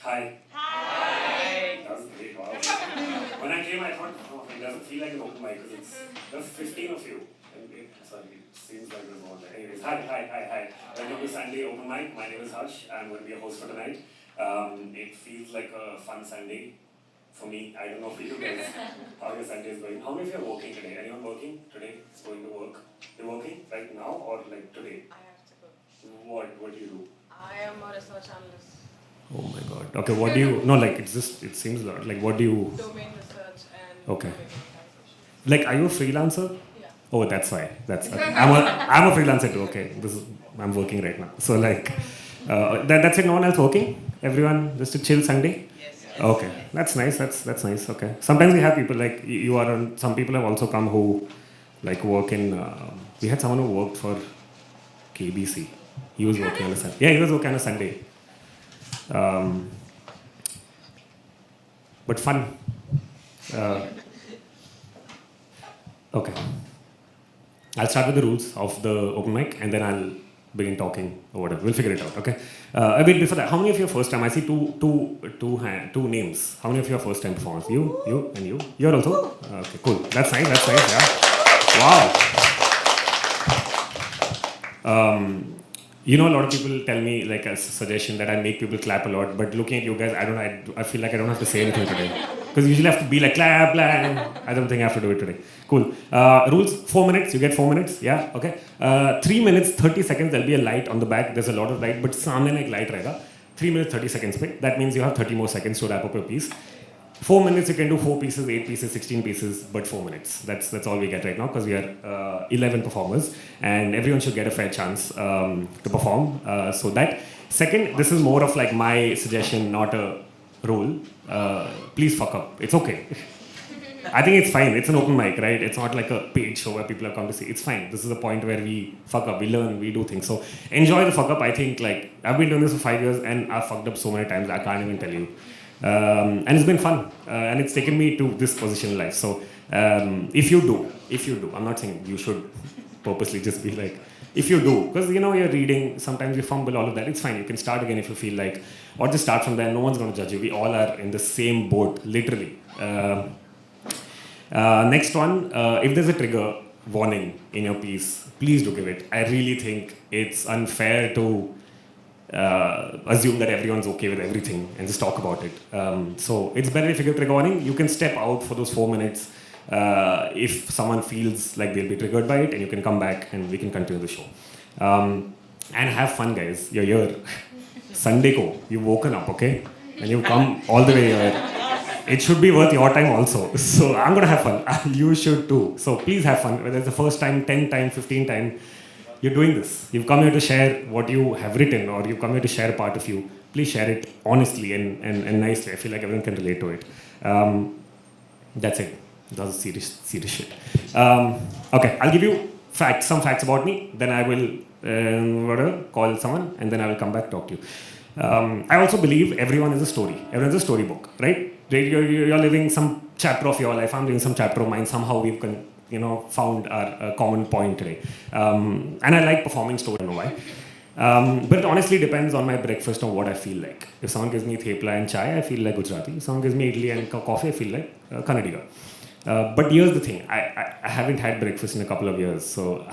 Hi. Hi. That was great. Wow. When I came, I thought, oh, it doesn't feel like an open mic because there's 15 of you. And sorry, it seems like there's more. Anyways, hi. Welcome to Sunday Open Mic. My name is Harsh. I'm going to be a host for tonight. It feels like a fun Sunday for me. I don't know for you guys how your Sunday is going. How many of you are working today? Anyone working today? It's going to work. You're working right now or like today? I have to go. What do you do? I am a research analyst. Oh my god. Okay, what do you... No, like, it's just... It seems a lot. Like, what do you... Domain research and Okay. domain monetization. Like, are you a freelancer? Yeah. Oh, that's why. That's... I'm a freelancer too. Okay. I'm working right now. So, like... that's it. No one else working? Everyone just a chill Sunday? Yes. Okay. That's nice. That's nice. Okay. Sometimes we have people like... You are on... Some people have also come who... Like, work in... we had someone who worked for KBC. He was working on a Sunday. Yeah, he was working on a Sunday. But fun. Okay. I'll start with the rules of the open mic and then I'll begin talking or whatever. We'll figure it out, okay? A bit before that, how many of you are first time? I see two names. How many of you are first time performers? You, and you. You're also? Okay, cool. That's nice, yeah. Wow. You know, a lot of people tell me like a suggestion that I make people clap a lot, but looking at you guys, I feel like I don't have to say anything today. Because usually I have to be like clap. I don't think I have to do it today. Cool. Rules, 4 minutes, you get 4 minutes, yeah, okay. 3 minutes, 30 seconds, there'll be a light on the back, there's a lot of light, but सामने में एक light रहेगा. 3 minutes, 30 seconds पे, that means you have 30 more seconds to wrap up your piece. 4 minutes, you can do 4 pieces, 8 pieces, 16 pieces, but 4 minutes. That's all we get right now because we are 11 performers and everyone should get a fair chance to perform. So that. Second, this is more of like my suggestion, not a rule. Please fuck up. It's okay. I think it's fine. It's an open mic, right? It's not like a paid show where people have come to see. It's fine. This is a point where we fuck up, we learn, we do things. So enjoy the fuck up. I think like I've been doing this for 5 years and I've fucked up so many times I can't even tell you. And it's been fun and it's taken me to this position in life. So if you do, I'm not saying you should purposely just be like, if you do, because you know you're reading, sometimes you fumble, all of that, it's fine. You can start again if you feel like, or just start from there. No one's going to judge you. We all are in the same boat, literally. Next one, if there's a trigger warning in your piece, please do give it. I really think it's unfair to assume that everyone's okay with everything and just talk about it. So it's better if you give trigger warning. You can step out for those 4 minutes if someone feels like they'll be triggered by it, and you can come back and we can continue the show. And have fun, guys. You're here. Sunday ko, you've woken up, okay? And you've come all the way here. It should be worth your time also. So I'm going to have fun. You should too. So please have fun. Whether it's the first time, 10 time, 15 time, you're doing this. You've come here to share what you have written or you've come here to share a part of you. Please share it honestly and nicely. I feel like everyone can relate to it. That's it. That was serious shit. Okay, I'll give you some facts about me. Then I will call someone and then I will come back talk to you. I also believe everyone is a story. Everyone's a storybook, right? You're living some chapter of your life. I'm living some chapter of mine. Somehow we've found our common point today. And I like performing story, I don't know why. But it honestly depends on my breakfast and what I feel like. If someone gives me thepla and chai, I feel like Gujarati. If someone gives me idli and coffee, I feel like Kannadiga. But here's the thing. I haven't had breakfast in a couple of years, so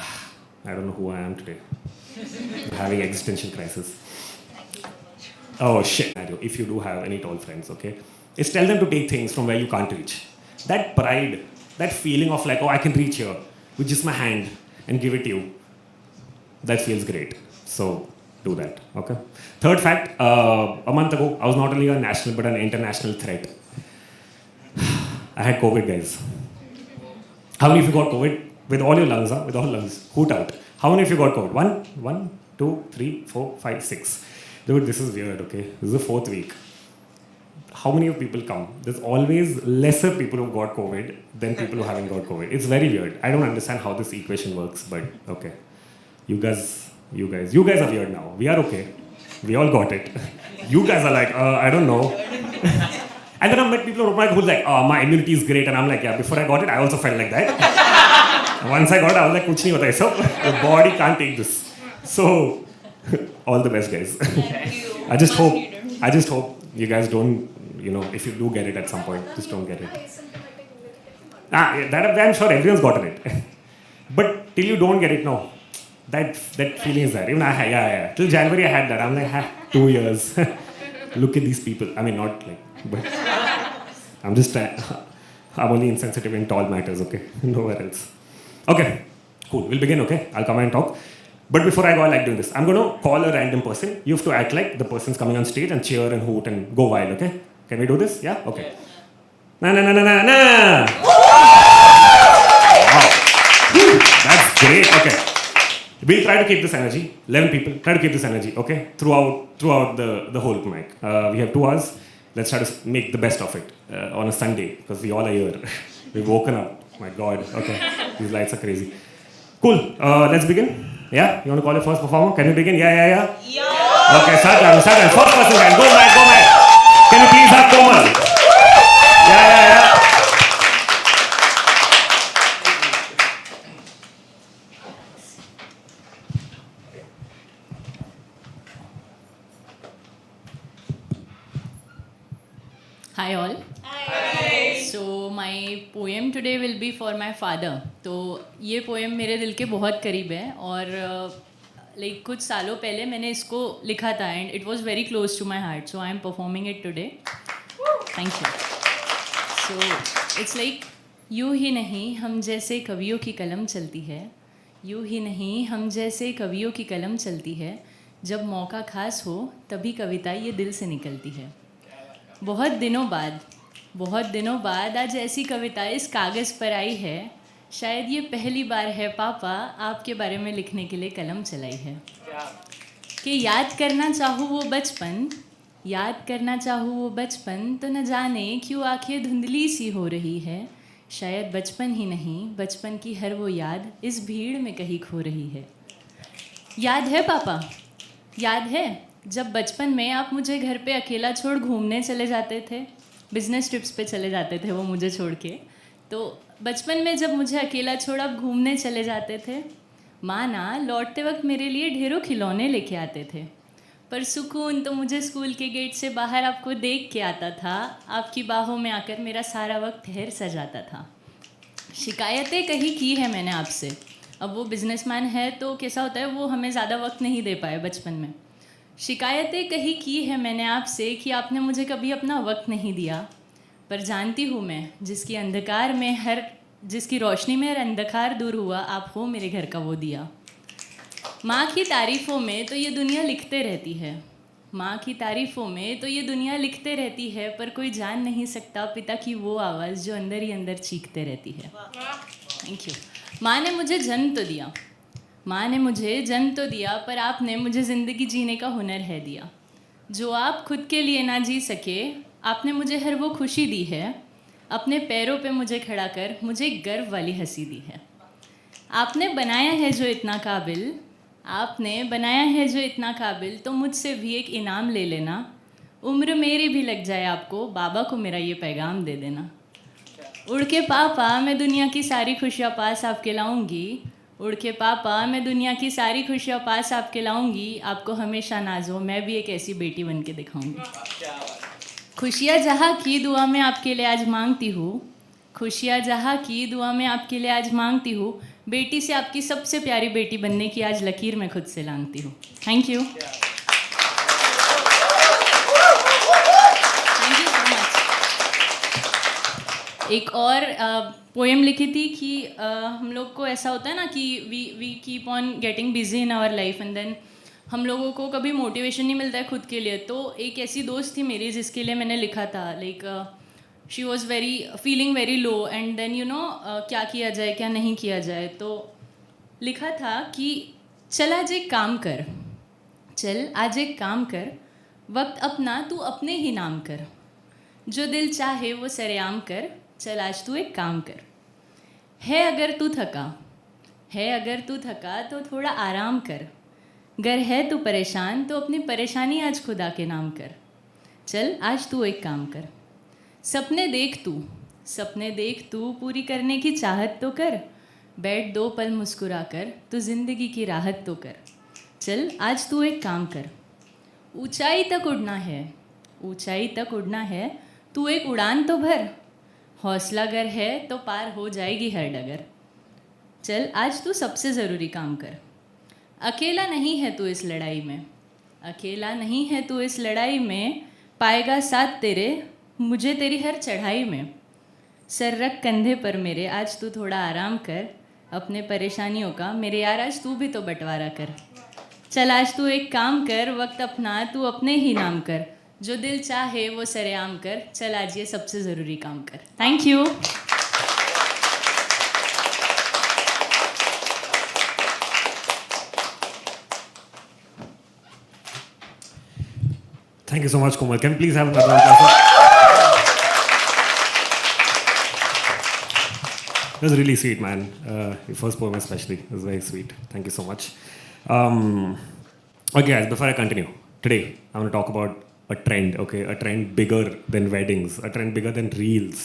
I don't know who I am today. I'm having existential crisis. Oh shit. If you do have any tall friends, okay? Is tell them to take things from where you can't reach. That pride, that feeling of like, oh, I can reach here with just my hand and give it to you. That feels great. So do that, okay? Third fact, a month ago, I was not only a national but an international threat. I had COVID, guys. How many of you got COVID? With all your lungs, with all lungs. Hoot out. How many of you got COVID? 1, 2, 3, 4, 5, 6. Dude, this is weird, okay? This is the 4th week. How many of people come? There's always lesser people who got COVID than people who haven't got COVID. It's very weird. I don't understand how this equation works, but okay. You guys are weird now. We are okay. We all got it. You guys are like, I don't know. And then I met people who's like, oh, my immunity is great. And I'm like, yeah, before I got it, I also felt like that. Once I got it, I was like, kuch nahi hota hai. So the body can't take this. So all the best, guys. I just hope You guys don't, if you do get it at some point, just don't get it. I'm sure everyone's gotten it. But till you don't get it, no. That feeling is there. Even yeah. Till January I had that. I'm like, 2 years. Look at these people. I mean, not like, but I'm just, I'm only insensitive in tall matters, okay? Nowhere else. Okay, cool. We'll begin, okay? I'll come and talk. But before I go, I like doing this. I'm going to call a random person. You have to act like the person's coming on stage and cheer and hoot and go wild, okay? Can we do this? Yeah? Okay. Na. Wow. That's great. Okay. We'll try to keep this energy. 11 people. Try to keep this energy, okay? Throughout the whole mic. We have 2 hours. Let's try to make the best of it on a Sunday because we all are here. We've woken up. My God. Okay. These lights are crazy. Cool. Let's begin. Yeah? You want to call your first performer? Can you begin? Yeah. Okay, start now. First person can. Go mad. Can you please have Komal? Yeah. Hi all. Hi. So my poem today will be for my father. तो ये poem मेरे दिल के बहुत करीब है और like कुछ सालों पहले मैंने इसको लिखा था and it was very close to my heart. So I am performing it today. Thank you. So it's like यूँ ही नहीं हम जैसे कवियों की कलम चलती है, यूँ ही नहीं हम जैसे कवियों की कलम चलती है, जब मौका खास हो तभी कविता ये दिल से निकलती है. बहुत दिनों बाद आज ऐसी कविता इस कागज़ पर आई है, शायद ये पहली बार है पापा आपके बारे में लिखने के लिए कलम चलाई है. कि याद करना चाहूँ वो बचपन तो न जाने क्यों आंखें धुंधली सी हो रही है, शायद बचपन ही नहीं बचपन की हर वो याद इस भीड़ में कहीं खो रही है. याद है पापा, याद है जब बचपन में आप मुझे घर पे अकेला छोड़ घूमने चले जाते थे, बिजनेस ट्रिप्स पे चले जाते थे वो मुझे छोड़ के. तो बचपन में जब मुझे अकेला छोड़ आप घूमने चले जाते थे, माँ ना लौटते वक्त मेरे लिए ढेरों खिलौने लेके आते थे, पर सुकून तो मुझे स्कूल के गेट से बाहर आपको देख के आता था, आपकी बाहों में आकर मेरा सारा वक्त ठहर सा जाता था. शिकायतें कहीं की है मैंने आपसे, अब वो बिजनेसमैन है तो कैसा होता है वो हमें ज़्यादा वक्त नहीं दे पाए बचपन में. शिकायतें कहीं की है मैंने आपसे कि आपने मुझे कभी अपना वक्त नहीं दिया, पर जानती हूँ मैं जिसकी रोशनी में हर अंधकार दूर हुआ, आप हो मेरे घर का वो दिया. माँ की तारीफ़ों में तो ये दुनिया लिखते रहती है, पर कोई जान नहीं सकता पिता की वो आवाज़ जो अंदर ही अंदर चीखते रहती है. Thank you. माँ ने मुझे जन्म तो दिया, पर आपने मुझे ज़िंदगी जीने का हुनर है दिया. जो आप खुद के लिए ना जी सके, आपने मुझे हर वो खुशी दी है, अपने पैरों पे मुझे खड़ा कर मुझे गर्व वाली हंसी दी है. आपने बनाया है जो इतना काबिल, तो मुझसे भी एक इनाम ले लेना. उम्र मेरी भी लग जाए आपको, बाबा को मेरा ये पैगाम दे देना. उड़ के पापा मैं दुनिया की सारी खुशियाँ पास आपके लाऊंगी, आपको हमेशा नाज़ो, मैं भी एक ऐसी बेटी बन के दिखाऊंगी. खुशियाँ जहाँ की दुआ में आपके लिए आज मांगती हूँ, बेटी से आपकी सबसे प्यारी बेटी बनने की आज लकीर मैं खुद से लांघती हूँ. Thank you. एक और पोएम लिखी थी कि हम लोग को ऐसा होता है ना कि we keep on getting busy in our life and then हम लोगों को कभी मोटिवेशन नहीं मिलता है खुद के लिए. तो एक ऐसी दोस्त थी मेरी जिसके लिए मैंने लिखा था, like she was feeling very low and then क्या किया जाए क्या नहीं किया जाए. तो लिखा था कि चल आज एक काम कर, वक्त अपना तू अपने ही नाम कर, जो दिल चाहे वो सरेआम कर, चल आज तू एक काम कर. है अगर तू थका तो थोड़ा आराम कर, गर है तू परेशान तो अपनी परेशानी आज खुदा के नाम कर. चल आज तू एक काम कर. सपने देख तू पूरी करने की चाहत तो कर, बैठ 2 पल मुस्कुरा कर तू ज़िंदगी की राहत तो कर. चल आज तू एक काम कर. ऊंचाई तक ऊंचाई तक उड़ना है, तू एक उड़ान तो भर। हौसला अगर है तो पार हो जाएगी हर डगर। चल आज तू सबसे ज़रूरी काम कर। अकेला नहीं है तू इस लड़ाई में, अकेला नहीं है तू इस लड़ाई में। पाएगा साथ तेरे मुझे तेरी हर चढ़ाई में। सर रख कंधे पर मेरे, आज तू थोड़ा आराम कर। अपने परेशानियों का मेरे यार आज तू भी तो बंटवारा कर। चल आज तू एक काम कर, वक्त अपना तू अपने ही नाम कर। जो दिल चाहे वो सरेआम कर। चल आज ये सबसे ज़रूरी काम कर। Thank you. Thank you so much, Komal. Can we please have another round of applause? It was really sweet, man. Your first poem especially was very sweet. Thank you so much. Okay, guys, before I continue, today I want to talk about a trend, okay? A trend bigger than weddings, a trend bigger than reels.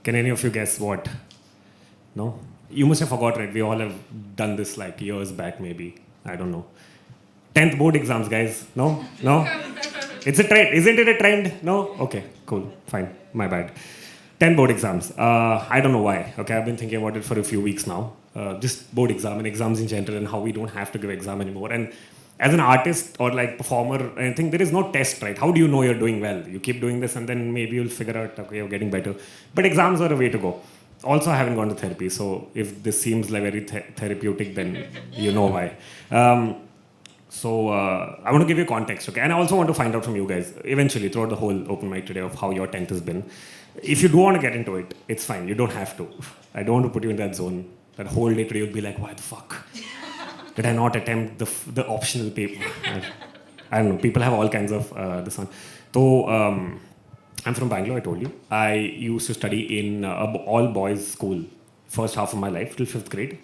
Can any of you guess what? No? You must have forgotten it. We all have done this like years back, maybe. I don't know. 10th board exams, guys. No? No? It's a trend. Isn't it a trend? No? Okay, cool. Fine. My bad. 10 board exams. I don't know why. Okay, I've been thinking about it for a few weeks now. Just board exam and exams in general and how we don't have to give exam anymore. And as an artist or like performer, I think there is no test, right? How do you know you're doing well? You keep doing this and then maybe you'll figure out, okay, you're getting better. But exams are a way to go. Also, I haven't gone to therapy. So if this seems like very therapeutic, then you know why. So I want to give you context, okay? And I also want to find out from you guys, eventually, throughout the whole open mic today, of how your 10th has been. If you do want to get into it, it's fine. You don't have to. I don't want to put you in that zone. That whole day today, you'll be like, why the fuck did I not attempt the optional paper? I don't know. People have all kinds of this one. So I'm from Bangalore, I told you. I used to study in an all-boys school first half of my life, till 5th grade.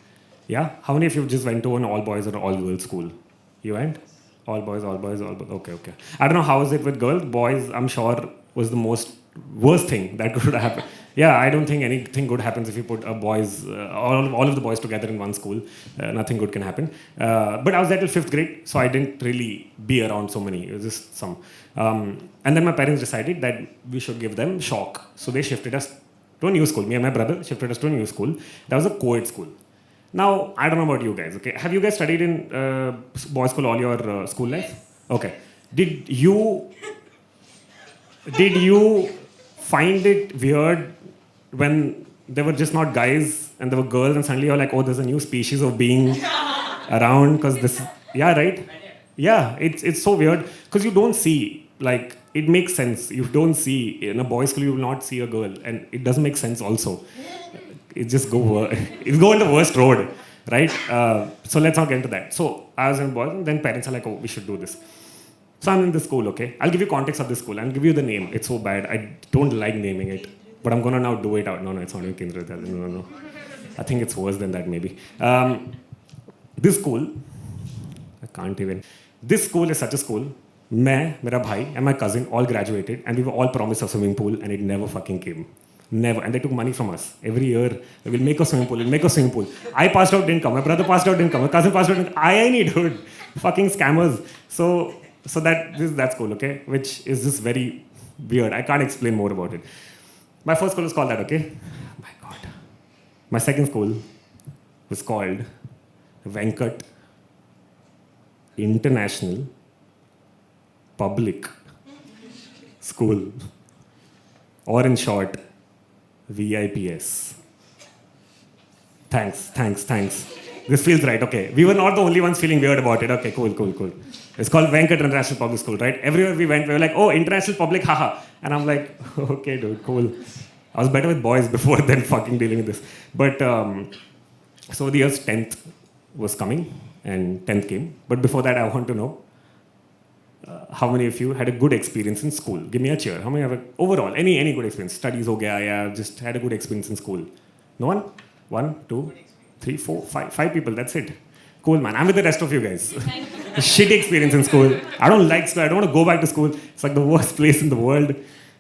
Yeah? How many of you just went to an all-boys or all-girls school? You went? All boys, all boys, all boys. Okay, okay. I don't know how is it with girls. Boys, I'm sure, was the worst thing that could happen. Yeah, I don't think anything good happens if you put all of the boys together in one school. Nothing good can happen. But I was there till 5th grade, so I didn't really be around so many. It was just some. And then my parents decided that we should give them shock. So they shifted us to a new school. Me and my brother shifted us to a new school. That was a co-ed school. Now, I don't know about you guys, okay? Have you guys studied in boys' school all your school life? Okay. Did you find it weird when there were just not guys and there were girls and suddenly you're like, oh, there's a new species of being around because this... Yeah, right? Yeah, it's so weird because you don't see, like, it makes sense. You don't see, in a boys' school, you will not see a girl and it doesn't make sense also. It just go in the worst road, right? So let's not get into that. So I was in boys, and then parents are like, oh, we should do this. So I'm in this school, okay? I'll give you context of this school. I'll give you the name. It's so bad. I don't like naming it. But I'm going to now do it out. No, it's not even Kendra Vidyalaya. No. I think it's worse than that, maybe. This school, I can't even. This school is such a school. Me, mera bhai, and my cousin all graduated, and we were all promised a swimming pool, and it never fucking came. Never. And they took money from us. Every year, we'll make a swimming pool. I passed out, didn't come. My brother passed out, didn't come. My cousin passed out, didn't come. I need, dude. Fucking scammers. So that's cool, okay? Which is just very weird. I can't explain more about it. My first school was called that, okay? Oh my God. My second school was called Venkat International Public School. Or in short, VIPS. Thanks. This feels right, okay. We were not the only ones feeling weird about it. Okay, cool. It's called Venkat International Public School, right? Everywhere we went, we were like, oh, International Public, haha. And I'm like, okay, dude, cool. I was better with boys before than fucking dealing with this. But, so the year's 10th was coming, and 10th came. But before that, I want to know, how many of you had a good experience in school? Give me a cheer. How many have overall, any good experience? Studies, ho gaya, yeah, just had a good experience in school. No one? 1, 2, 3, 4, 5. 5 people, that's it. Cool, man. I'm with the rest of you guys. Shitty experience in school. I don't like school. I don't want to go back to school. It's like the worst place in the world.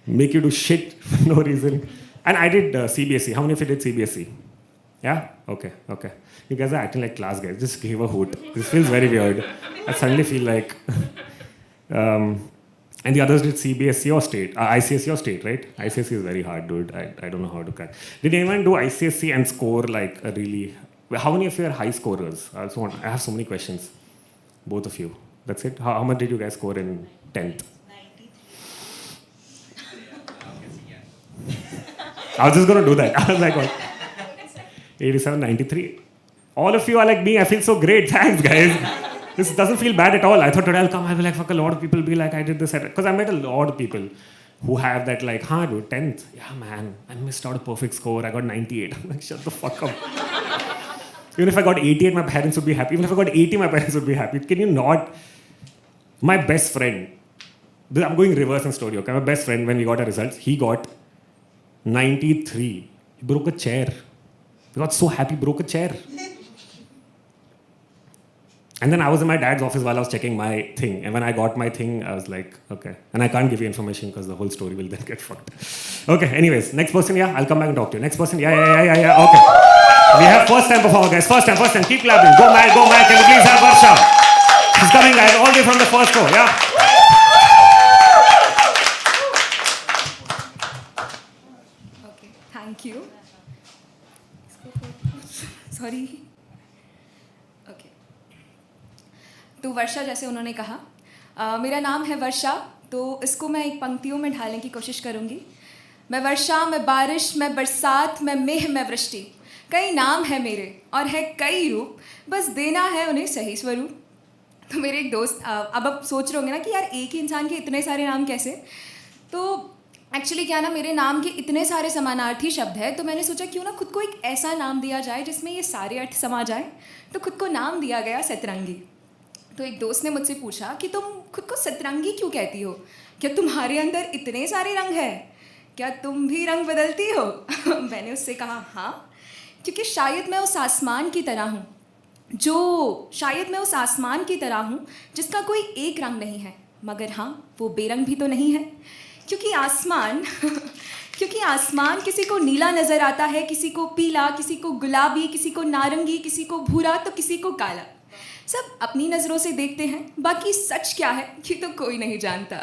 Make you do shit for no reason. And I did CBSE. How many of you did CBSE? Yeah? Okay. You guys are acting like class guys. Just give a hoot. This feels very weird. I suddenly feel like... And the others did CBSE or state, ICSE or state, right? ICSE is very hard, dude. I don't know how to crack. Did anyone do ICSE and score like a really? How many of you are high scorers? I have so many questions. Both of you. That's it. How much did you guys score in 10th? 93. I was just gonna do that. I was like, what? 87, 93. All of you are like me. I feel so great. Thanks, guys. This doesn't feel bad at all. I thought today I'll come, I'll be like, fuck, a lot of people be like, I did this. Because I met a lot of people who have that like, dude, 10th. Yeah, man, I missed out a perfect score. I got 98. I'm like, shut the fuck up. Even if I got 88, my parents would be happy. Even if I got 80, my parents would be happy. Can you not? My best friend, I'm going reverse in story, okay? My best friend, when we got our results, he got 93. He broke a chair. He got so happy, broke a chair. And then I was in my dad's office while I was checking my thing. And when I got my thing, I was like, okay. And I can't give you information because the whole story will then get fucked. Okay, anyways, next person, yeah, I'll come back and talk to you. Next person, yeah, okay. We have first time performer, guys. First time. Keep clapping. Go mad. Can you please have Varsha? She's coming, guys, all the way from the first row, yeah? Okay, thank you. Sorry. Okay. तो वर्षा जैसे उन्होंने कहा, मेरा नाम है वर्षा, तो इसको मैं एक पंक्तियों में ढालने की कोशिश करूँगी. मैं वर्षा, मैं बारिश, मैं बरसात, मैं मेह, मैं वृष्टि. कई नाम है मेरे और है कई रूप, बस देना है उन्हें सही स्वरूप. तो मेरे एक दोस्त, अब आप सोच रहे होंगे ना कि यार एक ही इंसान के इतने सारे नाम कैसे. तो एक्चुअली क्या ना, मेरे नाम के इतने सारे समानार्थी शब्द हैं, तो मैंने सोचा क्यों ना खुद को एक ऐसा नाम दिया जाए जिसमें ये सारे अर्थ समा जाए. तो खुद को नाम दिया गया सतरंगी. तो एक दोस्त ने मुझसे पूछा कि तुम खुद को सतरंगी क्यों कहती हो? क्या तुम्हारे अंदर इतने सारे रंग हैं? क्या तुम भी रंग बदलती हो? मैंने उससे कहा हाँ, क्योंकि शायद मैं उस आसमान की तरह हूँ जिसका कोई एक रंग नहीं है, मगर हाँ, वो बेरंग भी तो नहीं है. क्योंकि आसमान किसी को नीला नज़र आता है, किसी को पीला, किसी को गुलाबी, किसी को नारंगी, किसी को भूरा, तो किसी को काला. सब अपनी नज़रों से देखते हैं, बाकी सच क्या है ये तो कोई नहीं जानता.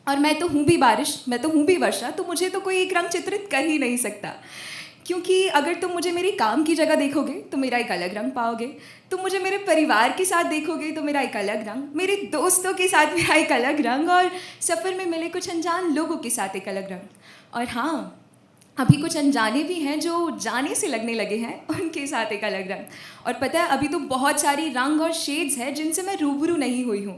और मैं तो हूँ भी बारिश, मैं तो हूँ भी वर्षा, तो मुझे तो कोई एक रंग चित्रित कर ही नहीं सकता. क्योंकि अगर तुम मुझे मेरी काम की जगह देखोगे तो मेरा एक अलग रंग पाओगे, तुम मुझे मेरे परिवार के साथ देखोगे तो मेरा एक अलग रंग, मेरे दोस्तों के साथ मेरा एक अलग रंग, और सफ़र में मिले कुछ अनजान लोगों के साथ एक अलग रंग. और हाँ, अभी कुछ अनजाने भी हैं जो जाने से लगने लगे हैं, उनके साथ एक अलग रंग. और पता है, अभी तो बहुत सारी रंग और शेड्स हैं जिनसे मैं रूबरू नहीं हुई हूँ.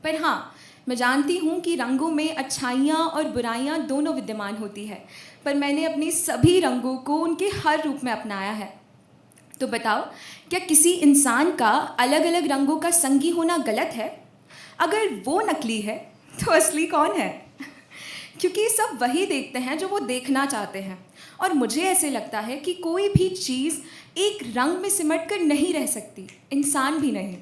पर हाँ, मैं जानती हूँ कि रंगों में अच्छाइयाँ और बुराइयाँ दोनों विद्यमान होती है, पर मैंने अपने सभी रंगों को उनके हर रूप में अपनाया है. तो बताओ, क्या किसी इंसान का अलग अलग रंगों का संगी होना गलत है? अगर वो नकली है तो असली कौन है? क्योंकि सब वही देखते हैं जो वो देखना चाहते हैं. और मुझे ऐसे लगता है कि कोई भी चीज़ एक रंग में सिमट कर नहीं रह सकती, इंसान भी नहीं.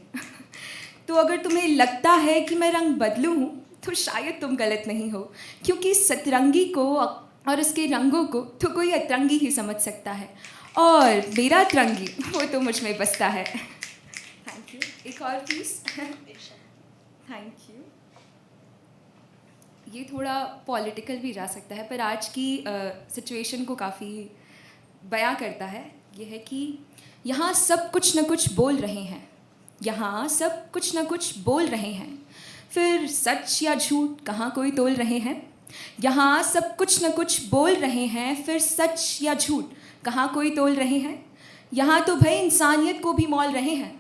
तो अगर तुम्हें लगता है कि मैं रंग बदलूँ हूँ तो शायद तुम गलत नहीं हो, क्योंकि सतरंगी को और इसके रंगों को तो कोई अतरंगी ही समझ सकता है, और मेरा अतरंगी वो तो मुझ में बसता है. Thank you. एक और प्लीज़. Thank you. ये थोड़ा पॉलिटिकल भी जा सकता है, पर आज की सिचुएशन को काफ़ी बयां करता है. ये है कि यहाँ सब कुछ न कुछ बोल रहे हैं, यहाँ सब कुछ न कुछ बोल रहे हैं, फिर सच या झूठ कहाँ कोई तोल रहे हैं. यहाँ सब कुछ न कुछ बोल रहे हैं, फिर सच या झूठ कहाँ कोई तोल रहे हैं. यहाँ तो भाई इंसानियत को भी मौल रहे हैं,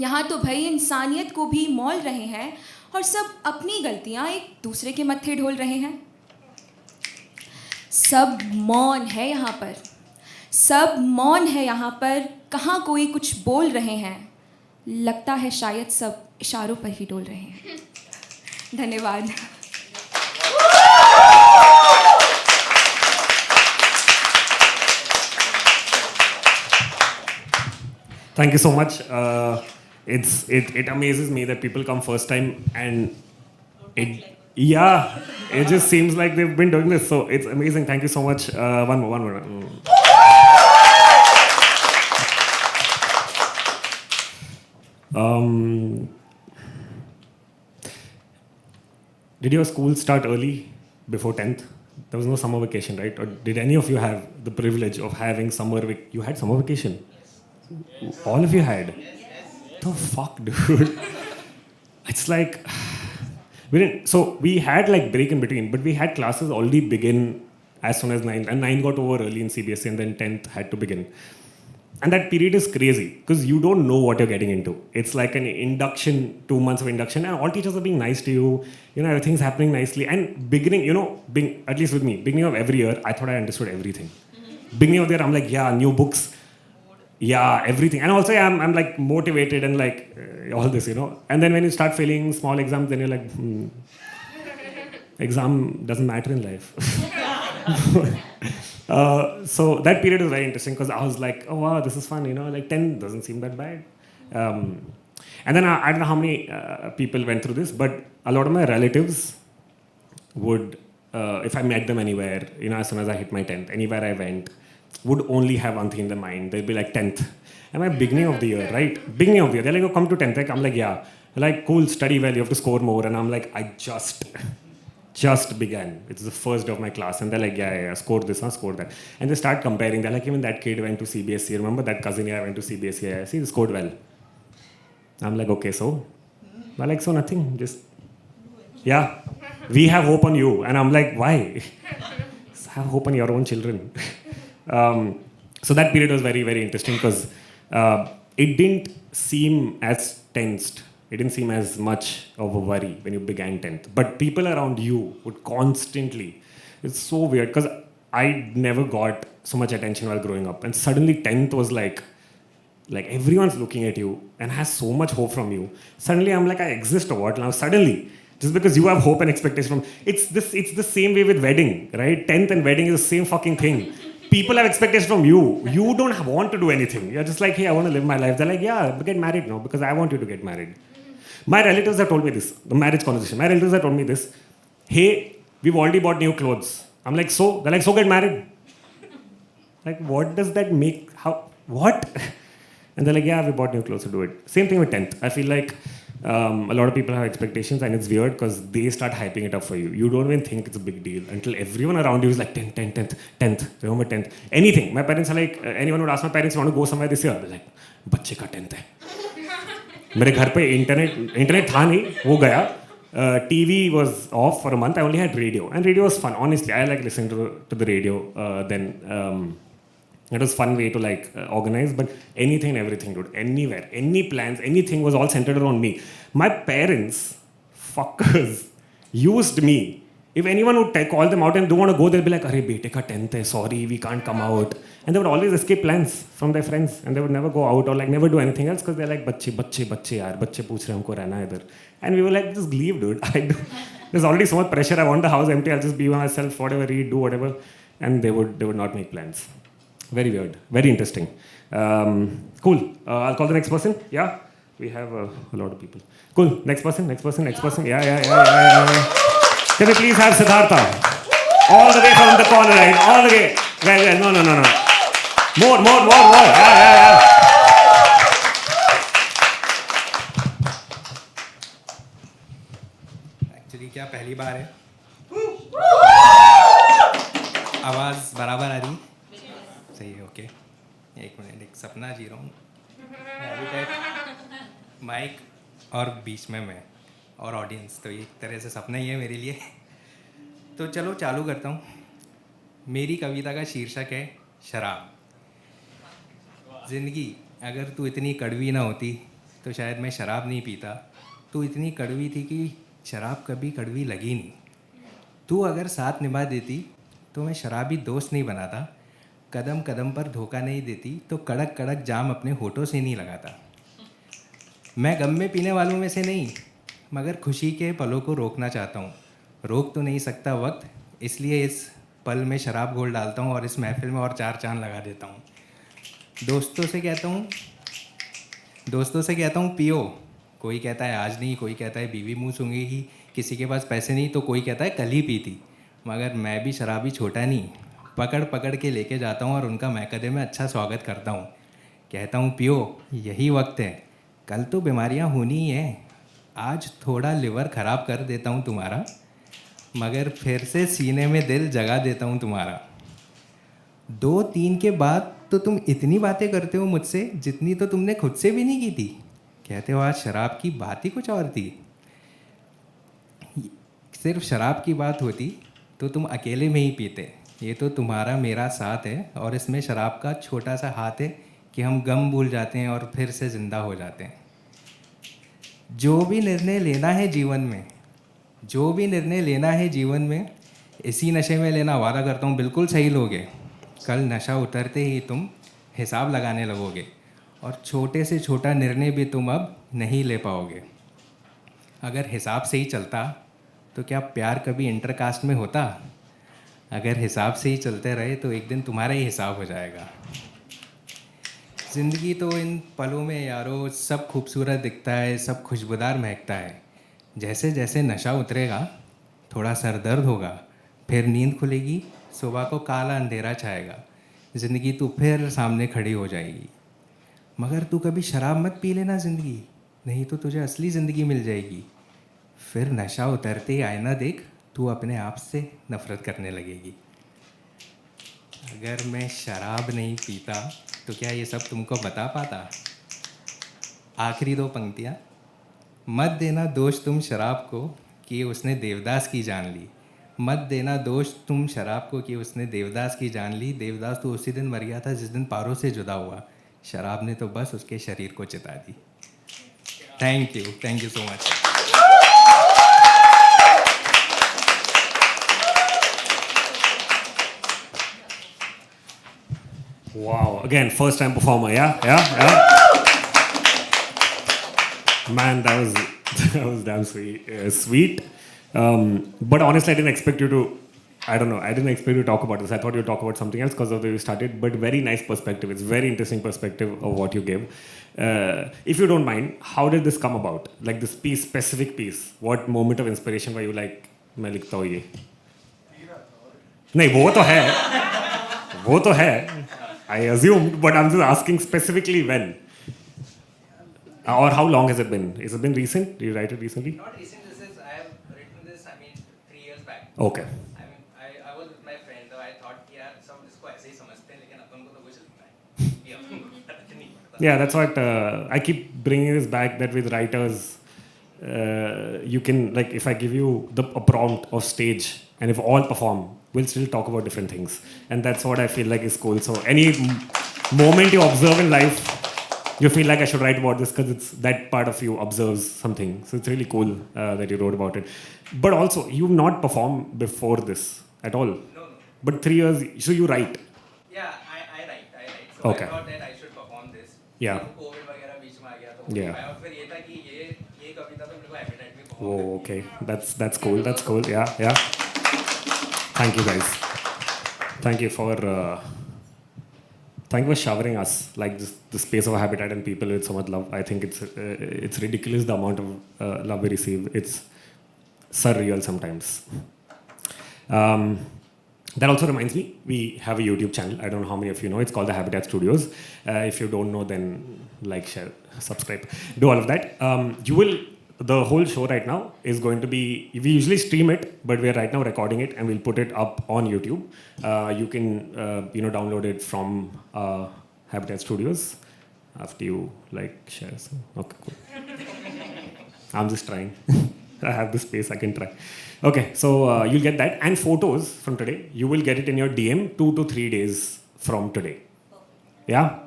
यहाँ तो भाई इंसानियत को भी मौल रहे हैं, और सब अपनी गलतियाँ एक दूसरे के मत्थे ढोल रहे हैं. सब मौन है यहाँ पर, सब मौन है यहाँ पर, कहाँ कोई कुछ बोल रहे हैं. लगता है शायद सब इशारों पर ही डोल रहे हैं. धन्यवाद. Thank you so much. It amazes me that people come first time and it just seems like they've been doing this. So it's amazing. Thank you so much. One more. Did your school start early before 10th? There was no summer vacation, right? Or did any of you have the privilege of having you had summer vacation? All of you had? The fuck, dude? It's like, so we had like break in between, but we had classes already begin as soon as 9th, and 9 got over early in CBSE, and then 10th had to begin. And that period is crazy because you don't know what you're getting into. It's like an induction, 2 months of induction, and all teachers are being nice to you. You know, everything's happening nicely. And beginning, you know, at least with me, beginning of every year, I thought I understood everything. Beginning of the year, I'm like, yeah, new books, yeah, everything. And also, I'm like motivated and like all this, you know. And then when you start failing small exams, then you're like, exam doesn't matter in life. So that period was very interesting because I was like, oh wow, this is fun, you know, like 10 doesn't seem that bad. And then I don't know how many people went through this, but a lot of my relatives would, if I met them anywhere, you know, as soon as I hit my 10th, anywhere I went, would only have one thing in their mind. They'd be like, 10th. Am I beginning of the year, right? Beginning of the year. They're like, oh, come to 10th. Like, I'm like, yeah. They're like, cool, study well, you have to score more. And I'm like, I just began. It's the first day of my class. And they're like, yeah, score this, score that. And they start comparing. They're like, even that kid went to CBSE. Remember that cousin here went to CBSE? See, he scored well. I'm like, okay, so? They're like, so nothing. Just, yeah. We have hope on you. And I'm like, why? Have hope on your own children. So that period was very, very interesting because it didn't seem as tensed. It didn't seem as much of a worry when you began 10th. But people around you would constantly, it's so weird because I never got so much attention while growing up. And suddenly 10th was like everyone's looking at you and has so much hope from you. Suddenly I'm like, I exist or what? Now suddenly, just because you have hope and expectation from, it's the same way with wedding, right? 10th and wedding is the same fucking thing. People have expectations from you. You don't want to do anything. You're just like, hey, I want to live my life. They're like, yeah, get married now because I want you to get married. My relatives have told me this, the marriage conversation. My relatives have told me this. Hey, we've already bought new clothes. I'm like, so? They're like, so get married. Like, what does that make? How? What? And they're like, yeah, we bought new clothes to do it. Same thing with 10th. I feel like a lot of people have expectations and it's weird because they start hyping it up for you. You don't even think it's a big deal until everyone around you is like 10th, remember 10th. Anything. My parents are like, anyone would ask my parents, you want to go somewhere this year? They're like, बच्चे का 10th है. मेरे घर पे internet था नहीं, वो गया. TV was off for a month. I only had radio. And radio was fun. Honestly, I like listening to the radio then. It was a fun way to like organize, but anything and everything, dude. Anywhere, any plans, anything was all centered around me. My parents, fuckers, used me. If anyone would call them out and don't want to go, they'll be like, "Arey, bete ka 10th hai, sorry, we can't come out." And they would always escape plans from their friends, and they would never go out or like never do anything else because they're like, "Bacche yaar, bacche पूछ रहे हमको रहना है इधर." And we were like, "Just leave, dude. There's already so much pressure. I want the house empty. I'll just be by myself, whatever, read, do whatever." And they would not make plans. Very weird. Very interesting. Cool. I'll call the next person. Yeah? We have a lot of people. Cool. Next person. Yeah. Can we please have Siddhartha? All the way from the corner, right? All the way. Well. No. More. Yeah. Actually क्या पहली बार है? आवाज़ बराबर आ रही? सही है, okay. एक minute, एक सपना जी रहा हूँ. माइक और बीच में मैं और ऑडियंस, तो एक तरह से सपना ही है मेरे लिए. तो चलो चालू करता हूँ. मेरी कविता का शीर्षक है शराब. ज़िंदगी अगर तू इतनी कड़वी ना होती तो शायद मैं शराब नहीं पीता. तू इतनी कड़वी थी कि शराब कभी कड़वी लगी नहीं. तू अगर साथ निभा देती तो मैं शराबी दोस्त नहीं बनाता. कदम कदम पर धोखा नहीं देती तो कड़क कड़क जाम अपने होठों से नहीं लगाता. मैं गम में पीने वालों में से नहीं, मगर खुशी के पलों को रोकना चाहता हूँ. रोक तो नहीं सकता वक्त, इसलिए इस पल में शराब घोल डालता हूँ और इस महफिल में और 4 चांद लगा देता हूँ. दोस्तों से कहता हूँ पियो. कोई कहता है आज नहीं, कोई कहता है बीवी मुँह सूंघेगी. किसी के पास पैसे नहीं तो कोई कहता है कल ही पी थी. मगर मैं भी शराबी छोटा नहीं, पकड़ के लेके जाता हूँ और उनका महकदे में अच्छा स्वागत करता हूँ. कहता हूँ पियो, यही वक्त है. कल तो बीमारियाँ होनी ही हैं. आज थोड़ा लिवर ख़राब कर देता हूँ तुम्हारा. मगर फिर से सीने में दिल जगा देता हूँ तुम्हारा। 2-3 के बाद तो तुम इतनी बातें करते हो मुझसे जितनी तो तुमने खुद से भी नहीं की थी। कहते हो आज शराब की बात ही कुछ और थी। सिर्फ शराब की बात होती तो तुम अकेले में ही पीते। ये तो तुम्हारा मेरा साथ है और इसमें शराब का छोटा सा हाथ है कि हम गम भूल जाते हैं और फिर से ज़िंदा हो जाते हैं। जो भी निर्णय लेना है जीवन में, जो भी निर्णय लेना है जीवन में, इसी नशे में लेना वादा करता हूँ बिल्कुल सही लोगे। कल नशा उतरते ही तुम हिसाब लगाने लगोगे और छोटे से छोटा निर्णय भी तुम अब नहीं ले पाओगे। अगर हिसाब से ही चलता तो क्या प्यार कभी इंटरकास्ट में होता? अगर हिसाब से ही चलते रहे तो एक दिन तुम्हारा ही हिसाब हो जाएगा। ज़िंदगी तो इन पलों में यारो सब खूबसूरत दिखता है, सब खुशबूदार महकता है। जैसे जैसे नशा उतरेगा थोड़ा सर दर्द होगा, फिर नींद खुलेगी, सुबह को काला अंधेरा छाएगा, ज़िंदगी तो फिर सामने खड़ी हो जाएगी। मगर तू कभी शराब मत पी लेना ज़िंदगी, नहीं तो तुझे असली ज़िंदगी मिल जाएगी। फिर नशा उतरते ही आईना देख, तू अपने आप से नफ़रत करने लगेगी। अगर मैं शराब नहीं पीता तो क्या ये सब तुमको बता पाता? आखिरी 2 पंक्तियाँ। मत देना दोष तुम शराब को कि उसने देवदास की जान ली। मत देना दोष तुम शराब को कि उसने देवदास की जान ली। देवदास तो उसी दिन मर गया था जिस दिन पारों से जुदा हुआ। शराब ने तो बस उसके शरीर को चिता दी। Thank you so much. Wow, again, first time performer, yeah? Man, that was that was damn sweet. But honestly, I didn't expect you to. I don't know. I didn't expect you to talk about this. I thought you'd talk about something else because of the way you started. But very nice perspective. It's very interesting perspective of what you gave. If you don't mind, how did this come about? Like this piece, specific piece. What moment of inspiration were you like? मैं लिखता हूँ ये. नहीं, वो तो है. I assumed, but I'm just asking specifically when. Or how long has it been? Has it been recent? Did you write it recently? Not recent. I have written this. 3 years back. Okay. I was with my friend. I thought यार सब इसको ऐसे ही समझते हैं, लेकिन अपन को तो कुछ लगता है कि अपन को पता नहीं पड़ता. Yeah, that's what I keep bringing this back. That with writers, you can, like, if I give you a prompt of stage, and if all perform, we'll still talk about different things, and that's what I feel like is cool. So any moment you observe in life, you feel like I should write about this because it's that part of you observes something. So it's really cool that you wrote about it. But also, you've not performed before this at all. No. But 3 years, so you write. Yeah, I write. So Okay. I thought that I should perform this. Yeah. Covid वगैरह बीच में आ गया तो Yeah. और फिर ये था कि ये कविता तो मेरे को हैबिटेट में perform Oh, okay. That's cool. That's cool. Yeah. Thank you, guys. Thank you for showering us like this, the space of habitat and people with so much love. I think it's ridiculous the amount of love we receive. It's surreal sometimes. That also reminds me, we have a YouTube channel. I don't know how many of you know. It's called the Habitat Studios. If you don't know, then like, share, subscribe, do all of that. The whole show right now is going to be, we usually stream it, but we are right now recording it and we'll put it up on YouTube. You can, download it from Habitat Studios after you like, share. So, okay, cool. I'm just trying. I have the space, I can try. Okay, so you'll get that. And photos from today, you will get it in your DM 2 to 3 days from today. Yeah?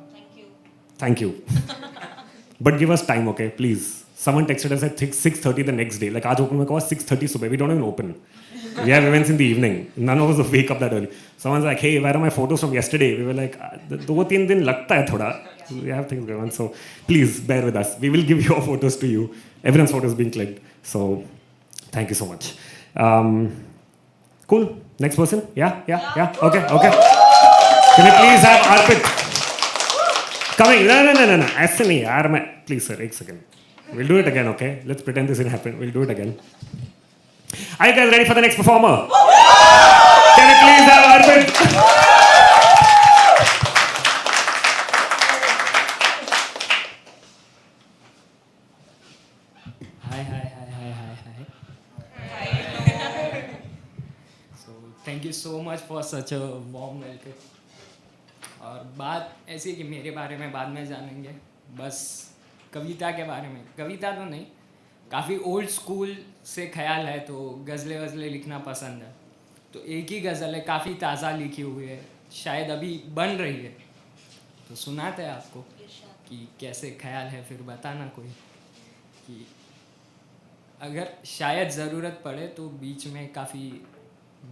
Thank you. But give us time, okay, please. Someone texted us at 6:30 the next day. Like, aaj open mein kaha 6:30 subah. We don't even open. We have events in the evening. None of us wake up that early. Someone's like, hey, where are my photos from yesterday? We were like, 2-3 din lagta hai thoda. We have things going on. So please bear with us. We will give your photos to you. Everyone's photos being clicked. So thank you so much. Cool. Next person? Yeah. Okay. Can you please have Arpit coming? No. ऐसे नहीं यार मैं. Please sir, एक second. We'll do it again, okay? Let's pretend this didn't happen. We'll do it again. Are you guys ready for the next performer? Can you please have Arpit? Hi. Thank you so much for such a warm welcome. और बात ऐसी है कि मेरे बारे में बाद में जानेंगे, बस कविता के बारे में, कविता तो नहीं, काफ़ी ओल्ड स्कूल से ख्याल है तो गज़लें वज़लें लिखना पसंद है। तो एक ही गज़ल है, काफ़ी ताज़ा लिखी हुई है, शायद अभी बन रही है, तो सुनाते हैं आपको कि कैसे ख्याल है, फिर बताना कोई कि अगर शायद ज़रूरत पड़े तो बीच में काफ़ी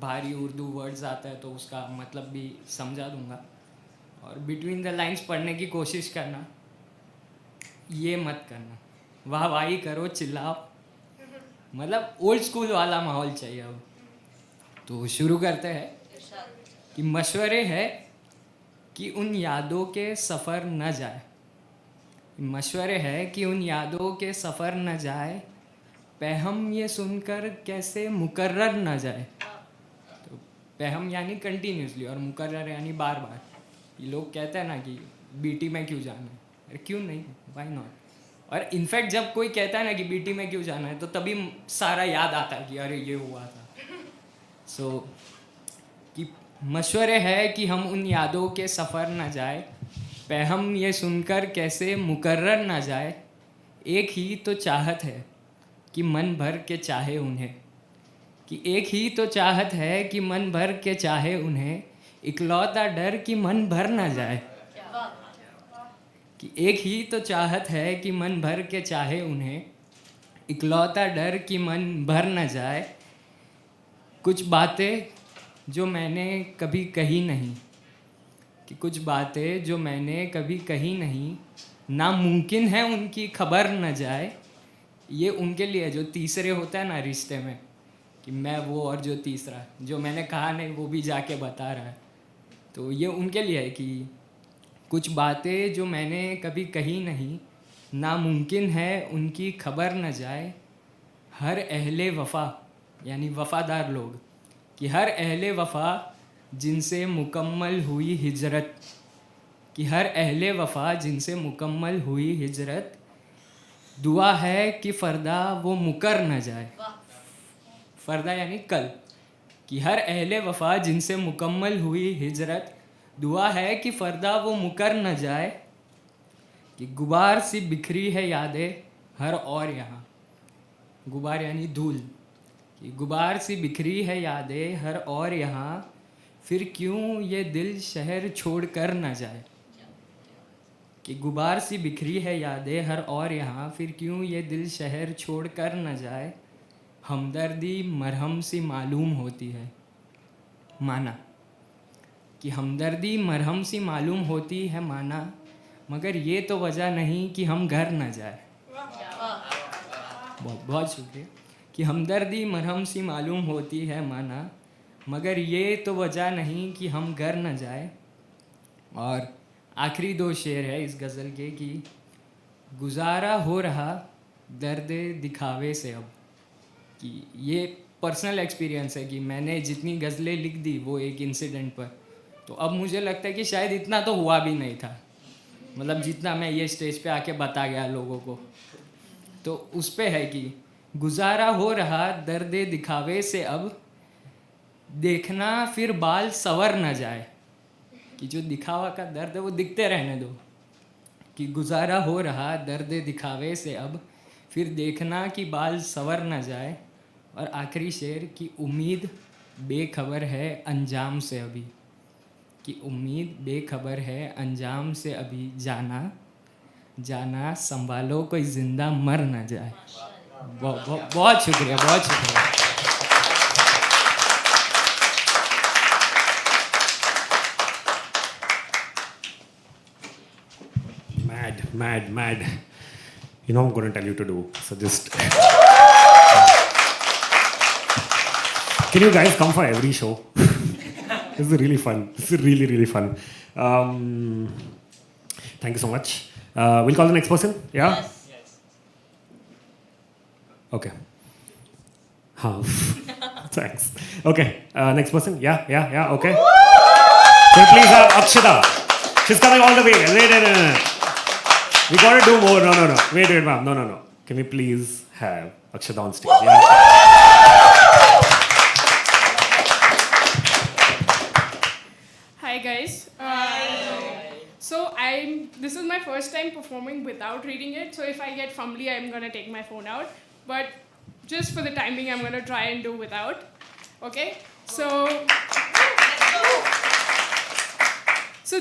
भारी उर्दू वर्ड्स आता है तो उसका मतलब भी समझा दूंगा। और बिटवीन द लाइंस पढ़ने की कोशिश करना, ये मत करना, वाह वाही करो, चिल्लाओ, मतलब ओल्ड स्कूल वाला माहौल चाहिए अब। तो शुरू करते हैं कि मशवरे है कि उन यादों के सफ़र न जाए, मशवरे है कि उन यादों के सफ़र न जाए, पहम ये सुनकर कैसे मुकर्रर न जाए। तो पहम यानी कंटिन्यूसली और मुकर्रर यानी बार बार। ये लोग कहते हैं ना कि बीटी में क्यों जाना है, अरे क्यों नहीं, वाई नॉट। और इनफैक्ट जब कोई कहता है ना कि बीटी में क्यों जाना है तो तभी सारा याद आता है कि अरे ये हुआ था। सो कि मशवरे है कि हम उन यादों के सफ़र न जाए, पहम ये सुनकर कैसे मुकर्रर न जाए, एक ही तो चाहत है कि मन भर के चाहे उन्हें, कि एक ही तो चाहत है कि मन भर के चाहे उन्हें, इकलौता डर कि मन भर न जाए। कि एक ही तो चाहत है कि मन भर के चाहे उन्हें, इकलौता डर कि मन भर न जाए। कुछ बातें जो मैंने कभी कही नहीं, कि कुछ बातें जो मैंने कभी कही नहीं, नामुमकिन है उनकी खबर न जाए। ये उनके लिए जो तीसरे होता है ना रिश्ते में, कि मैं वो और जो तीसरा, जो मैंने कहा नहीं वो भी जाके बता रहा है, तो ये उनके लिए है कि कुछ बातें जो मैंने कभी कही नहीं, नामुमकिन है उनकी खबर न जाए। हर अहले वफ़ा यानी वफ़ादार लोग, कि हर अहले वफ़ा जिनसे मुकम्मल हुई हिजरत, कि हर अहले वफ़ा जिनसे मुकम्मल हुई हिजरत, दुआ है कि फ़र्दा वो मुकर न जाए। फ़र्दा यानी कल, कि हर अहले वफ़ा जिनसे मुकम्मल हुई हिजरत, दुआ है कि फ़र्दा वो मुकर न जाए। कि गुबार सी बिखरी है यादें हर और यहाँ, गुबार यानी धूल, कि गुबार सी बिखरी है यादें हर और यहाँ, फिर क्यों ये दिल शहर छोड़ कर न जाए। कि गुबार सी बिखरी है यादें हर और यहाँ, फिर क्यों ये दिल शहर छोड़ कर न जाए। हमदर्दी मरहम सी मालूम होती है माना, कि हमदर्दी मरहम सी मालूम होती है माना, मगर ये तो वजह नहीं कि हम घर न जाए। बहुत बहुत शुक्रिया। कि हमदर्दी मरहम सी मालूम होती है माना, मगर ये तो वजह नहीं कि हम घर न जाए। और आखिरी दो शेर है इस गज़ल के कि गुजारा हो रहा दर्द दिखावे से अब, कि ये पर्सनल एक्सपीरियंस है कि मैंने जितनी गज़लें लिख दी वो एक इंसिडेंट पर, तो अब मुझे लगता है कि शायद इतना तो हुआ भी नहीं था, मतलब जितना मैं ये स्टेज पे आके बता गया लोगों को। तो उस पे है कि गुजारा हो रहा दर्द दिखावे से अब, देखना फिर बाल सवर न जाए, कि जो दिखावा का दर्द है वो दिखते रहने दो। कि गुजारा हो रहा दर्द दिखावे से अब, फिर देखना कि बाल सवर न जाए। और आखिरी शेर की उम्मीद बेखबर है अंजाम से अभी, कि उम्मीद बेखबर है अंजाम से अभी, जाना जाना संभालो कोई ज़िंदा मर न जाए। बहुत शुक्रिया, बहुत शुक्रिया। Mad. You know I'm going to tell you to do. So just... Can you guys come for every show? This is really fun. This is really, really fun. Thank you so much. We'll call the next person. Yeah? Yes. Okay. Thanks. Okay. Next person. Yeah. Okay. Can you please have Akshita? She's coming all the way. Wait. We gotta do more. No. Wait, ma'am. No. Can we please have Akshita on stage? Yeah? this is my first time performing without reading it, so if I get fumbly, I'm gonna take my phone out. But just for the time being, I'm gonna try and do without. Okay? So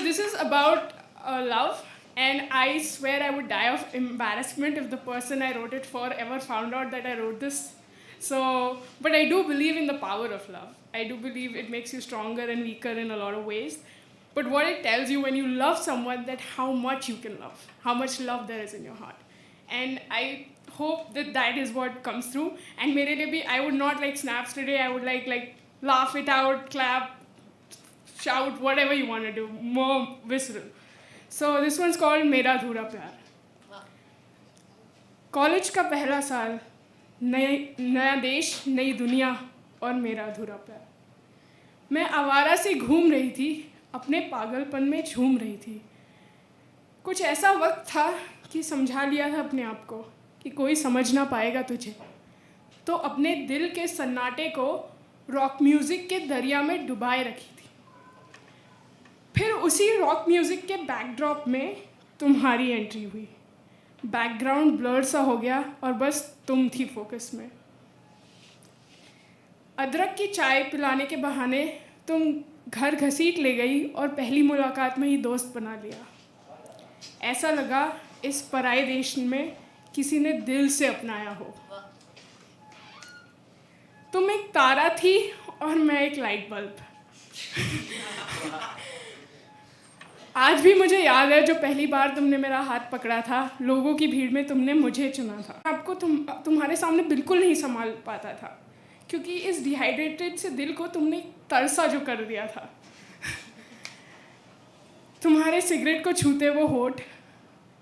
this is about love, and I swear I would die of embarrassment if the person I wrote it for ever found out that I wrote this. So, but I do believe in the power of love. I do believe it makes you stronger and weaker in a lot of ways. But what it tells you when you love someone, that how much you can love, how much love there is in your heart. And I hope that that is what comes through. And mere liye bhi, I would not like snaps today. I would like laugh it out, clap, shout, whatever you want to do, more visceral. So this one's called Mera Adhura Pyar. College का पहला साल, नया देश, नई दुनिया और मेरा अधूरा प्यार. मैं आवारा से घूम रही थी, अपने पागलपन में झूम रही थी. कुछ ऐसा वक्त था कि समझा लिया था अपने आप को कि कोई समझ ना पाएगा तुझे. तो अपने दिल के सन्नाटे को रॉक म्यूज़िक के दरिया में डुबाए रखी थी. फिर उसी रॉक म्यूज़िक के बैकड्रॉप में तुम्हारी एंट्री हुई. बैकग्राउंड ब्लर सा हो गया और बस तुम थी फोकस में. अदरक की चाय पिलाने के बहाने तुम घर घसीट ले गई और पहली मुलाकात में ही दोस्त बना लिया. ऐसा लगा इस पराए देश में किसी ने दिल से अपनाया हो. तुम एक तारा थी और मैं एक लाइट बल्ब. आज भी मुझे याद है जो पहली बार तुमने मेरा हाथ पकड़ा था, लोगों की भीड़ में तुमने मुझे चुना था. आपको तुम्हारे सामने बिल्कुल नहीं संभाल पाता था, क्योंकि इस डिहाइड्रेटेड से दिल को तुमने तरसा जो कर दिया था. तुम्हारे सिगरेट को छूते वो होठ,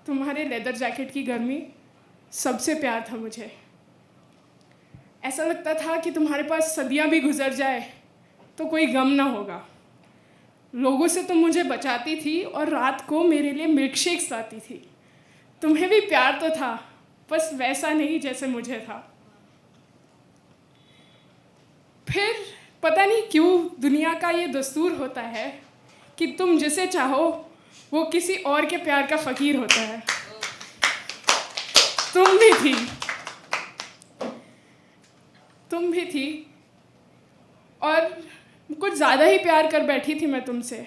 तुम्हारे लेदर जैकेट की गर्मी, सबसे प्यार था मुझे. ऐसा लगता था कि तुम्हारे पास सदियां भी गुजर जाए तो कोई गम ना होगा. लोगों से तुम मुझे बचाती थी और रात को मेरे लिए मिल्कशेक्स लाती थी. तुम्हें भी प्यार तो था, बस वैसा नहीं जैसे मुझे था. फिर पता नहीं क्यों दुनिया का ये दस्तूर होता है कि तुम जिसे चाहो वो किसी और के प्यार का फ़कीर होता है. तुम भी थी और कुछ ज़्यादा ही प्यार कर बैठी थी मैं तुमसे.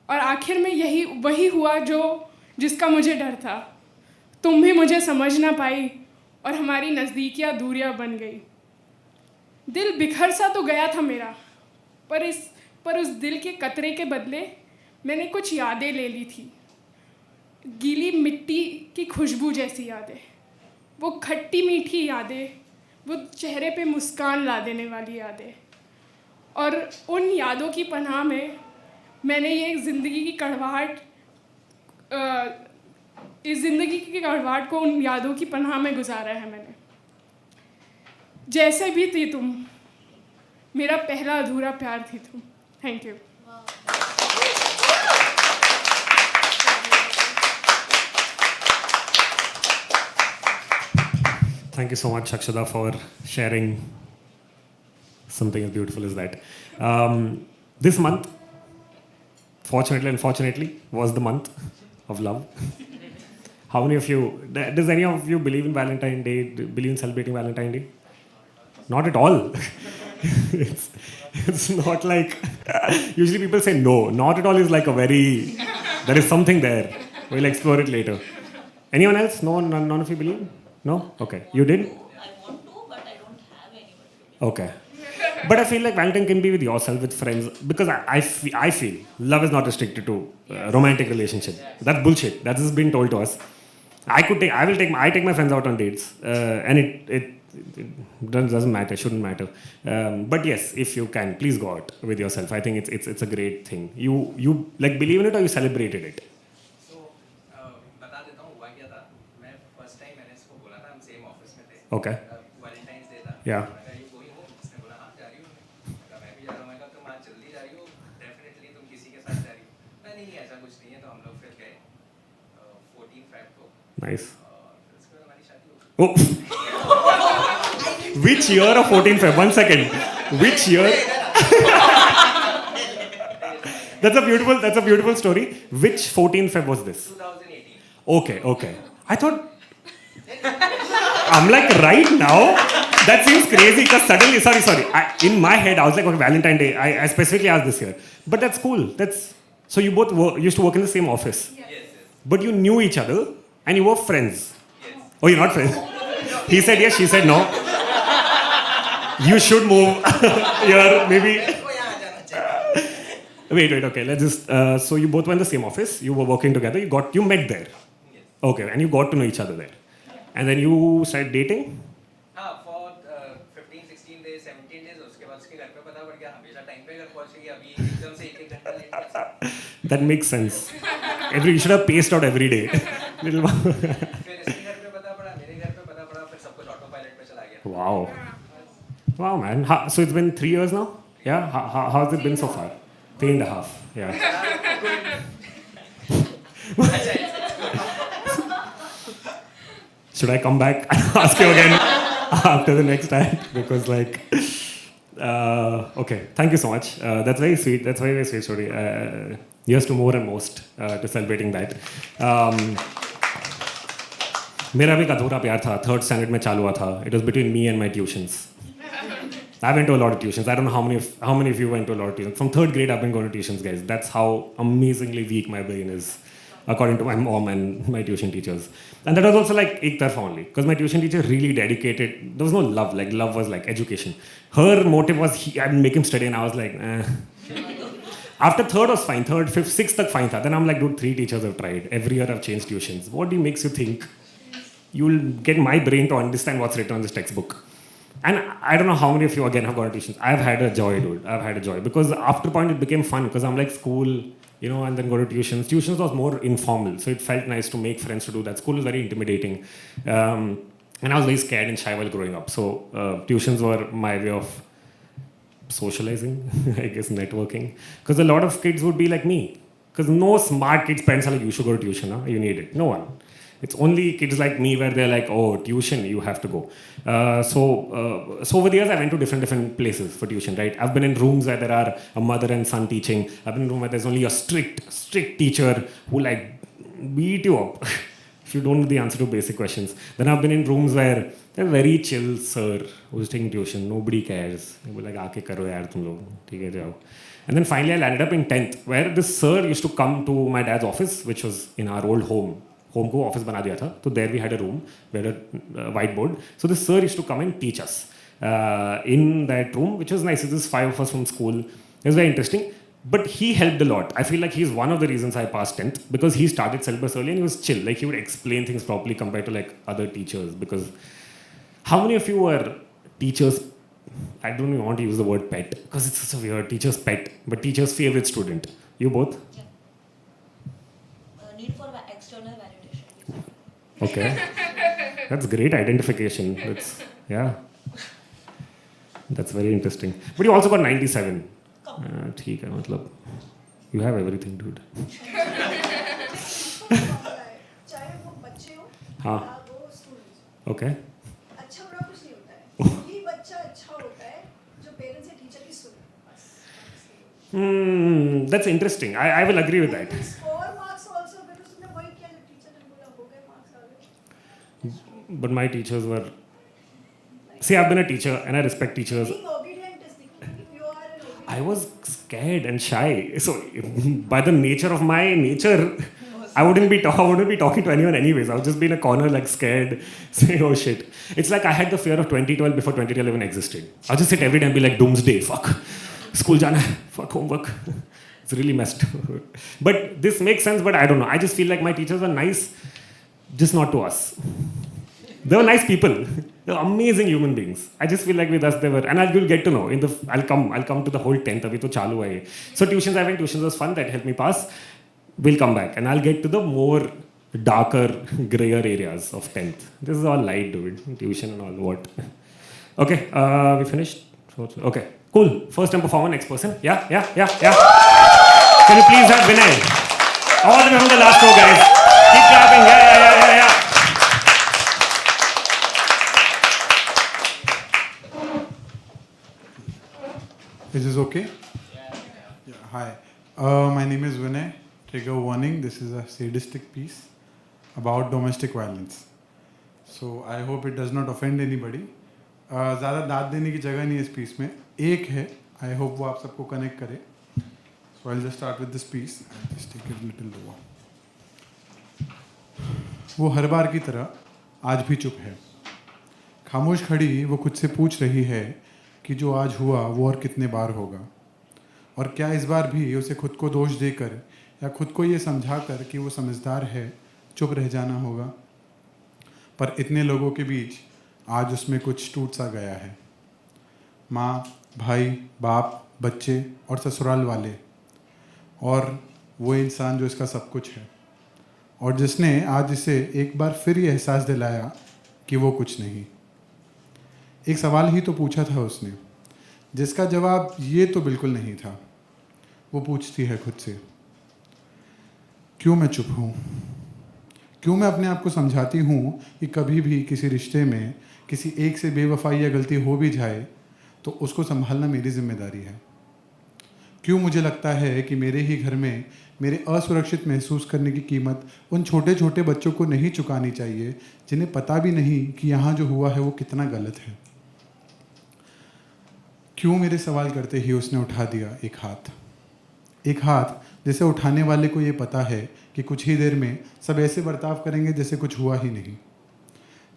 और आखिर में वही हुआ जिसका मुझे डर था. तुम भी मुझे समझ ना पाई और हमारी नज़दीकियाँ दूरियाँ बन गई. दिल बिखर सा तो गया था मेरा, पर उस दिल के कतरे के बदले मैंने कुछ यादें ले ली थी. गीली मिट्टी की खुशबू जैसी यादें, वो खट्टी मीठी यादें, वो चेहरे पे मुस्कान ला देने वाली यादें. और उन यादों की पनाह में मैंने ये ज़िंदगी की कड़वाहट को उन यादों की पनाह में गुजारा है मैंने. जैसे भी थी तुम, मेरा पहला अधूरा प्यार थी तुम. Thank you. Thank you so much, Akshada, for sharing something as beautiful as that. This month, fortunately and unfortunately, was the month of love. How many of you, does any of you believe in Valentine's Day, believe in celebrating Valentine's Day? Not at all. It's not like, usually people say no. Not at all is like there is something there. We'll explore it later. Anyone else? No, none of you believe? No? Okay. You did? I want to, but I don't have anyone. Okay. But I feel like Valentine can be with yourself, with friends, because I feel love is not restricted to romantic relationship. That's bullshit. That has been told to us. I take my friends out on dates, and it doesn't matter, shouldn't matter. But yes, if you can, please go out with yourself. I think it's a great thing. You like believe in it or you celebrated it. बता देता हूँ हुआ क्या था. मैं first time मैंने इसको बोला था, हम सेम ऑफिस में थे. Okay. वैलेंटाइंस डे था. Yeah. You going home? इसने बोला हाँ जा रही हूँ. मैं भी जा रहा हूँ. मैं कहा तुम आज जल्दी जा रही हो, डेफिनेटली तुम किसी के साथ जा रही हो. नहीं ऐसा कुछ नहीं है. तो हम लोग फिर गए 14 फेब को. Nice. फिर उसके बाद हमारी शादी हो गई. Oh. Which year of 14 Feb? 1 second. Which year? That's a beautiful story. Which 14th Feb was this? 2018. Okay. I thought, I'm like, right now? That seems crazy because suddenly, sorry. In my head, I was like, okay, Valentine's Day. I specifically asked this year. But that's cool. So you both used to work in the same office. Yes. But you knew each other and you were friends. Yes. Oh, you're not friends? He said yes, she said no. You should move here, maybe. Wait, okay. Let's just. So you both were in the same office. You were working together. You met there. Yes. Okay, and you got to know each other there. And then you started dating. हाँ, for 15-16 days, 17 days, उसके बाद उसके घर पे पता पड़ गया हमेशा टाइम पे घर पहुंच गई अभी एकदम से 1-1 घंटा लेट कैसे That makes sense. You should have paced out every day. Little. फिर इसके घर पे पता पड़ा मेरे घर पे पता पड़ा फिर सब कुछ ऑटो पायलट पे चला गया Wow, man. So it's been 3 years now? Yeah? How has it been so far? 3.5. Yeah. Should I come back and ask you again after the next time? Because okay, thank you so much. That's very sweet. That's very, very sweet story. Here's to more and most to celebrating that. मेरा भी एक अधूरा प्यार था. 3rd standard में चालू हुआ था. It was between me and my tuitions. I went to a lot of tuitions. I don't know how many of you went to a lot of tuitions. From 3rd grade, I've been going to tuitions, guys. That's how amazingly weak my brain is, according to my mom and my tuition teachers. And that was also like ek tarfa only, because my tuition teacher really dedicated. There was no love. Like love was like education. Her motive was I'd make him study, and I was like, eh. After 3rd was fine. 3rd, 5th, 6th tak fine tha. Then I'm like, dude, 3 teachers have tried. Every year I've changed tuitions. What makes you think you'll get my brain to understand what's written on this textbook? And I don't know how many of you again have gone to tuitions. I've had a joy, dude. I've had a joy. Because after a point it became fun because I'm like school, you know, and then go to tuitions. Tuitions was more informal. So it felt nice to make friends to do that. School was very intimidating. And I was very scared and shy while growing up. So tuitions were my way of socializing, I guess, networking. Because a lot of kids would be like me. Because no smart kids' parents are like, you should go to tuition, huh? You need it. No one. It's only kids like me where they're like, oh, tuition, you have to go. So over the years, I went to different places for tuition, right? I've been in rooms where there are a mother and son teaching. I've been in a room where there's only a strict teacher who like beat you up if you don't know the answer to basic questions. Then I've been in rooms where they're very chill sir who's taking tuition. Nobody cares. They were like, aake karo yaar tum log. Theek hai, jao. And then finally, I landed up in 10th, where this sir used to come to my dad's office, which was in our old home. Home को office बना दिया था. So there we had a room, we had a whiteboard. So this sir used to come and teach us in that room, which was nice. It was 5 of us from school. It was very interesting. But he helped a lot. I feel like he's one of the reasons I passed 10th, because he started syllabus early and he was chill. Like he would explain things properly compared to like other teachers. Because how many of you were teachers? I don't even want to use the word pet because it's such a weird teacher's pet, but teacher's favorite student. You both? Yeah. Need for external validation. Okay. That's great identification. That's very interesting. But you also got 97. ठीक है, मतलब you have everything, dude. चाहे वो बच्चे हो हाँ. या वो स्टूडेंट्स Okay. अच्छा बुरा कुछ नहीं होता है वही बच्चा अच्छा होता है जो पेरेंट्स या टीचर की सुने बस That's interesting. I will agree with that. Score marks also अगर उसने वही किया जो टीचर ने बोला हो गए मार्क्स आ गए But my teachers were. See, I've been a teacher and I respect teachers. being obedient is different you are an obedient I was scared and shy. So, by the nature of my nature, I wouldn't be talking to anyone anyways. I would just be in a corner like scared, saying, oh shit. It's like I had the fear of 2012 before 2012 even existed. I'll just sit every day and be like, doomsday, fuck. School jana, fuck homework. It's really messed. But this makes sense, but I don't know. I just feel like my teachers were nice, just not to us. They were nice people. They were amazing human beings. I just feel like with us they were, and you'll get to know. I'll come to the whole 10th. Abhi to chalu hai. So tuitions was fun. That helped me pass. We'll come back, and I'll get to the more darker, grayer areas of 10th. This is all light, dude. Tuition and all what. Okay, we finished. Okay, cool. First time performer, next person. Yeah. Can you please have Vinay? All the way from the last row, guys. Keep clapping. Yeah. Is this okay? Yeah. Hi. My name is Vinay. Trigger warning, this is a sadistic piece about domestic violence. So I hope it does not offend anybody. ज़्यादा दाद देने की जगह नहीं है इस piece में. एक है, I hope वो आप सबको कनेक्ट करे. So I'll just start with this piece. I'll just take it a little lower. वो हर बार की तरह आज भी चुप है. खामोश खड़ी वो खुद से पूछ रही है कि जो आज हुआ वो और कितने बार होगा, और क्या इस बार भी उसे खुद को दोष देकर या खुद को ये समझा कर कि वो समझदार है चुप रह जाना होगा. पर इतने लोगों के बीच आज उसमें कुछ टूट सा गया है. माँ, भाई, बाप, बच्चे और ससुराल वाले, और वो इंसान जो इसका सब कुछ है, और जिसने आज इसे एक बार फिर ये एहसास दिलाया कि वो कुछ नहीं. एक सवाल ही तो पूछा था उसने, जिसका जवाब ये तो बिल्कुल नहीं था. वो पूछती है खुद से, क्यों मैं चुप हूँ? क्यों मैं अपने आप को समझाती हूँ कि कभी भी किसी रिश्ते में किसी एक से बेवफाई या गलती हो भी जाए तो उसको संभालना मेरी जिम्मेदारी है? क्यों मुझे लगता है कि मेरे ही घर में मेरे असुरक्षित महसूस करने की कीमत उन छोटे छोटे बच्चों को नहीं चुकानी चाहिए जिन्हें पता भी नहीं कि यहाँ जो हुआ है वो कितना गलत है? क्यों मेरे सवाल करते ही उसने उठा दिया एक हाथ. एक हाथ जिसे उठाने वाले को ये पता है कि कुछ ही देर में सब ऐसे बर्ताव करेंगे जैसे कुछ हुआ ही नहीं.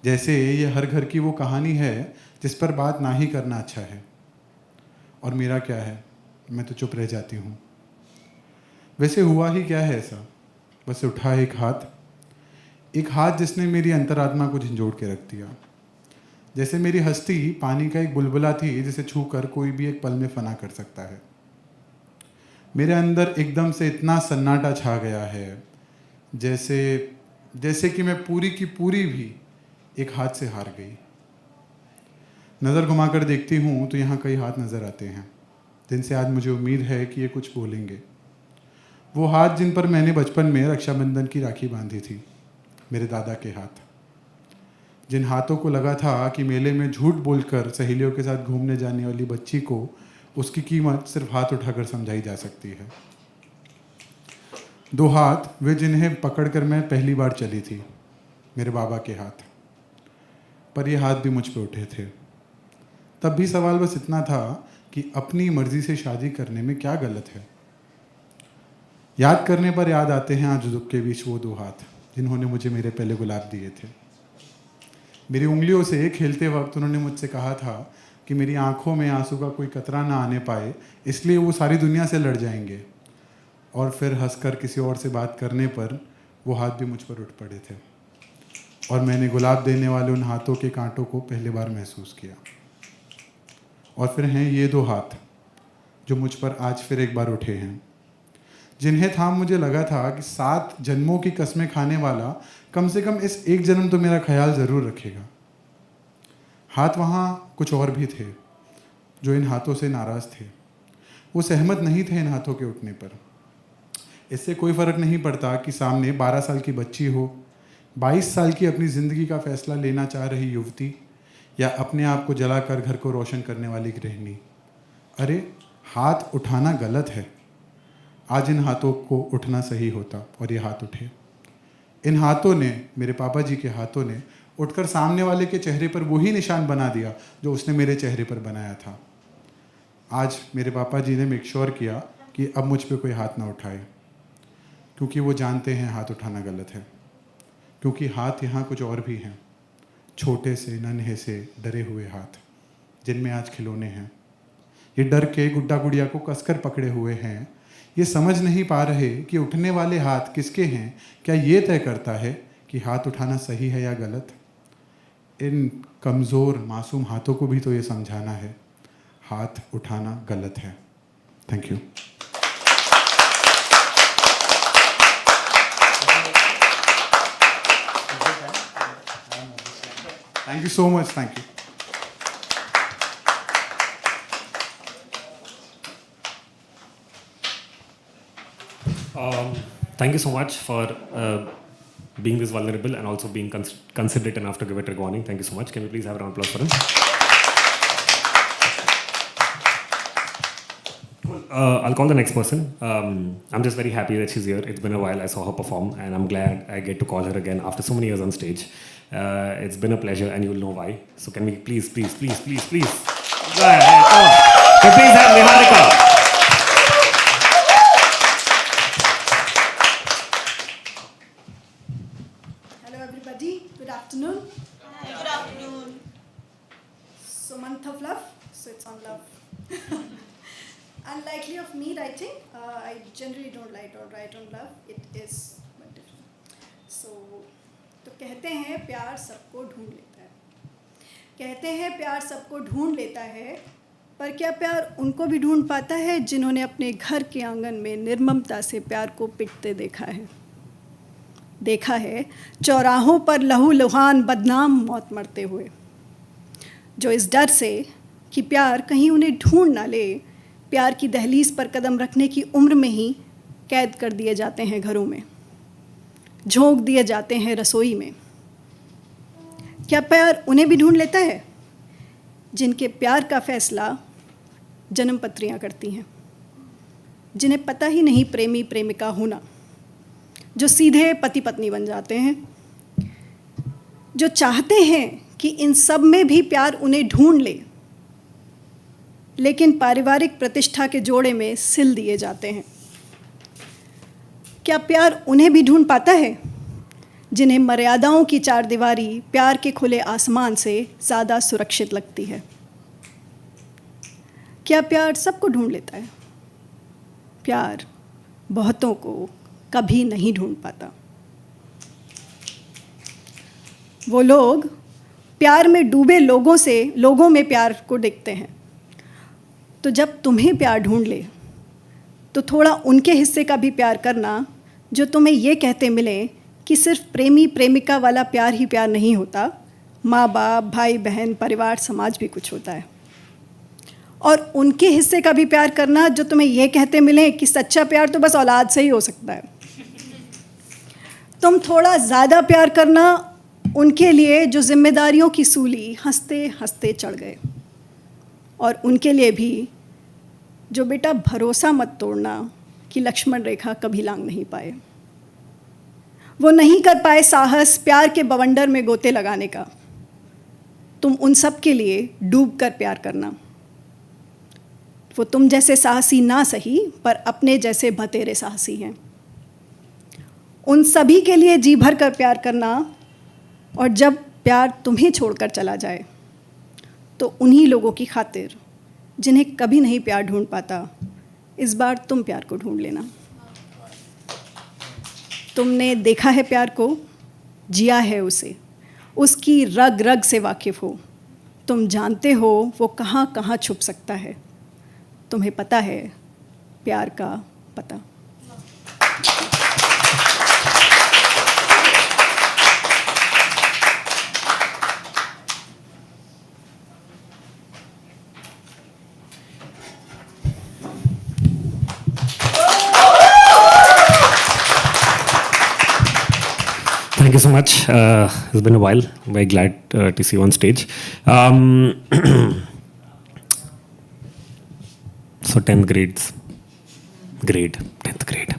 जैसे ये हर घर की वो कहानी है जिस पर बात ना ही करना अच्छा है. और मेरा क्या है, मैं तो चुप रह जाती हूँ. वैसे हुआ ही क्या है ऐसा? बस उठा एक हाथ. एक हाथ जिसने मेरी अंतरात्मा को झंझोड़ के रख दिया. जैसे मेरी हस्ती पानी का एक बुलबुला थी जिसे छूकर कोई भी एक पल में फना कर सकता है. मेरे अंदर एकदम से इतना सन्नाटा छा गया है जैसे कि मैं पूरी की पूरी भी एक हाथ से हार गई. नज़र घुमाकर देखती हूँ तो यहाँ कई हाथ नज़र आते हैं जिनसे आज मुझे उम्मीद है कि ये कुछ बोलेंगे. वो हाथ जिन पर मैंने बचपन में रक्षाबंधन की राखी बांधी थी, मेरे दादा के हाथ. जिन हाथों को लगा था कि मेले में झूठ बोलकर सहेलियों के साथ घूमने जाने वाली बच्ची को उसकी कीमत सिर्फ हाथ उठाकर समझाई जा सकती है. दो हाथ वे जिन्हें पकड़कर मैं पहली बार चली थी, मेरे बाबा के हाथ. पर ये हाथ भी मुझ पे उठे थे. तब भी सवाल बस इतना था कि अपनी मर्जी से शादी करने में क्या गलत है. याद करने पर याद आते हैं आज दुख के बीच वो दो हाथ जिन्होंने मुझे मेरे पहले गुलाब दिए थे. मेरी उंगलियों से खेलते वक्त उन्होंने मुझसे कहा था कि मेरी आंखों में आंसू का कोई कतरा ना आने पाए, इसलिए वो सारी दुनिया से लड़ जाएंगे. और फिर हंसकर किसी और से बात करने पर वो हाथ भी मुझ पर उठ पड़े थे, और मैंने गुलाब देने वाले उन हाथों के कांटों को पहली बार महसूस किया. और फिर हैं ये दो हाथ जो मुझ पर आज फिर एक बार उठे हैं, जिन्हें थाम मुझे लगा था कि 7 जन्मों की कस्में खाने वाला कम से कम इस एक जन्म तो मेरा ख्याल ज़रूर रखेगा. हाथ वहाँ कुछ और भी थे जो इन हाथों से नाराज़ थे. वो सहमत नहीं थे इन हाथों के उठने पर. इससे कोई फ़र्क नहीं पड़ता कि सामने 12 साल की बच्ची हो, 22 साल की अपनी ज़िंदगी का फ़ैसला लेना चाह रही युवती, या अपने आप को जलाकर घर को रोशन करने वाली गृहिणी. अरे हाथ उठाना गलत है. आज इन हाथों को उठना सही होता, और ये हाथ उठे. इन हाथों ने, मेरे पापा जी के हाथों ने, उठकर सामने वाले के चेहरे पर वही निशान बना दिया जो उसने मेरे चेहरे पर बनाया था. आज मेरे पापा जी ने मेक श्योर किया कि अब मुझ पे कोई हाथ ना उठाए, क्योंकि वो जानते हैं हाथ उठाना गलत है. क्योंकि हाथ यहाँ कुछ और भी हैं, छोटे से नन्हे से डरे हुए हाथ जिनमें आज खिलौने हैं. ये डर के गुड्डा गुड़िया को कसकर पकड़े हुए हैं. ये समझ नहीं पा रहे कि उठने वाले हाथ किसके हैं. क्या ये तय करता है कि हाथ उठाना सही है या गलत? इन कमज़ोर मासूम हाथों को भी तो ये समझाना है, हाथ उठाना गलत है. Thank you. Thank you so much. Thank you. Thank you so much for being this vulnerable and also being considerate enough to give a trigger warning. Thank you so much. Can we please have a round of applause for him? Cool. I'll call the next person. I'm just very happy that she's here. It's been a while. I saw her perform, and I'm glad I get to call her again after so many years on stage. It's been a pleasure, and you'll know why. So can we please go ahead, come on. So please have Niharika. Hello everybody, good afternoon. Good afternoon. So month of love, so it's on love. Unlikely of me writing, I generally don't write on love, it is but different. So, तो कहते हैं प्यार सबको ढूंढ लेता है, कहते हैं प्यार सबको ढूंढ लेता है, पर क्या प्यार उनको भी ढूंढ पाता है जिन्होंने अपने घर के आंगन में निर्ममता से प्यार को पिटते देखा है चौराहों पर लहू लुहान बदनाम मौत मरते हुए, जो इस डर से कि प्यार कहीं उन्हें ढूंढ ना ले, प्यार की दहलीज पर कदम रखने की उम्र में ही कैद कर दिए जाते हैं घरों में, झोंक दिए जाते हैं रसोई में। क्या प्यार उन्हें भी ढूंढ लेता है जिनके प्यार का फैसला जन्म पत्रियाँ करती हैं, जिन्हें पता ही नहीं प्रेमी प्रेमिका होना, जो सीधे पति पत्नी बन जाते हैं, जो चाहते हैं कि इन सब में भी प्यार उन्हें ढूंढ ले, लेकिन पारिवारिक प्रतिष्ठा के जोड़े में सिल दिए जाते हैं। क्या प्यार उन्हें भी ढूंढ पाता है जिन्हें मर्यादाओं की चारदीवारी प्यार के खुले आसमान से ज़्यादा सुरक्षित लगती है? क्या प्यार सबको ढूंढ लेता है? प्यार बहुतों को कभी नहीं ढूंढ पाता। वो लोग प्यार में डूबे लोगों में प्यार को देखते हैं, तो जब तुम्हें प्यार ढूंढ ले तो थोड़ा उनके हिस्से का भी प्यार करना जो तुम्हें ये कहते मिले कि सिर्फ प्रेमी प्रेमिका वाला प्यार ही प्यार नहीं होता, माँ बाप भाई बहन परिवार समाज भी कुछ होता है। और उनके हिस्से का भी प्यार करना जो तुम्हें ये कहते मिले कि सच्चा प्यार तो बस औलाद से ही हो सकता है। तुम थोड़ा ज़्यादा प्यार करना उनके लिए जो जिम्मेदारियों की सूली हंसते हंसते चढ़ गए, और उनके लिए भी जो बेटा भरोसा मत तोड़ना कि लक्ष्मण रेखा कभी लांग नहीं पाए। वो नहीं कर पाए साहस प्यार के बवंडर में गोते लगाने का, तुम उन सब के लिए डूब कर प्यार करना। वो तुम जैसे साहसी ना सही पर अपने जैसे भतेरे साहसी हैं। उन सभी के लिए जी भर कर प्यार करना, और जब प्यार तुम्हें छोड़कर चला जाए तो उन्हीं लोगों की खातिर जिन्हें कभी नहीं प्यार ढूंढ पाता, इस बार तुम प्यार को ढूंढ लेना। तुमने देखा है प्यार को, जिया है उसे, उसकी रग रग से वाकिफ़ हो, तुम जानते हो वो कहाँ कहाँ छुप सकता है, तुम्हें पता है प्यार का पता। Thank you so much. It's been a while. I'm very glad to see you on stage. So 10th grade, 10th grade.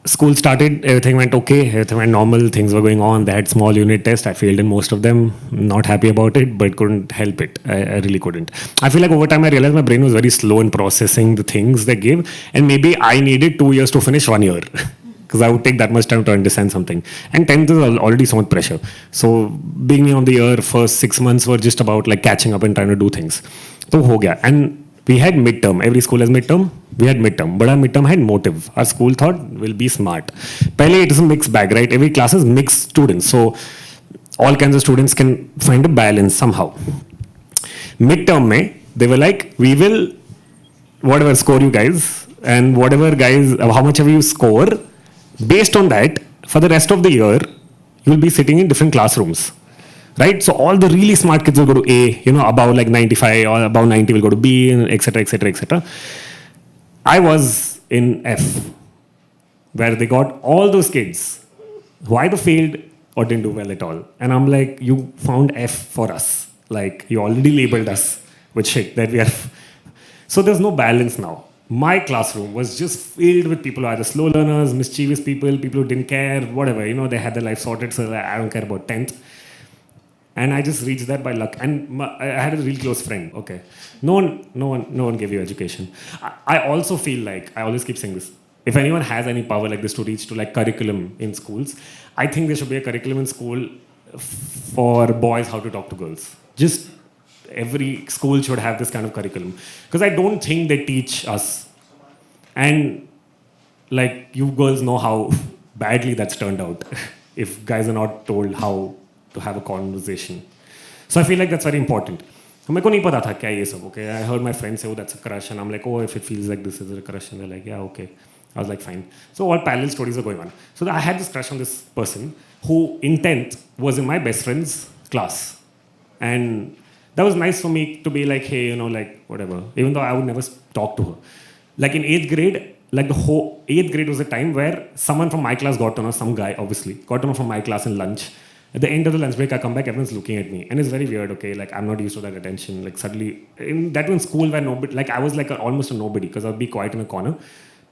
School started, everything went okay, everything went normal, things were going on. They had small unit tests. I failed in most of them. Not happy about it, but couldn't help it. I really couldn't. I feel like over time I realized my brain was very slow in processing the things they gave, and maybe I needed 2 years to finish 1 year. Because I would take that much time to understand something. And 10th is already so much pressure. So beginning of the year, first 6 months were just about like catching up and trying to do things. So ho gaya. And we had midterm. Every school has midterm. We had midterm. But our midterm had motive. Our school thought we'll be smart. Pehle it is a mixed bag, right? Every class is mixed students. So all kinds of students can find a balance somehow. Midterm mein, they were like, we will, whatever score you guys, and whatever guys, how much ever you score, based on that, for the rest of the year, you will be sitting in different classrooms, right? So all the really smart kids will go to A, above like 95 or above 90 will go to B, etc., etc., etc. I was in F, where they got all those kids who either failed or didn't do well at all. And I'm like, you found F for us. Like, you already labeled us with shit that we are. So there's no balance now. My classroom was just filled with people who are either slow learners, mischievous people, people who didn't care, whatever. They had their life sorted, so I don't care about 10th. And I just reached that by luck. And I had a real close friend. Okay, no one gave you education. I also feel like, I always keep saying this, if anyone has any power like this to reach to like curriculum in schools, I think there should be a curriculum in school for boys how to talk to girls. Just every school should have this kind of curriculum, because I don't think they teach us. And like, you girls know how badly that's turned out if guys are not told how to have a conversation. So I feel like that's very important. मेरे को नहीं पता था क्या ये सब. Okay, I heard my friends say, oh, that's a crush, and I'm like, oh, if it feels like this is a crush, and they're like, yeah, okay. I was like, fine. So all parallel stories are going on. So I had this crush on this person who in 10th was in my best friend's class. And that was nice for me to be like, hey, like whatever, even though I would never talk to her. Like in 8th grade, like the whole 8th grade was a time where someone from my class got to know, some guy obviously, got to know from my class in lunch. At the end of the lunch break, I come back, everyone's looking at me. And it's very weird, okay? Like, I'm not used to that attention. Like, suddenly, in school where nobody, like, I was like almost a nobody because I'd be quiet in a corner.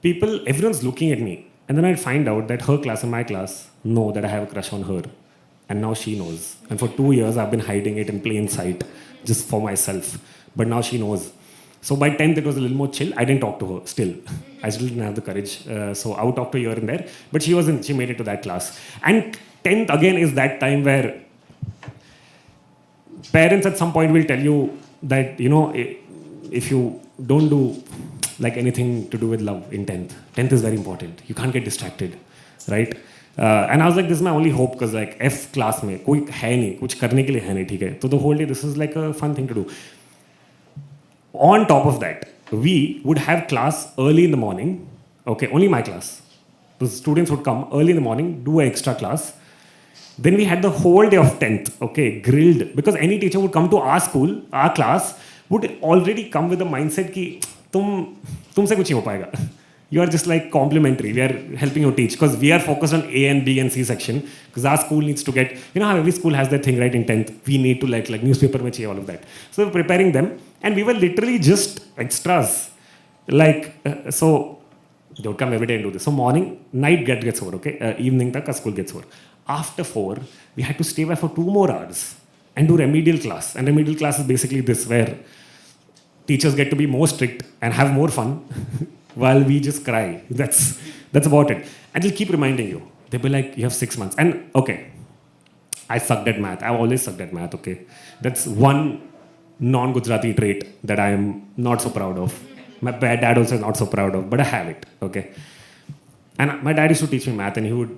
Everyone's looking at me. And then I'd find out that her class and my class know that I have a crush on her. And now she knows. And for 2 years, I've been hiding it in plain sight, just for myself. But now she knows. So by 10th, it was a little more chill. I didn't talk to her still. I still didn't have the courage. So I would talk to her here and there. But she made it to that class. And 10th again is that time where parents at some point will tell you that, if you don't do like anything to do with love in 10th is very important. You can't get distracted, right? And I was like, this is my only hope, because like F class mein koi hai nahi, kuch karne ke liye hai nahi, theek hai. So the whole day, this is like a fun thing to do. On top of that, we would have class early in the morning. Okay, only my class. The students would come early in the morning, do an extra class. Then we had the whole day of 10th, okay, grilled. Because any teacher would come to our school, our class, would already come with the mindset ki, tumse kuch nahi ho payega. You are just like complimentary. We are helping you teach. Because we are focused on A and B and C section. Because our school needs to get, how every school has that thing, right, in 10th. We need to like newspaper mein chahiye, all of that. So we're preparing them. And we were literally just extras. Like, so they would come every day and do this. So morning, night gets over, okay? Evening tak school gets over. After 4, we had to stay there for 2 more hours and do remedial class. And remedial class is basically this, where teachers get to be more strict and have more fun while we just cry. That's about it. And they'll keep reminding you. They'll be like, you have 6 months. And okay, I sucked at math. I've always sucked at math, okay? That's one non-Gujarati trait that I am not so proud of. My dad also is not so proud of, but I have it, okay? And my dad used to teach me math, and he would,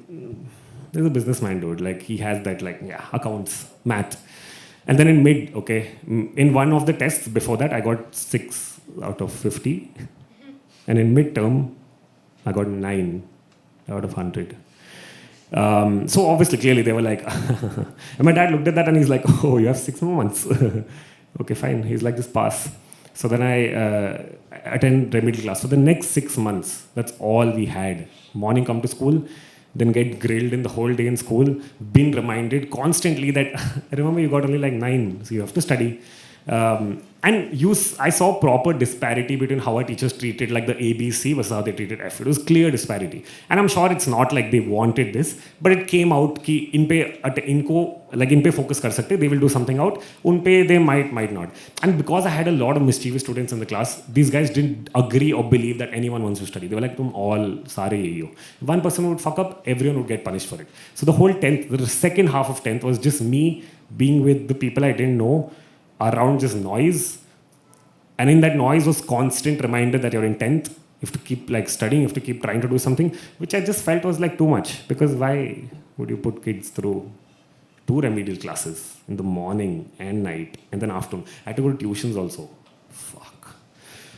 he's a businessman dude, like he has that like, accounts, math. And then in mid, okay, in one of the tests before that, I got 6 out of 50. And in midterm, I got 9 out of 100. So obviously, clearly, they were like, and my dad looked at that and he's like, oh, you have 6 more months. Okay, fine. He's like, just pass. So then I attend remedial class. So the next 6 months, that's all we had. Morning, come to school, then get grilled in the whole day in school, been reminded constantly that, remember, you got only like 9, so you have to study. And I saw proper disparity between how our teachers treated like the ABC versus how they treated F. It was clear disparity. And I'm sure it's not like they wanted this, but it came out ki in pe focus kar sakte, they will do something out, un pe they might not. And because I had a lot of mischievous students in the class, these guys didn't agree or believe that anyone wants to study. They were like, tum all sare yahi ho. If one person would fuck up, everyone would get punished for it. So the whole 10th, the second half of 10th was just me being with the people I didn't know, around just noise, and in that noise was constant reminder that you're in 10th, you have to keep like studying, you have to keep trying to do something, which I just felt was like too much, because why would you put kids through 2 remedial classes in the morning and night and then afternoon? I had to go to tuitions also. Fuck.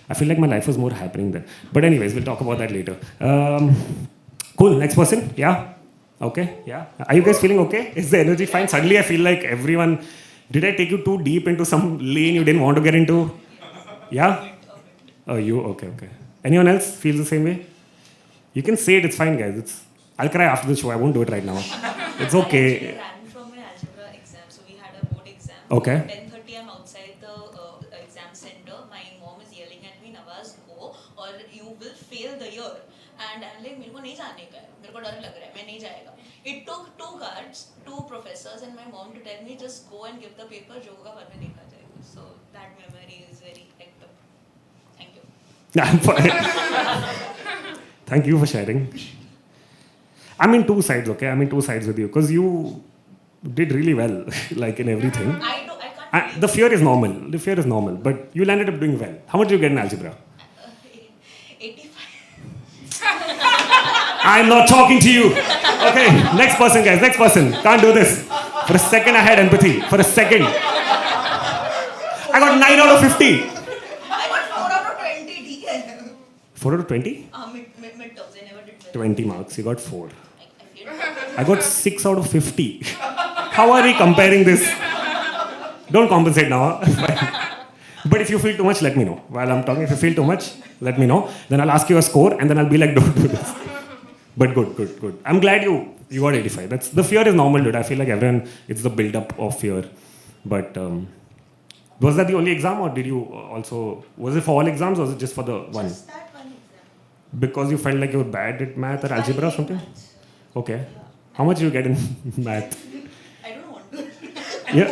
I feel like my life was more happening then. But anyways, we'll talk about that later. Cool, next person. Yeah? Okay, yeah. Are you guys feeling okay? Is the energy fine? Suddenly I feel like everyone, did I take you too deep into some lane you didn't want to get into? Yeah? Oh, you? Okay. Anyone else feels the same way? You can say it, it's fine, guys. I'll cry after the show, I won't do it right now. It's okay. I ran from my algebra exam, so we had a board exam. Okay. 10:30, I'm outside the exam center. My mom is yelling at me, and I'm like मेरे को नहीं जाने का है, मेरे को डर लग रहा है, मैं नहीं जाएगा. It took 2 guards, 2 professors and my mom to tell me just go and give the paper, जो होगा बाद में देखा जाएगा. So that memory is very active. Thank you. I'm fine. Thank you for sharing. I'm in 2 sides, okay? I'm in 2 sides with you because you did really well, like in everything. I can't. The fear is normal. The fear is normal, but you landed up doing well. How much did you get in algebra? 85. I'm not talking to you. Okay, next person, guys. Next person. Can't do this. For a second, I had empathy. For a second. I got 9 out of 50. I got 4 out of 20. ठीक है. 4 out of 20? Midterms, I never did well. 20 marks. You got 4. I failed. I got 6 out of 50. How are we comparing this? Don't compensate now. But if you feel too much, let me know. While I'm talking, if you feel too much, let me know. Then I'll ask you a score and then I'll be like, don't do this. But good. I'm glad you got 85. The fear is normal, dude. I feel like everyone, it's the build-up of fear. But was that the only exam or did you also, was it for all exams or was it just for the one? Just that one exam. Because you felt like you were bad at math or algebra or something? Okay. How much do you get in math? I don't want to. Yeah.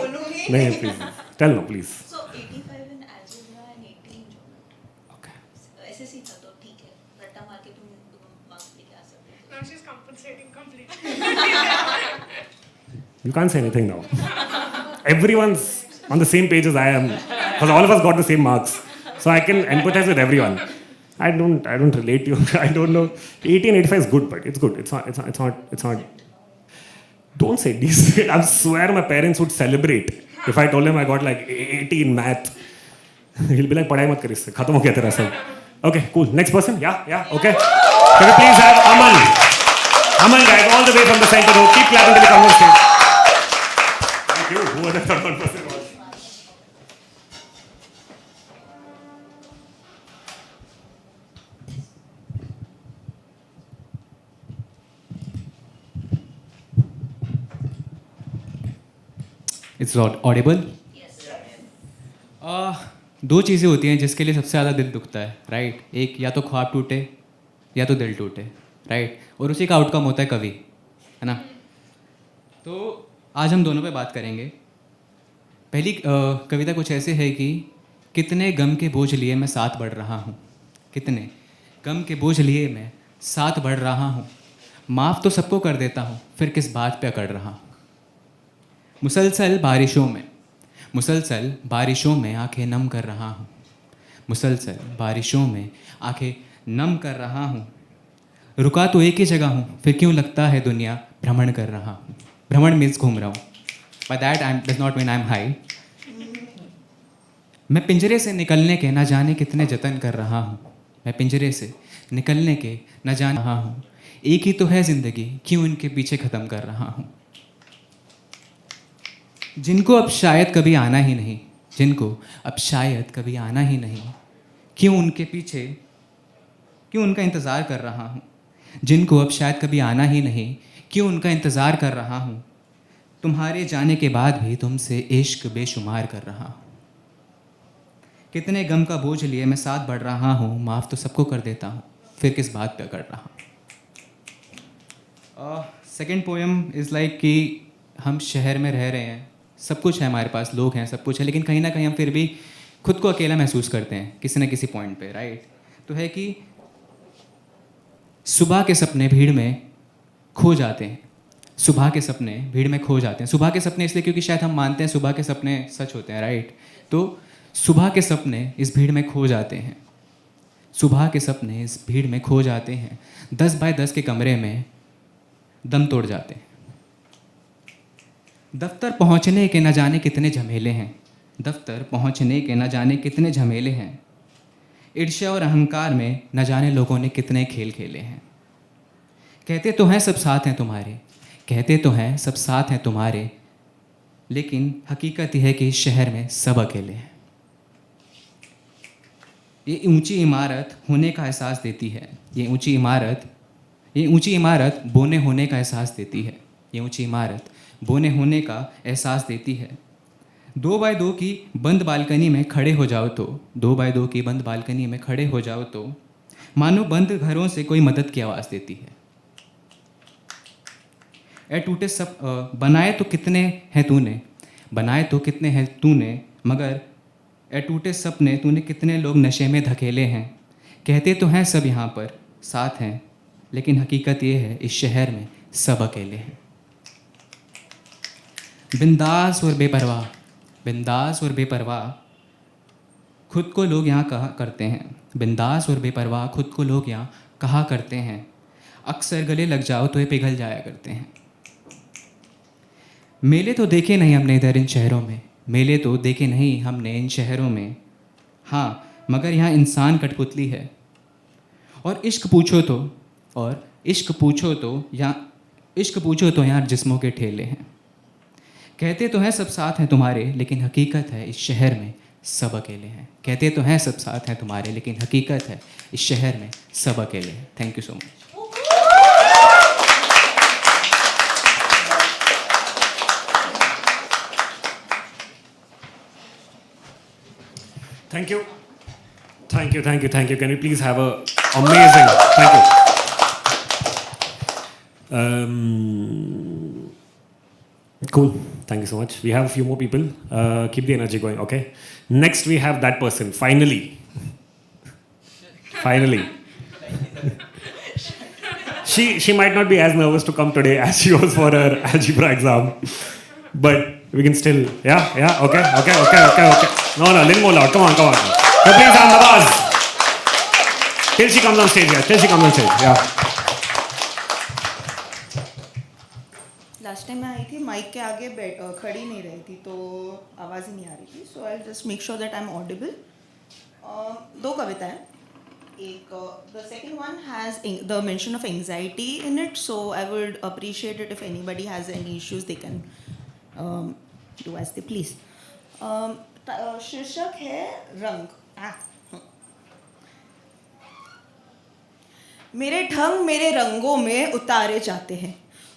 No, please. Tell no, please. So 85 in algebra and 80 in geometry. Okay. SSC था तो ठीक है. रट्टा मार के तुम marks लेके आ सकते हो. Now she's compensating completely. You can't say anything now. Everyone's on the same page as I am. Because all of us got the same marks. So I can empathize with everyone. I don't relate to you. I don't know. 80 and 85 is good, but it's good. It's not. Don't say decent. I swear my parents would celebrate if I told them I got like 80 in math. He'll be like, पढ़ाई मत कर इससे, खत्म हो गया तेरा सब. Okay, cool. Next person? Yeah, okay. Can we please have Aman? Aman, guys, all the way from the center row. Keep clapping till he comes on stage. Thank you. Who was the third one person? It's Audible. दो चीज़ें होती हैं जिसके लिए सबसे ज़्यादा दिल दुखता है, राइट? एक, या तो ख्वाब टूटे या तो दिल टूटे, राइट? और उसी का आउटकम होता है कवि, है ना? तो आज हम दोनों पे बात करेंगे. पहली कविता कुछ ऐसे है कि कितने गम के बोझ लिए मैं साथ बढ़ रहा हूँ, कितने गम के बोझ लिए मैं साथ बढ़ रहा हूँ, माफ़ तो सबको कर देता हूँ, फिर किस बात पे अकड़ रहा हूँ. मुसलसल बारिशों में आंखें नम कर रहा हूँ, मुसलसल बारिशों में आंखें नम कर रहा हूँ. रुका तो एक ही जगह हूँ, फिर क्यों लगता है दुनिया भ्रमण कर रहा हूँ. भ्रमण मीन्स घूम रहा हूँ. By that I does not mean I am high. मैं पिंजरे से निकलने के न जाने कितने जतन कर रहा हूँ, मैं पिंजरे से निकलने के न जान रहा हूँ. एक ही तो है ज़िंदगी, क्यों इनके पीछे ख़त्म कर रहा हूँ. जिनको अब शायद कभी आना ही नहीं, जिनको अब शायद कभी आना ही नहीं, क्यों उनके पीछे, क्यों उनका इंतज़ार कर रहा हूँ. जिनको अब शायद कभी आना ही नहीं, क्यों उनका इंतज़ार कर रहा हूँ. तुम्हारे जाने के बाद भी तुमसे इश्क बेशुमार कर रहा हूँ. कितने गम का बोझ लिए मैं साथ बढ़ रहा हूँ, माफ़ तो सबको कर देता हूँ, फिर किस बात पे कर रहा हूँ. सेकेंड पोएम इज़ लाइक कि हम शहर में रह रहे हैं, सब कुछ है हमारे पास, लोग हैं, सब कुछ है, लेकिन कहीं ना कहीं हम फिर भी खुद को अकेला महसूस करते हैं किसी न किसी पॉइंट पे, राइट? तो है कि सुबह के सपने भीड़ में खो जाते हैं, सुबह के सपने भीड़ में खो जाते हैं. सुबह के सपने इसलिए क्योंकि शायद हम मानते हैं सुबह के सपने सच होते हैं, राइट? तो सुबह के सपने इस भीड़ में खो जाते हैं, सुबह के सपने इस भीड़ में खो जाते हैं. 10 बाय 10 के कमरे में दम तोड़ जाते हैं. दफ्तर पहुंचने के न जाने कितने झमेले हैं, दफ्तर पहुंचने के न जाने कितने झमेले हैं. ईर्ष्या और अहंकार में न जाने लोगों ने कितने खेल खेले हैं. कहते तो हैं सब साथ हैं तुम्हारे, कहते तो हैं सब साथ हैं तुम्हारे, लेकिन हकीकत यह है कि इस शहर में सब अकेले हैं. ये ऊंची इमारत होने का एहसास देती है, ये ऊंची इमारत बोने होने का एहसास देती है, ये ऊंची इमारत बोने होने का एहसास देती है. 2 बाय 2 की बंद बालकनी में खड़े हो जाओ तो, 2 बाय 2 की बंद बालकनी में खड़े हो जाओ तो मानो बंद घरों से कोई मदद की आवाज़ देती है। ए टूटे सब बनाए तो कितने हैं तूने, बनाए तो कितने हैं तूने, मगर ए टूटे सपने तूने कितने लोग नशे में धकेले हैं। कहते तो हैं सब यहाँ पर साथ हैं, लेकिन हकीकत ये है इस शहर में सब अकेले हैं। बिंदास और बेपरवाह, बिंदास और बेपरवाह खुद को लोग यहाँ कहा करते हैं, बिंदास और बेपरवाह खुद को लोग यहाँ कहा करते हैं। अक्सर गले लग जाओ तो ये पिघल जाया करते हैं। मेले तो देखे नहीं हमने इधर इन शहरों में, मेले तो देखे नहीं हमने इन शहरों में, हाँ मगर यहाँ इंसान कठपुतली है। और इश्क पूछो तो, और इश्क पूछो तो यहाँ जिस्मों के ठेले हैं। कहते तो हैं सब साथ हैं तुम्हारे, लेकिन हकीकत है इस शहर में सब अकेले हैं। कहते तो हैं सब साथ हैं तुम्हारे, लेकिन हकीकत है इस शहर में सब अकेले हैं। Thank you so much. Thank you. Thank you, thank you, thank you. Can we please have a amazing, thank you. Cool. Thank you so much. We have a few more people. Keep the energy going, okay? Next, we have that person. Finally. Finally. She might not be as nervous to come today as she was for her algebra exam. But we can still, yeah, okay. No, a little more loud. Come on. So please have Nawaz. Till she comes on stage, yeah. Last time मैं आई थी, mic के आगे खड़ी नहीं रही थी तो आवाज़ ही नहीं आ रही थी। So I just make sure that I am audible. दो कविता है, एक the second one has the mention of anxiety in it, so I would appreciate it if anybody has any issues they can do as they please. शीर्षक है रंग। मेरे ढंग मेरे रंगों में उतारे जाते हैं,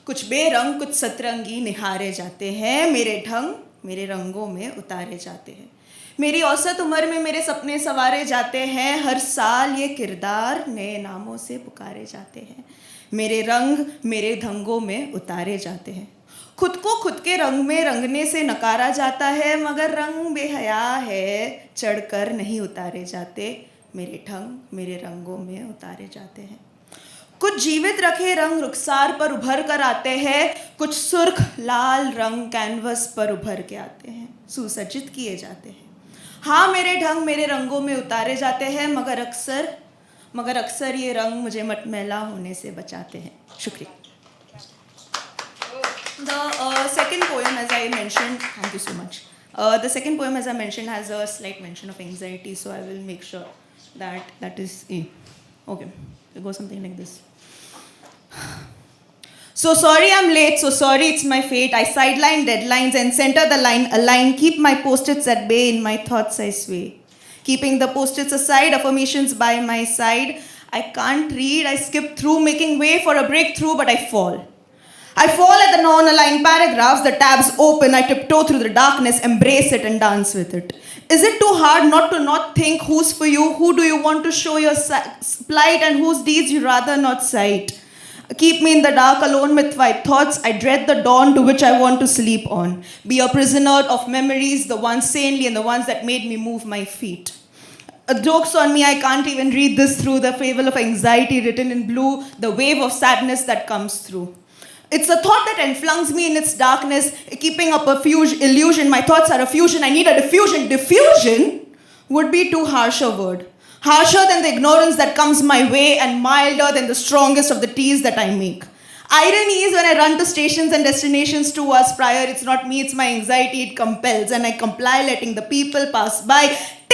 कुछ बेरंग कुछ सतरंगी निहारे जाते हैं। मेरे ढंग मेरे रंगों में उतारे जाते हैं। मेरी औसत उम्र में मेरे सपने संवारे जाते हैं। हर साल ये किरदार नए नामों से पुकारे जाते हैं। मेरे रंग मेरे ढंगों में उतारे जाते हैं। खुद को खुद के रंग में रंगने से नकारा जाता है, मगर रंग बेहया है, चढ़कर नहीं उतारे जाते। मेरे ढंग मेरे रंगों में उतारे जाते हैं। कुछ जीवित रखे रंग रुखसार पर उभर कर आते हैं, कुछ सुर्ख लाल रंग कैनवस पर उभर के आते हैं, सुसज्जित किए जाते हैं। हाँ, मेरे ढंग मेरे रंगों में उतारे जाते हैं, मगर अक्सर ये रंग मुझे मटमैला होने से बचाते हैं। शुक्रिया। The second poem, as I mentioned, thank you so much. The second poem, as I mentioned, has a slight mention of anxiety, so I will make sure that is okay. It goes something like this. So sorry I'm late, so sorry it's my fate. I sideline deadlines and center the line align. Keep my post-its at bay, in my thoughts I sway. Keeping the post-its aside, affirmations by my side. I can't read, I skip through, making way for a breakthrough, but I fall. I fall at the non-aligned paragraphs, the tabs open, I tiptoe through the darkness, embrace it and dance with it. Is it too hard not to not think who's for you? Who do you want to show your plight and whose deeds you rather not cite? Keep me in the dark alone with my thoughts. I dread the dawn to which I want to sleep on. Be a prisoner of memories, the ones sanely and the ones that made me move my feet. Jokes on me, I can't even read this through. The fable of anxiety written in blue, the wave of sadness that comes through. It's a thought that enflungs me in its darkness, keeping up a illusion. My thoughts are a fusion. I need a diffusion. Diffusion would be too harsh a word. Harsher than the ignorance that comes my way and milder than the strongest of the teas that I make. Irony is when I run to stations and destinations 2 hours prior, it's not me, it's my anxiety, it compels. And I comply letting the people pass by.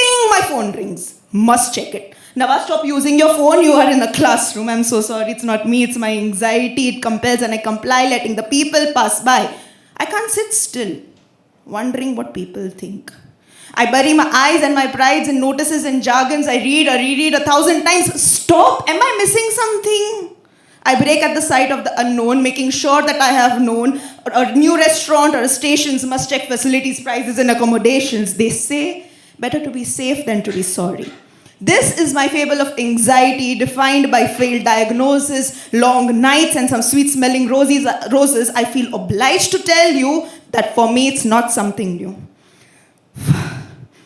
Ting, my phone rings. Must check it. Nawaz, stop using your phone. You are in a classroom. I'm so sorry. It's not me. It's my anxiety. It compels and I comply letting the people pass by. I can't sit still, wondering what people think. I bury my eyes and my prides in notices and jargons. I read or reread 1,000 times. Stop! Am I missing something? I break at the sight of the unknown, making sure that I have known a new restaurant or stations must check facilities, prices and accommodations. They say better to be safe than to be sorry. This is my fable of anxiety defined by failed diagnosis, long nights, and some sweet-smelling roses. I feel obliged to tell you that for me it's not something new.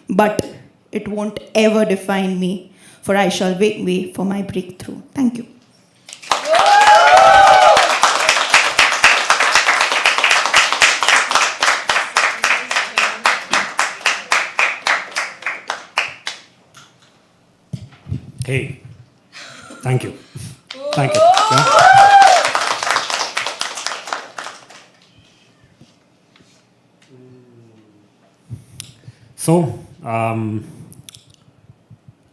But it won't ever define me, for I shall make way for my breakthrough. Thank you. Hey, thank you. Thank you. Yeah. So,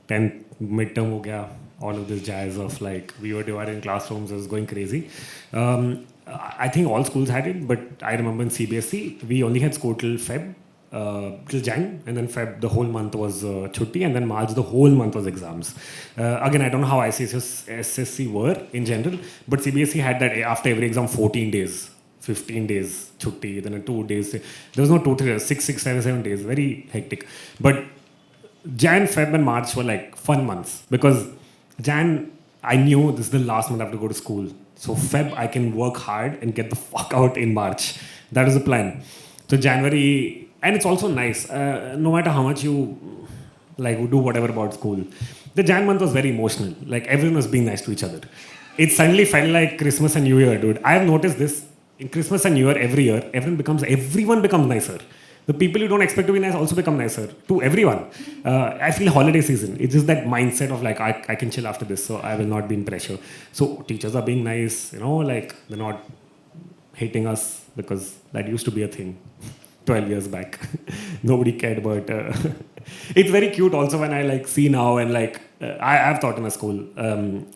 10th midterm ho gaya, all of this jazz of like we were divided in classrooms, it was going crazy. I think all schools had it, but I remember in CBSE, we only had school till Feb, till Jan, and then Feb, the whole month was chutti, and then March, the whole month was exams. Again, I don't know how SSC were in general, but CBSE had that after every exam, 14 days. 15 days chutti, then 2 days. There was no 2, 3 days, 6, 7 days. Very hectic. But Jan, Feb, and March were like fun months because Jan, I knew this is the last month I have to go to school. So Feb, I can work hard and get the fuck out in March. That was the plan. So January, and it's also nice. No matter how much you like do whatever about school, the Jan month was very emotional. Like everyone was being nice to each other. It suddenly felt like Christmas and New Year, dude. I have noticed this. In Christmas and New Year, every year, everyone becomes nicer. The people you don't expect to be nice also become nicer to everyone. I feel holiday season. It's just that mindset of like, I can chill after this, so I will not be in pressure. So teachers are being nice, like they're not hating us because that used to be a thing 12 years back. Nobody cared, but it's very cute also when I like see now and like, I've taught in a school,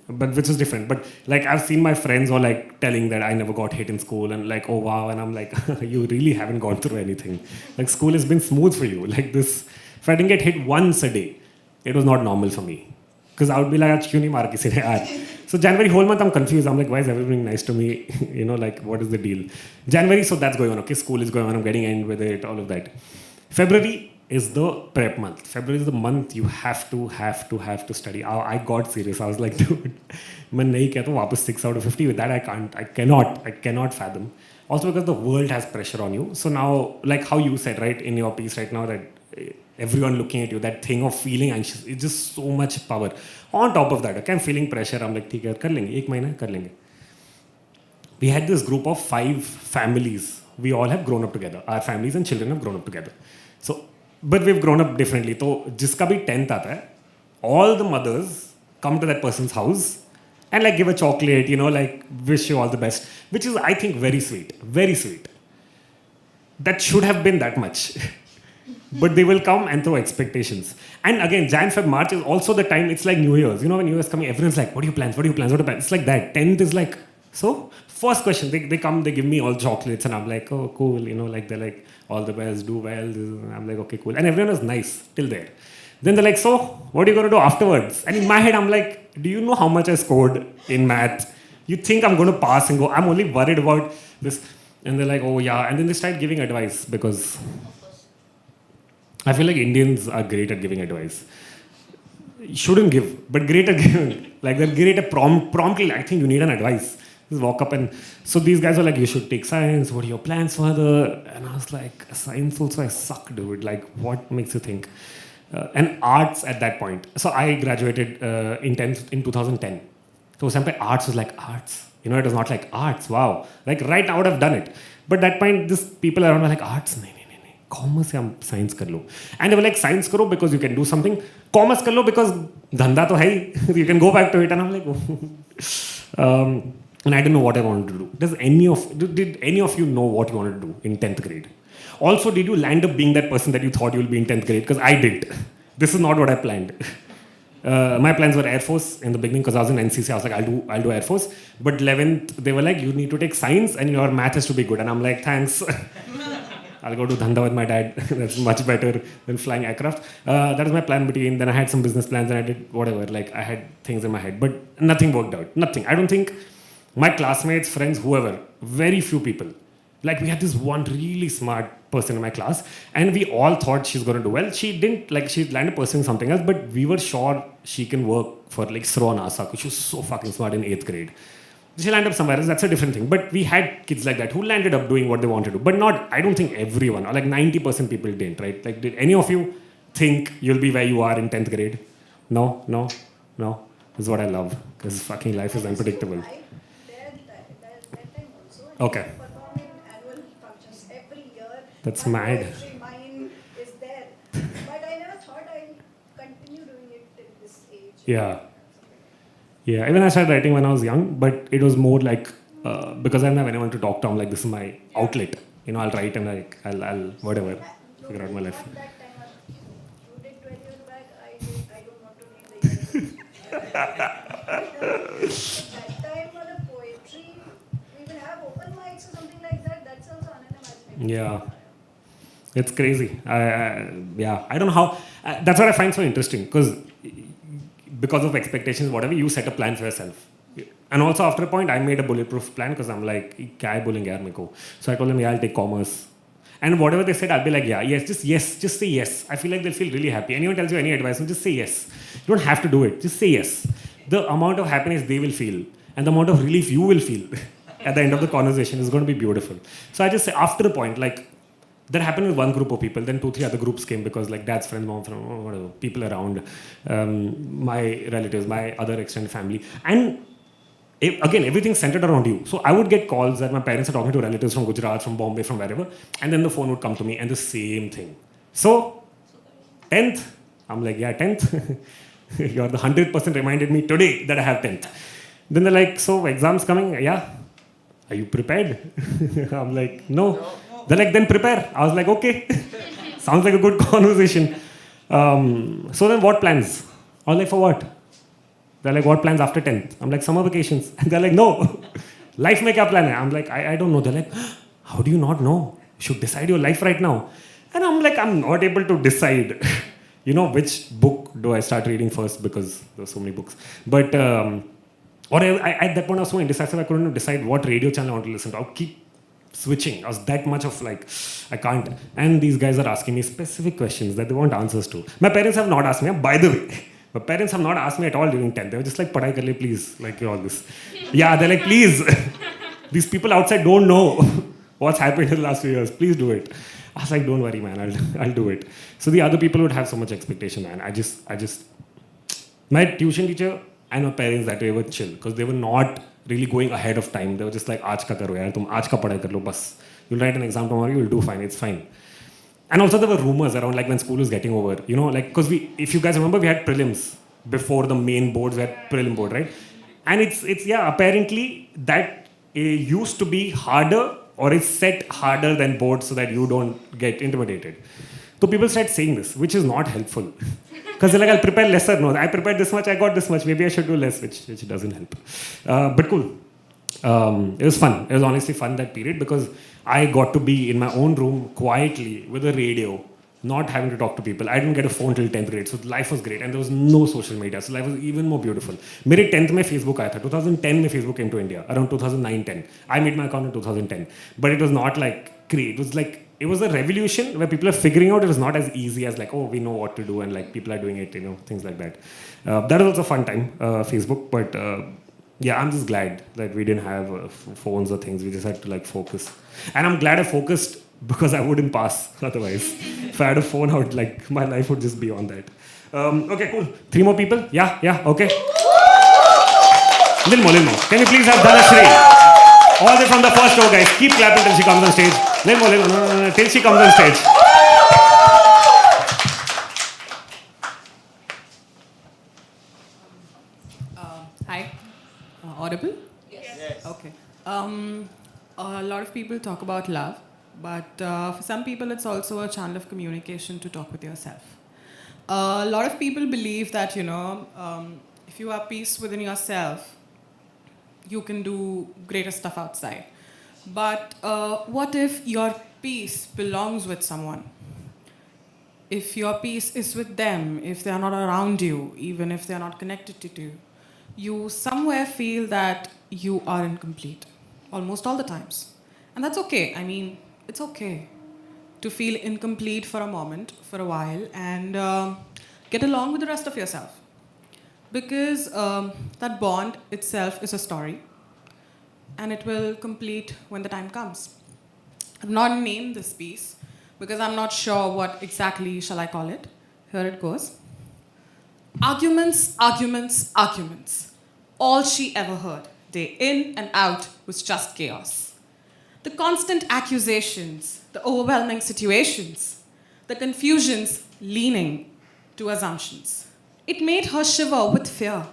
but which is different. But like I've seen my friends all like telling that I never got hit in school and like, oh wow, and I'm like, you really haven't gone through anything. Like school has been smooth for you. Like this, if I didn't get hit once a day, it was not normal for me. Because I would be like, "Kyun nahi maar kisi ne yaar?" So January whole month I'm confused. I'm like, why is everyone nice to me? Like what is the deal? January, so that's going on. Okay, school is going on. I'm getting in with it, all of that. February is the prep month. February is the month you have to study. I got serious. I was like, dude, मैं नहीं कहता हूँ वापस 6 out of 50. With that, I cannot fathom. Also because the world has pressure on you. So now, like how you said, right, in your piece right now, that everyone looking at you, that thing of feeling anxious, it's just so much power. On top of that, okay, I'm feeling pressure. I'm like, ठीक है, कर लेंगे, 1 महीना कर लेंगे. We had this group of 5 families. We all have grown up together. Our families and children have grown up together. So, but we've grown up differently. So, जिसका भी 10th आता है, all the mothers come to that person's house and like give a chocolate, like wish you all the best, which is, I think, very sweet. Very sweet. That should have been that much. But they will come and throw expectations. And again, Jan, Feb, March is also the time, it's like New Year's. When New Year's coming, everyone's like, what are your plans? It's like that. 10th is like, so? First question, they come, they give me all chocolates and I'm like, oh, cool. Like they're like, all the best, do well. I'm like, okay, cool. And everyone is nice till there. Then they're like, so, what are you going to do afterwards? And in my head, I'm like, do you know how much I scored in math? You think I'm going to pass and go? I'm only worried about this. And they're like, oh, yeah. And then they start giving advice because I feel like Indians are great at giving advice. Shouldn't give, but great at giving. Like they're great at promptly, I think you need an advice. Just walk up and, so these guys were like, you should take science. What are your plans further? And I was like, science also I suck, dude. Like what makes you think? And arts at that point. So I graduated in 2010. So sampai arts was like, arts? It was not like arts, wow. Like right now I would have done it. But that point, this people around were like, arts? No. Commerce से हम science कर लो. And they were like, science करो because you can do something. Commerce कर लो because धंधा तो है ही. You can go back to it. And I'm like, oh. And I didn't know what I wanted to do. Did any of you know what you wanted to do in 10th grade? Also, did you land up being that person that you thought you will be in 10th grade? Because I did. This is not what I planned. My plans were Air Force in the beginning because I was in NCC. I was like, I'll do Air Force. But 11th, they were like, you need to take science and your math has to be good. And I'm like, thanks. I'll go to Dhanda with my dad. That's much better than flying aircraft. That was my plan between. Then I had some business plans and I did whatever. Like I had things in my head. But nothing worked out. Nothing. I don't think my classmates, friends, whoever, very few people Like, we had this one really smart person in my class, and we all thought she's going to do well. She didn't, like, she landed pursuing something else, but we were sure she can work for, like, ISRO and NASA, because she was so fucking smart in 8th grade. She'll end up somewhere else, that's a different thing. But we had kids like that who landed up doing what they wanted to do. But not, I don't think everyone, or like 90% people didn't, right? Like, did any of you think you'll be where you are in 10th grade? No? This is what I love, because fucking life is unpredictable. Okay. That's mad. Mine is there. But I never thought I'd continue doing it till this age. Yeah. Yeah, even I started writing when I was young, but it was more like, because I didn't have anyone to talk to, I'm like, this is my outlet. You know, I'll write and like, I'll whatever, figure out my life. At that time, you did 12 years back, I don't want to read the years. That time for the poetry, we will have open mics or something like that. That's also unimaginable. Yeah. It's crazy. I don't know how. That's what I find so interesting, because of expectations, whatever, you set a plan for yourself. And also after a point, I made a bulletproof plan, because I'm like, kya hai bolenge yaar meko. So I told them, yeah, I'll take commerce. And whatever they said, I'll be like, just say yes. I feel like they'll feel really happy. Anyone tells you any advice, just say yes. You don't have to do it, just say yes. The amount of happiness they will feel and the amount of relief you will feel at the end of the conversation is going to be beautiful. So I just say, after a point, like, that happened with one group of people, then 2-3 other groups came, because like dad's friends, mom friends, whatever, people around, my relatives, my other extended family. And again, everything's centered around you. So I would get calls that my parents are talking to relatives from Gujarat, from Bombay, from wherever, and then the phone would come to me and the same thing. So, 10th, I'm like, yeah, 10th. You're the 100% reminded me today that I have 10th. Then they're like, so exams coming, yeah. Are you prepared? I'm like, no. They're like, then prepare. I was like, okay. Sounds like a good conversation. So then what plans? I was like, for what? They're like, what plans after 10th? I'm like, summer vacations. And they're like, no. Life mein kya plan hai? I'm like, I don't know. They're like, how do you not know? You should decide your life right now. And I'm like, I'm not able to decide. Which book do I start reading first, because there's so many books. But, at that point I was so indecisive, I couldn't decide what radio channel I want to listen to. I'll keep switching. I was that much of like, I can't. And these guys are asking me specific questions that they want answers to. My parents have not asked me, by the way. My parents have not asked me at all during 10th. They were just like, padhai kar le, please. Like, all this. Yeah, they're like, please. These people outside don't know what's happened in the last few years. Please do it. I was like, don't worry, man. I'll do it. So the other people would have so much expectation, man. My tuition teacher and my parents, that way, were chill, because they were not really going ahead of time. They were just like, aaj ka karo yaar, tum aaj ka padhai kar lo, bas. You'll write an exam tomorrow, you'll do fine, it's fine. And also there were rumors around, like, when school was getting over, because if you guys remember, we had prelims before the main boards. We had prelim board, right? And it's apparently that used to be harder, or is set harder than boards, so that you don't get intimidated. So people start saying this, which is not helpful. Because they're like, I'll prepare lesser. No, I prepared this much, I got this much. Maybe I should do less, which doesn't help. But cool. It was fun. It was honestly fun, that period, because I got to be in my own room quietly with a radio, not having to talk to people. I didn't get a phone till 10th grade, so life was great. And there was no social media, so life was even more beautiful. मेरे 10th में Facebook आया था. 2010 में Facebook came to India, around 2009-10. I made my account in 2010. But it was not like great. It was a revolution where people are figuring out it was not as easy as like, oh, we know what to do, and like people are doing it, things like that. That was also a fun time, Facebook, but yeah, I'm just glad that we didn't have phones or things. We just had to like focus. And I'm glad I focused, because I wouldn't pass otherwise. If I had a phone, I would my life would just be on that. Okay, cool. 3 more people? Yeah, okay. Little more. Can you please have Dhanashri? All the way from the first row, guys. Keep clapping till she comes on stage. Little more. No, till she comes on stage. Hi. Audible? Yes. Okay. A lot of people talk about love, but for some people it's also a channel of communication to talk with yourself. A lot of people believe that, if you have peace within yourself, you can do greater stuff outside. But what if your peace belongs with someone? If your peace is with them, if they are not around you, even if they are not connected to you, you somewhere feel that you are incomplete, almost all the times. And that's okay. I mean, it's okay to feel incomplete for a moment, for a while, and get along with the rest of yourself. Because that bond itself is a story, and it will complete when the time comes. I've not named this piece because I'm not sure what exactly shall I call it. Here it goes. Arguments, arguments, arguments. All she ever heard, day in and out, was just chaos. The constant accusations, the overwhelming situations, the confusions leaning to assumptions. It made her shiver with fear.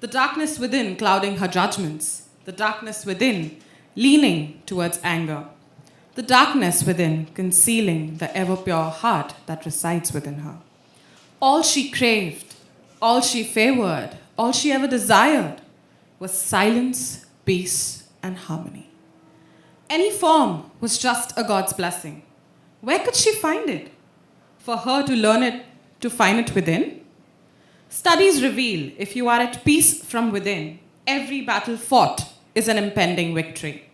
The darkness within clouding her judgments, the darkness within leaning towards anger, the darkness within concealing the ever pure heart that resides within her. All she craved, all she favored, all she ever desired was silence, peace, and harmony. Any form was just a God's blessing. Where could she find it? For her to learn it, to find it within? Studies reveal if you are at peace from within, every battle fought is an impending victory.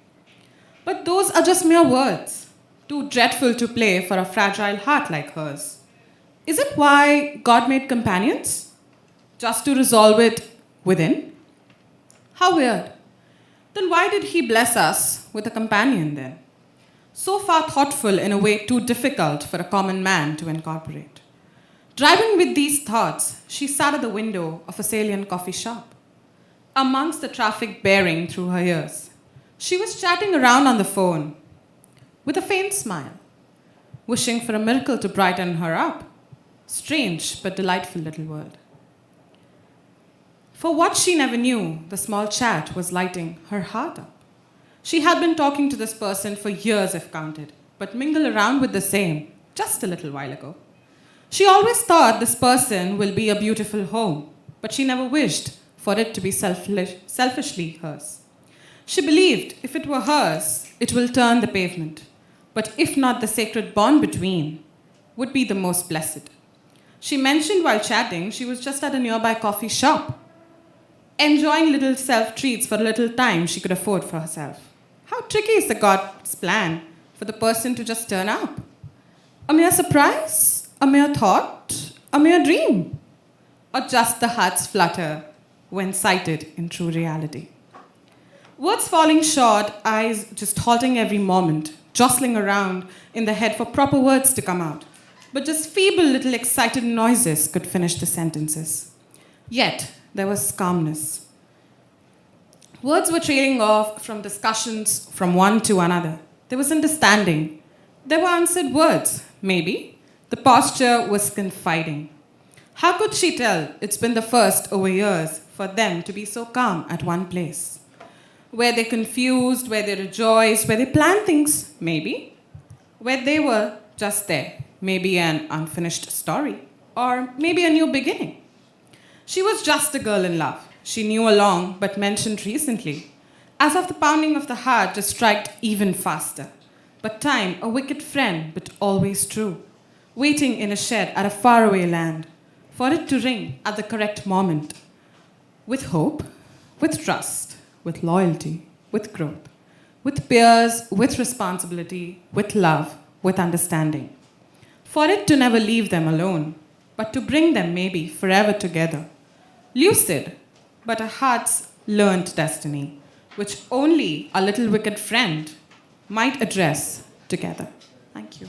But those are just mere words, too dreadful to play for a fragile heart like hers. Is it why God made companions? Just to resolve it within? How weird. Then why did he bless us with a companion then? So far thoughtful in a way too difficult for a common man to incorporate. Driving with these thoughts, she sat at the window of a salient coffee shop. Amongst the traffic bearing through her ears, she was chatting around on the phone with a faint smile, wishing for a miracle to brighten her up. Strange but delightful little world. For what she never knew, the small chat was lighting her heart up. She had been talking to this person for years if counted, but mingled around with the same just a little while ago. She always thought this person will be a beautiful home, but she never wished for it to be selfishly hers. She believed if it were hers, it will turn the pavement, but if not, the sacred bond between would be the most blessed. She mentioned while chatting she was just at a nearby coffee shop, enjoying little self-treats for a little time she could afford for herself. How tricky is the God's plan for the person to just turn up? A mere surprise? A mere thought? A mere dream? Or just the heart's flutter when sighted in true reality? Words falling short, eyes just halting every moment, jostling around in the head for proper words to come out. But just feeble little excited noises could finish the sentences. Yet, there was calmness. Words were trailing off from discussions from one to another. There was understanding. There were answered words, maybe. The posture was confiding. How could she tell it's been the first over years for them to be so calm at one place? Where they confused, where they rejoiced, where they planned things, maybe. Where they were just there, maybe an unfinished story, or maybe a new beginning. She was just a girl in love. She knew along, but mentioned recently, as of the pounding of the heart just striked even faster. But time, a wicked friend, but always true, waiting in a shed at a faraway land, for it to ring at the correct moment, with hope, with trust, with loyalty, with growth, with peers, with responsibility, with love, with understanding, for it to never leave them alone, but to bring them maybe forever together. Lucid, but a heart's learned destiny, which only a little wicked friend might address together. Thank you.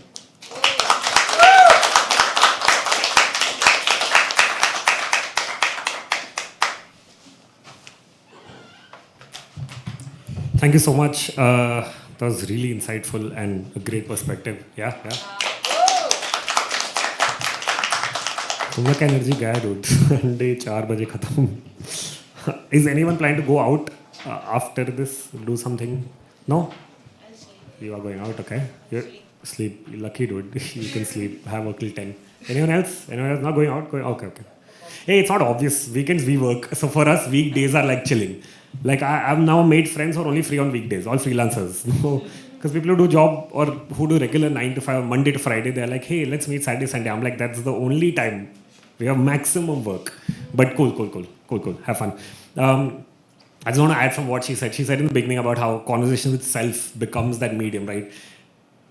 Thank you so much. That was really insightful and a great perspective. Yeah. तुम का energy गया dude. Sunday 4 बजे खत्म. Is anyone planning to go out after this? Do something? No? You are going out, okay? You sleep. Lucky dude. You can sleep. Have work till 10. Anyone else? Anyone else not going out? Okay. Hey, it's not obvious. Weekends we work. So for us, weekdays are like chilling. Like I've now made friends who are only free on weekdays. All freelancers. Because people who do job or who do regular 9 to 5, Monday to Friday, they're like, hey, let's meet Saturday, Sunday. I'm like, that's the only time we have maximum work. But cool. Have fun. I just want to add from what she said. She said in the beginning about how conversation with self becomes that medium, right?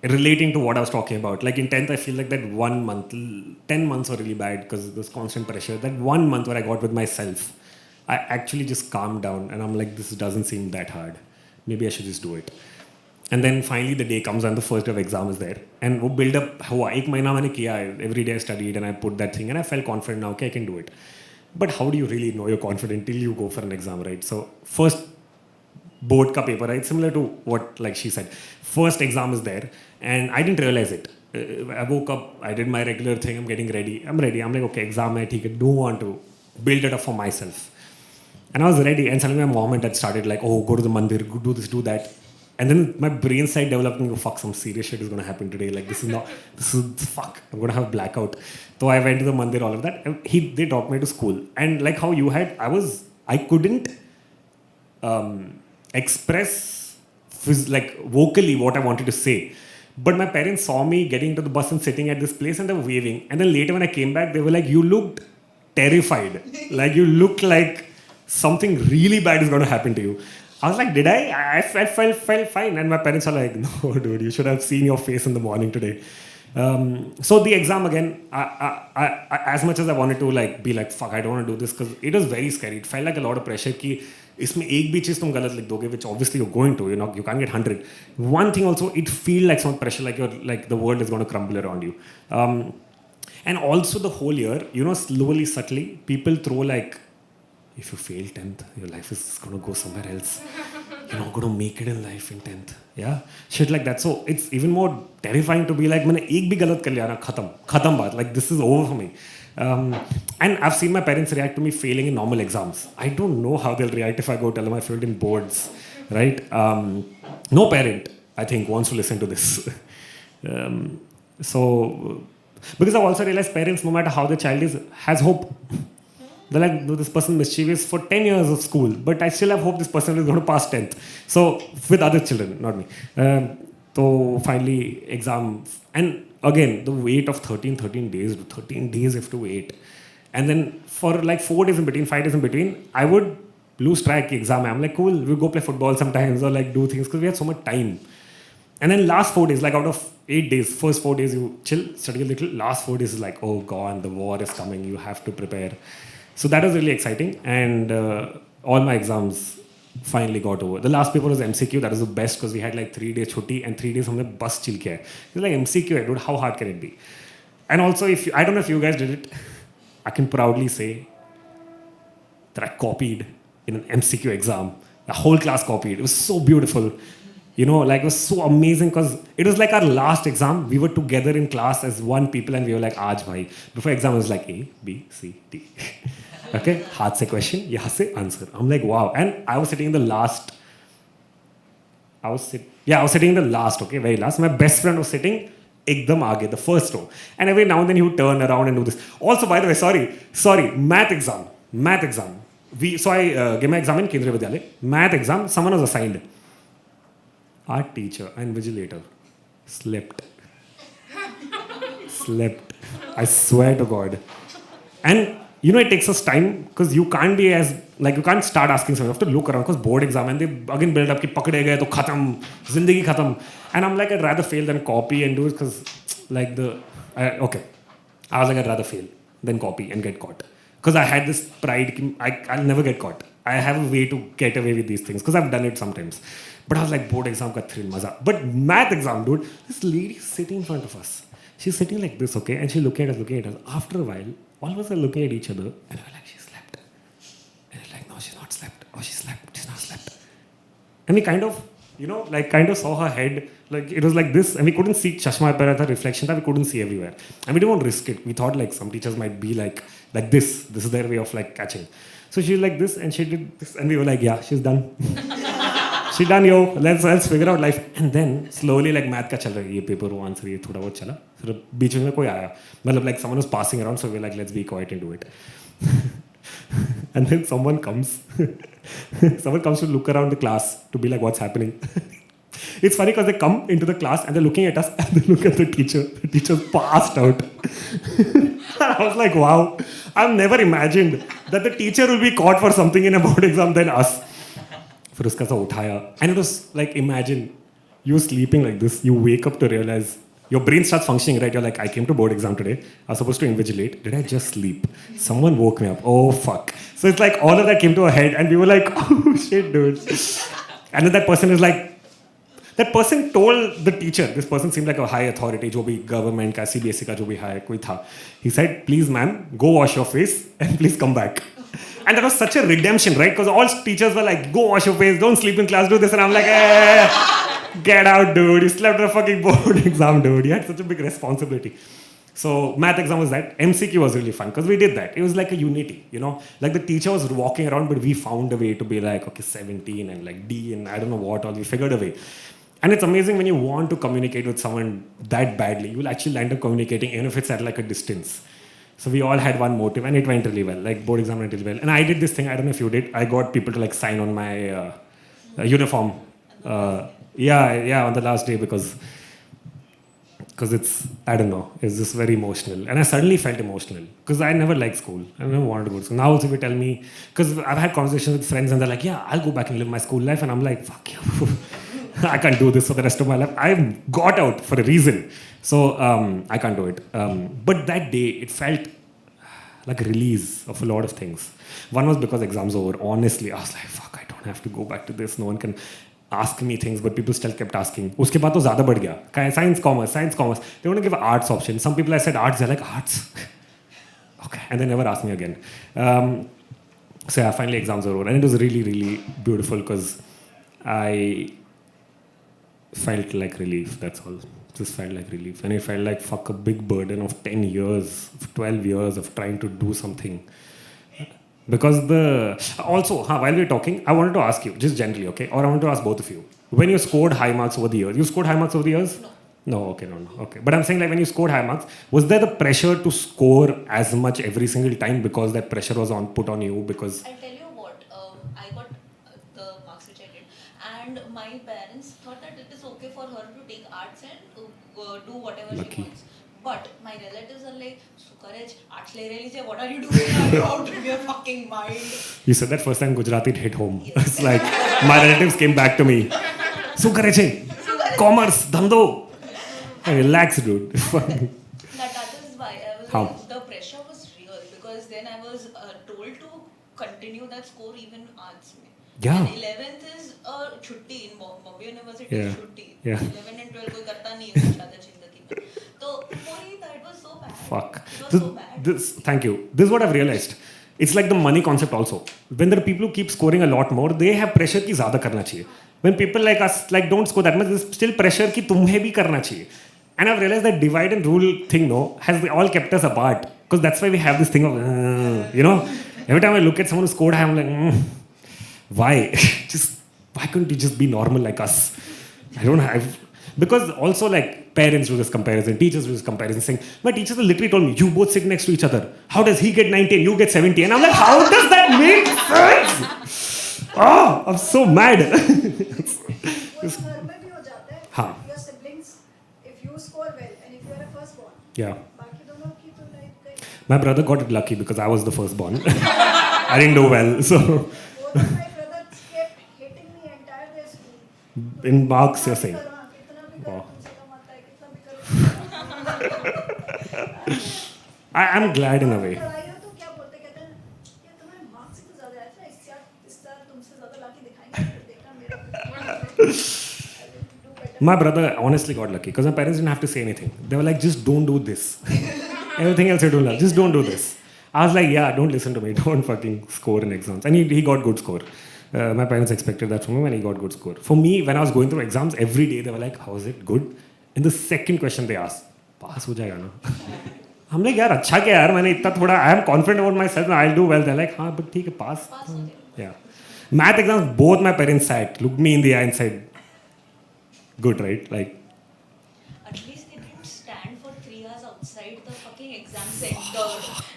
Relating to what I was talking about. Like in 10th, I feel like that 1 month, 10 months were really bad because there's constant pressure. That 1 month where I got with myself, I actually just calmed down and I'm like, this doesn't seem that hard. Maybe I should just do it. And then finally the day comes and the first day of exam is there. And वो build up हुआ, 1 महीना मैंने किया, every day I studied and I put that thing and I felt confident now, okay, I can do it. But how do you really know you're confident till you go for an exam, right? So first board ka paper, right? Similar to what like she said. First exam is there and I didn't realize it. I woke up, I did my regular thing, I'm getting ready. I'm ready. I'm like, okay, exam hai, theek hai, don't want to build it up for myself. And I was ready and suddenly my mom had started like, oh, go to the mandir, go do this, do that. And then my brain started developing, oh, fuck, some serious shit is going to happen today. Like, this is fuck, I'm going to have a blackout. So I went to the mandir, all of that. And they dropped me to school. And like how you had, I couldn't express like vocally what I wanted to say. But my parents saw me getting into the bus and sitting at this place and they were waving. And then later when I came back, they were like, you looked terrified. Like you looked like something really bad is going to happen to you. I was like, did I? I felt fine. And my parents are like, no, dude, you should have seen your face in the morning today. So the exam again, I, as much as I wanted to like be like, fuck, I don't want to do this because it was very scary. It felt like a lot of pressure कि इसमें एक भी चीज़ तुम गलत लिख दोगे, which obviously you're going to, you can't get 100. One thing also, it feel like some pressure, like the world is going to crumble around you. And also the whole year, slowly, subtly, people throw like, if you fail 10th, your life is going to go somewhere else. You're not going to make it in life in 10th. Yeah? Shit like that. So it's even more terrifying to be like, मैंने एक भी गलत कर लिया ना, खत्म बात. Like this is over for me. And I've seen my parents react to me failing in normal exams. I don't know how they'll react if I go tell them I failed in boards. Right? No parent, I think, wants to listen to this. So, because I've also realized parents, no matter how the child is, has hope. They're like, no, this person mischievous for 10 years of school, but I still have hope this person is going to pass 10th. So, with other children, not me. So, finally, exam. And again, the wait of 13 days. 13 days you have to wait. And then for like 4 days in between, 5 days in between, I would lose track exam. I'm like, cool, we'll go play football sometimes or like do things because we had so much time. And then last 4 days, like out of 8 days, first 4 days you chill, study a little. Last 4 days is like, oh God, the war is coming. You have to prepare. So that was really exciting, and all my exams finally got over. The last paper was MCQ. That was the best because we had like 3 days chutti and 3 days हमने bus chill किया है. It's like MCQ, dude. How hard can it be? And also, I don't know if you guys did it, I can proudly say that I copied in an MCQ exam. The whole class copied. It was so beautiful. It was so amazing because it was like our last exam. We were together in class as one people and we were like, Aaj bhai. Before exam, it was like A, B, C, D. Okay, haath se question, yahan se answer. I'm like, wow. And I was sitting in the last. I was sitting in the last, okay, very last. My best friend was sitting ekdam aage, the first row. And every now and then he would turn around and do this. Also, by the way, sorry, math exam. So I gave my exam in Kendriya Vidyalaya. Math exam, someone was assigned. Our teacher and vigilator slept. I swear to God. And it takes us time because you can't be you can't start asking someone. You have to look around because board exam and they again build up ki pakde gaye to khatam, zindagi khatam. And I'm like, I'd rather fail than copy and do it because I was like, I'd rather fail than copy and get caught. Because I had this pride, I'll never get caught. I have a way to get away with these things because I've done it sometimes. But I was like, board exam ka thrill, maza. But math exam, dude, this lady is sitting in front of us. She's sitting like this, okay? And she's looking at us. After a while, all of us are looking at each other and we're like, she slept. And we're like, no, she's not slept. Oh, she slept. She's not slept. And we kind of, saw her head. Like, it was like this. And we couldn't see chashma par tha, reflection tha, we couldn't see everywhere. And we didn't want to risk it. We thought like some teachers might be like this. This is their way of like catching. So she's like this and she did this. And we were like, yeah, she's done. She done, yo. Let's figure out life. And then slowly like math ka chal raha hai. Ye paper wo answer ye thoda bahut chala. Phir beech mein koi aaya. Matlab like someone was passing around, so we're like, let's be quiet and do it. And then someone comes to look around the class to be like, what's happening? It's funny because they come into the class and they're looking at us and they look at the teacher. The teacher's passed out. I was like, wow. I've never imagined that the teacher will be caught for something in a board exam than us. फिर उसका सा उठाया. And it was like, imagine, you're sleeping like this, you wake up to realize, your brain starts functioning, right? You're like, I came to board exam today, I was supposed to invigilate, did I just sleep? Someone woke me up, oh fuck. So it's like all of that came to our head and we were like, oh shit dude. And then that person is like, that person told the teacher, this person seemed like a high authority, जो भी government का CBSE का जो भी है कोई था. He said, please ma'am, go wash your face and please come back. And that was such a redemption, right? Because all teachers were like, go wash your face, don't sleep in class, do this. And I'm like, get out, dude. You slept at a fucking board exam, dude. You had such a big responsibility. So math exam was that. MCQ was really fun because we did that. It was like a unity, you know? Like the teacher was walking around, but we found a way to be like, okay, 17 and like D and I don't know what all. We figured a way. And it's amazing when you want to communicate with someone that badly, you will actually end up communicating even if it's at like a distance. So we all had one motive and it went really well. Like board exam went really well. And I did this thing, I don't know if you did. I got people to like sign on my uniform. Yeah, on the last day because it's, I don't know, it's just very emotional. And I suddenly felt emotional because I never liked school. I never wanted to go to school. Now also if you tell me, because I've had conversations with friends and they're like, yeah, I'll go back and live my school life. And I'm like, fuck you. I can't do this for the rest of my life. I got out for a reason. So I can't do it. But that day, it felt like a release of a lot of things. One was because exams were over. Honestly, I was like, fuck, I don't have to go back to this. No one can ask me things, but people still kept asking. उसके बाद तो ज़्यादा बढ़ गया. Science, commerce. They want to give arts option. Some people I said arts, they're like, arts? Okay. And they never asked me again. So yeah, finally exams were over. And it was really, really beautiful because I felt like relief, that's all. Just felt like relief. And it felt like, fuck, a big burden of 10 years, 12 years of trying to do something. Because also, while we're talking, I wanted to ask you, just generally, okay? Or I want to ask both of you. When you scored high marks over the years, you scored high marks over the years? No, okay. Okay. But I'm saying like when you scored high marks, was there the pressure to score as much every single time because that pressure was put on you? Because I'll tell you what, I got the marks which I did, and my parents thought that it is okay for her to take arts and do whatever she wants. But my relatives are like, Sukaraj, arts le rahi hai, what are you doing? Are you out of your fucking mind? You said that first time Gujarati, it hit home. Yes. It's like, my relatives came back to me. Sukaraj, commerce, dhando. Relax, dude. That is why I was like, the pressure was real because then I was told to continue that score even arts mein. Yeah. And 11th is a chutti in Bombay University. Yeah. Chutti. Yeah. 11 and 12 koi karta nahi hai zyada zindagi mein. So for me that was so bad. Fuck. It was so bad. Thank you. This is what I've realized. It's like the money concept also. When there are people who keep scoring a lot more, they have pressure ki zyada karna chahiye. When people like us like don't score that much, there's still pressure ki tumhe bhi karna chahiye. And I've realized that divide and rule thing, has all kept us apart. Because that's why we have this thing of, you know, every time I look at someone who scored high, I'm like, why? Why couldn't you just be normal like us? I don't have, because also like parents do this comparison, teachers do this comparison, saying, my teachers literally told me, you both sit next to each other. How does he get 90 and you get 70? And I'm like, how does that make sense? Oh, I'm so mad. हाँ. Yeah. My brother got it lucky because I was the firstborn. I didn't do well, so. In marks, you're saying. Wow. I'm glad in a way. My brother honestly got lucky because my parents didn't have to say anything. They were like, just don't do this. Everything else you do, just don't do this. I was like, yeah, don't listen to me. Don't fucking score in exams. And he got good score. My parents expected that from him and he got good score. For me, when I was going through exams, every day they were like, how is it? Good? And the second question they asked, pass ho jayega na? I'm like, yaar, अच्छा क्या यार, मैंने इतना थोड़ा, I am confident about myself and I'll do well. They're like, हाँ, but ठीक है, pass. Yeah. Math exams, both my parents sat, looked me in the eye and said, good, right? Like, at least they didn't stand for 3 hours outside the fucking exam center.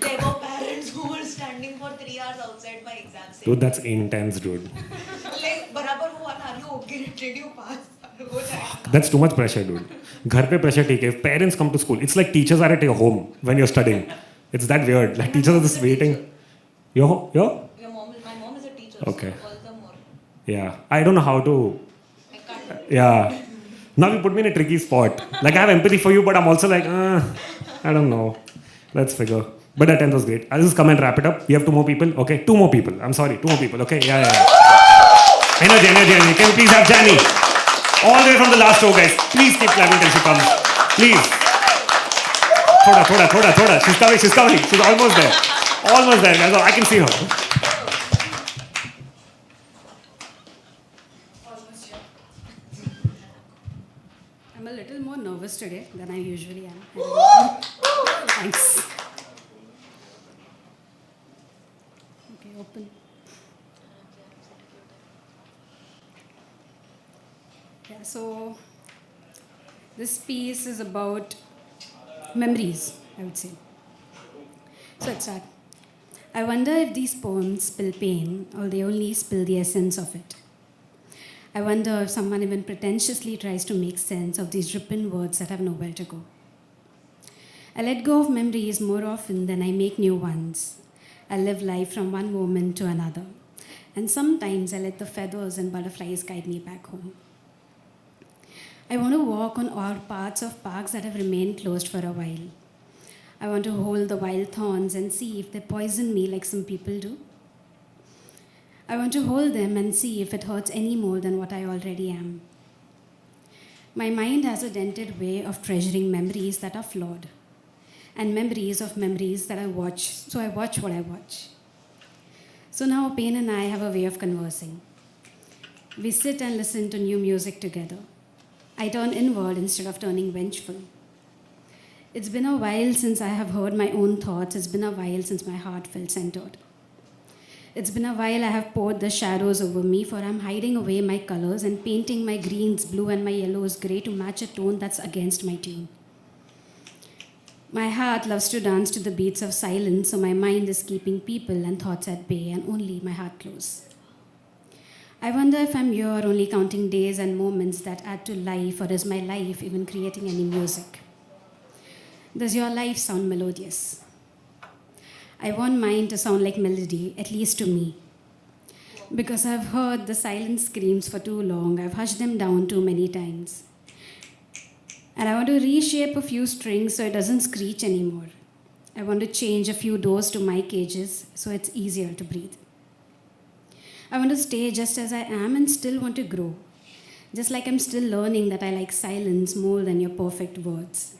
There were parents who were standing for 3 hours outside my exam center. Dude, that's intense, dude. Like, barabar hua na, are you okay? Did you pass? That's too much pressure, dude. घर पे pressure ठीक है. If parents come to school, it's like teachers are at your home when you're studying. It's that weird. Like teachers are just waiting. My mom is a teacher. Okay. Okay. So all the more. Yeah, I don't know how to. Yeah. Now you put me in a tricky spot. Like I have empathy for you, but I'm also like, I don't know. Let's figure. But that 10th was great. I'll just come and wrap it up. We have 2 more people. Okay, 2 more people. I'm sorry, 2 more people. Okay, yeah. Energy. Can you please have Jani? All the way from the last row, guys. Please keep clapping till she comes. Please. Thoda. She's coming. She's almost there. Almost there, guys. I can see her. I'm a little more nervous today than I usually am. Thanks. Okay, open. Yeah, so this piece is about memories, I would say. So let's start. I wonder if these poems spill pain or they only spill the essence of it. I wonder if someone even pretentiously tries to make sense of these dripping words that have nowhere to go. I let go of memories more often than I make new ones. I live life from one moment to another. And sometimes I let the feathers and butterflies guide me back home. I want to walk on all parts of parks that have remained closed for a while. I want to hold the wild thorns and see if they poison me like some people do. I want to hold them and see if it hurts any more than what I already am. My mind has a dented way of treasuring memories that are flawed, and memories of memories that I watch, so I watch what I watch. So now Pain and I have a way of conversing. We sit and listen to new music together. I turn inward instead of turning vengeful. It's been a while since I have heard my own thoughts. It's been a while since my heart felt centered. It's been a while I have poured the shadows over me, for I'm hiding away my colors and painting my greens blue and my yellows gray to match a tone that's against my tune. My heart loves to dance to the beats of silence, so my mind is keeping people and thoughts at bay and only my heart close. I wonder if I'm here only counting days and moments that add to life, or is my life even creating any music? Does your life sound melodious? I want mine to sound like melody, at least to me. Because I've heard the silent screams for too long, I've hushed them down too many times. And I want to reshape a few strings so it doesn't screech anymore. I want to change a few doors to my cages so it's easier to breathe. I want to stay just as I am and still want to grow. Just like I'm still learning that I like silence more than your perfect words.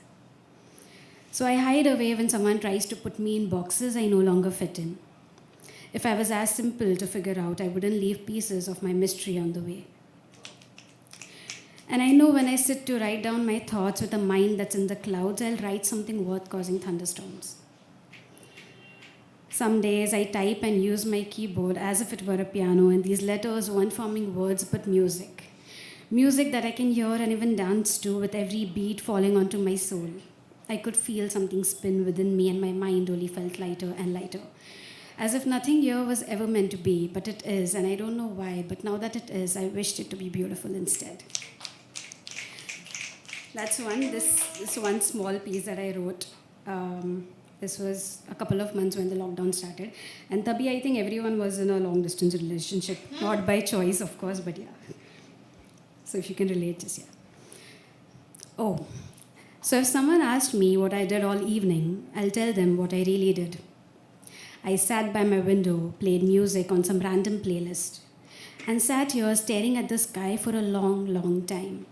So I hide away when someone tries to put me in boxes I no longer fit in. If I was as simple to figure out, I wouldn't leave pieces of my mystery on the way. And I know when I sit to write down my thoughts with a mind that's in the clouds, I'll write something worth causing thunderstorms. Some days I type and use my keyboard as if it were a piano, and these letters weren't forming words but music. Music that I can hear and even dance to with every beat falling onto my soul. I could feel something spin within me and my mind only felt lighter and lighter. As if nothing here was ever meant to be, but it is, and I don't know why, but now that it is, I wished it to be beautiful instead. That's one, this one small piece that I wrote. This was a couple of months when the lockdown started. And Tabhi, I think everyone was in a long distance relationship. Not by choice, of course, but yeah. So if you can relate, just yeah. Oh, so if someone asked me what I did all evening, I'll tell them what I really did. I sat by my window, played music on some random playlist, and sat here staring at the sky for a long, long time.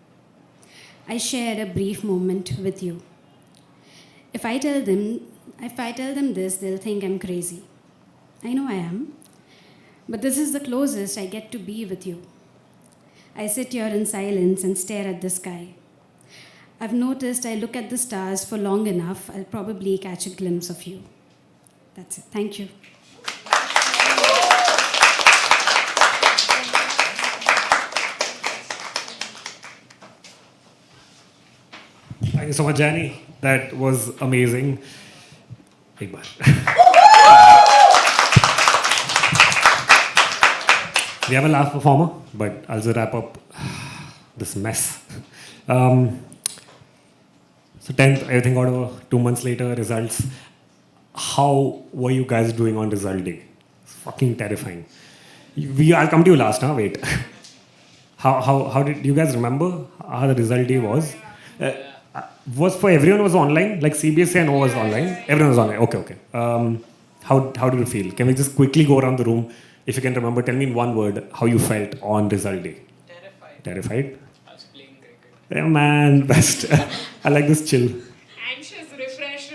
I shared a brief moment with you. If I tell them this, they'll think I'm crazy. I know I am. But this is the closest I get to be with you. I sit here in silence and stare at the sky. I've noticed I look at the stars for long enough, I'll probably catch a glimpse of you. That's it. Thank you. Thank you so much, Jani. That was amazing. एक बार. We have a last performer, but I'll just wrap up this mess. So 10th, everything got over. 2 months later, results. How were you guys doing on result day? It's fucking terrifying. I'll come to you last, huh? Wait. How did you guys remember how the result day was? Was for everyone was online, like CBSE and O was online. Everyone was online. Okay. How did you feel? Can we just quickly go around the room? If you can remember, tell me in one word how you felt on result day. Terrified. I was playing cricket. Yeah, man, best. I like this chill. Anxious, refresh.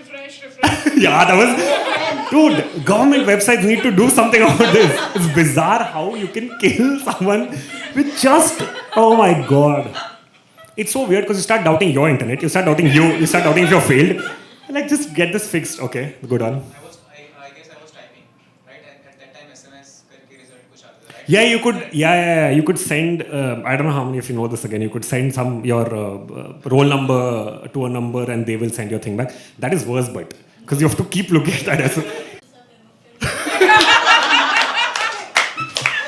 Yeah, that was. Dude, government websites need to do something about this. It's bizarre how you can kill someone with just. Oh my god. It's so weird because you start doubting your internet, you start doubting you start doubting if you're failed. Like, just get this fixed. Okay, good on. I guess I was timing, right? At that time, SMS करके result कुछ आता था, right? Yeah, you could. Yeah. You could send. I don't know how many of you know this again. You could send your roll number to a number, and they will send your thing back. That is worse, but because you have to keep looking at that.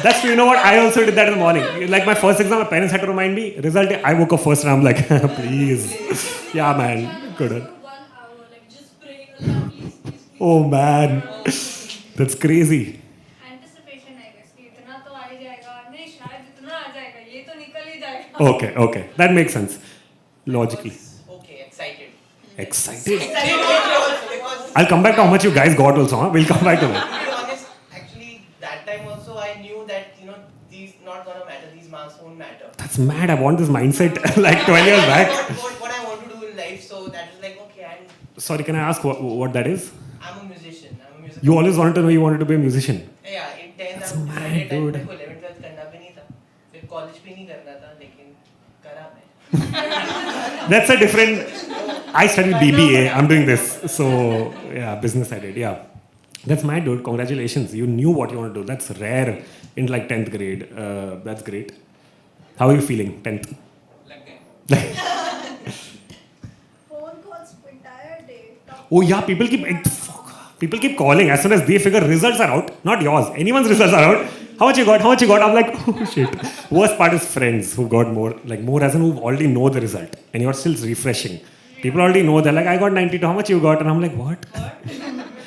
That's true. You know what? I also did that in the morning. Like my first exam, my parents had to remind me. Result day, I woke up first, and I'm like, please. Yeah, man. Good on. 1 hour, like just praying Allah, please. Oh man, that's crazy. Anticipation, I guess. कि इतना तो आ ही जाएगा, नहीं शायद इतना आ जाएगा, ये तो निकल ही जाएगा. Okay, that makes sense. Logically. Okay, excited. Excited. Because I'll come back to how much you guys got also. Huh? We'll come back to that. to be honest, actually that time also I knew that these not gonna matter. These marks won't matter. That's mad. I want this mindset like 12 years back. What I want to do in life, so that is like okay. Sorry, can I ask what that is? I'm a musician. You always wanted to know you wanted to be a musician. Yeah, in 10th That's I'm mad, decided dude. that 11th 12th करना भी नहीं था. फिर college भी नहीं करना था, लेकिन करा मैं. That's a different. I studied BBA. I'm doing this. So yeah, business I did. Yeah, that's mad, dude. Congratulations. You knew what you want to do. That's rare in like 10th grade. That's great. How are you feeling? 10th. Phone calls entire day. Oh yeah, people keep calling as soon as they figure results are out. Not yours. Anyone's results are out. How much you got? I'm like, oh shit. Worst part is friends who got more as in who already know the result and you're still refreshing. People already know. They're like, I got 92. How much you got? And I'm like, what?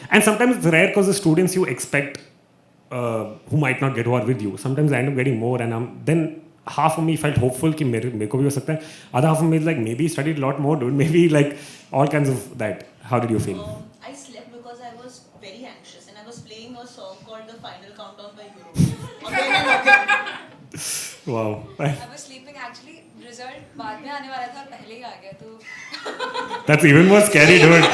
And sometimes it's rare because the students you expect who might not get who are with you. Sometimes I end up getting more, and then half of me felt hopeful कि मेरे को भी हो सकता है. Other half of me is like, maybe studied a lot more, dude. Maybe like all kinds of that. How did you feel? I slept because I was very anxious and I was playing a song called The Final Countdown by Euro. Wow. I was sleeping actually. Result बाद में आने वाला था, पहले ही आ गया तो. That's even more scary, dude.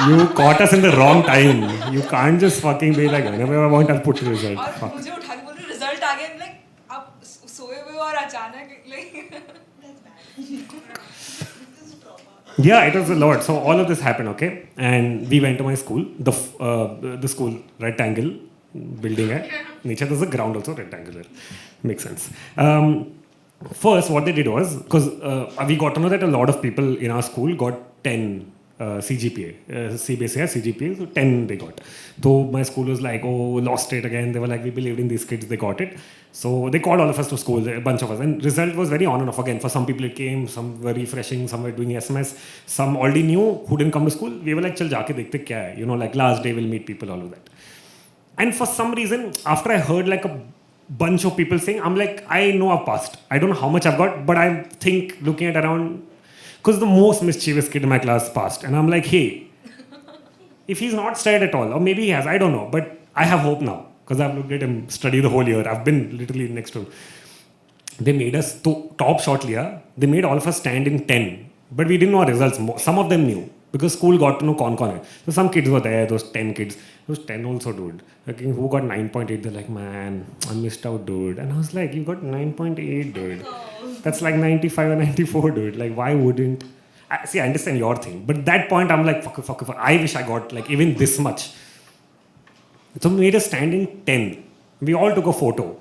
You caught us in the wrong time. You can't just fucking be like, whenever I want, I'll put the result. और Fuck. मुझे उठा के बोल रहे रिजल्ट आ गया. लाइक आप सोए हुए हो और अचानक like. Yeah, it was a lot. So all of this happened, okay? And we went to my school, the school, rectangle building hai. Niche there's a ground also rectangular. Makes sense. First, what they did was, because we got to know that a lot of people in our school got 10 CGPA, CBSE has CGPA, so 10 they got. So my school was like, oh, lost it again. They were like, we believed in these kids, they got it. So they called all of us to school, a bunch of us. And result was very on and off again. For some people it came, some were refreshing, some were doing SMS, some already knew who didn't come to school. We were like, chal jaake dekhte kya hai? You know, like last day we'll meet people, all of that. And for some reason, after I heard like a bunch of people saying, I'm like, I know I've passed. I don't know how much I've got, but I think looking at around, because the most mischievous kid in my class passed. And I'm like, hey, if he's not studied at all, or maybe he has, I don't know, but I have hope now. Because I've looked at him study the whole year. I've been literally next to him. They made us top shot liya. They made all of us stand in 10. But we didn't know our results. Some of them knew. Because school got to know con hai. So some kids were there, those 10 kids. Those 10 also, dude. Like, who got 9.8? They're like, man, I missed out, dude. And I was like, you got 9.8, dude. That's like 95 or 94, dude. Like, why wouldn't... See, I understand your thing. But at that point, I'm like, fuck. I wish I got like even this much. So we made us stand in 10. We all took a photo.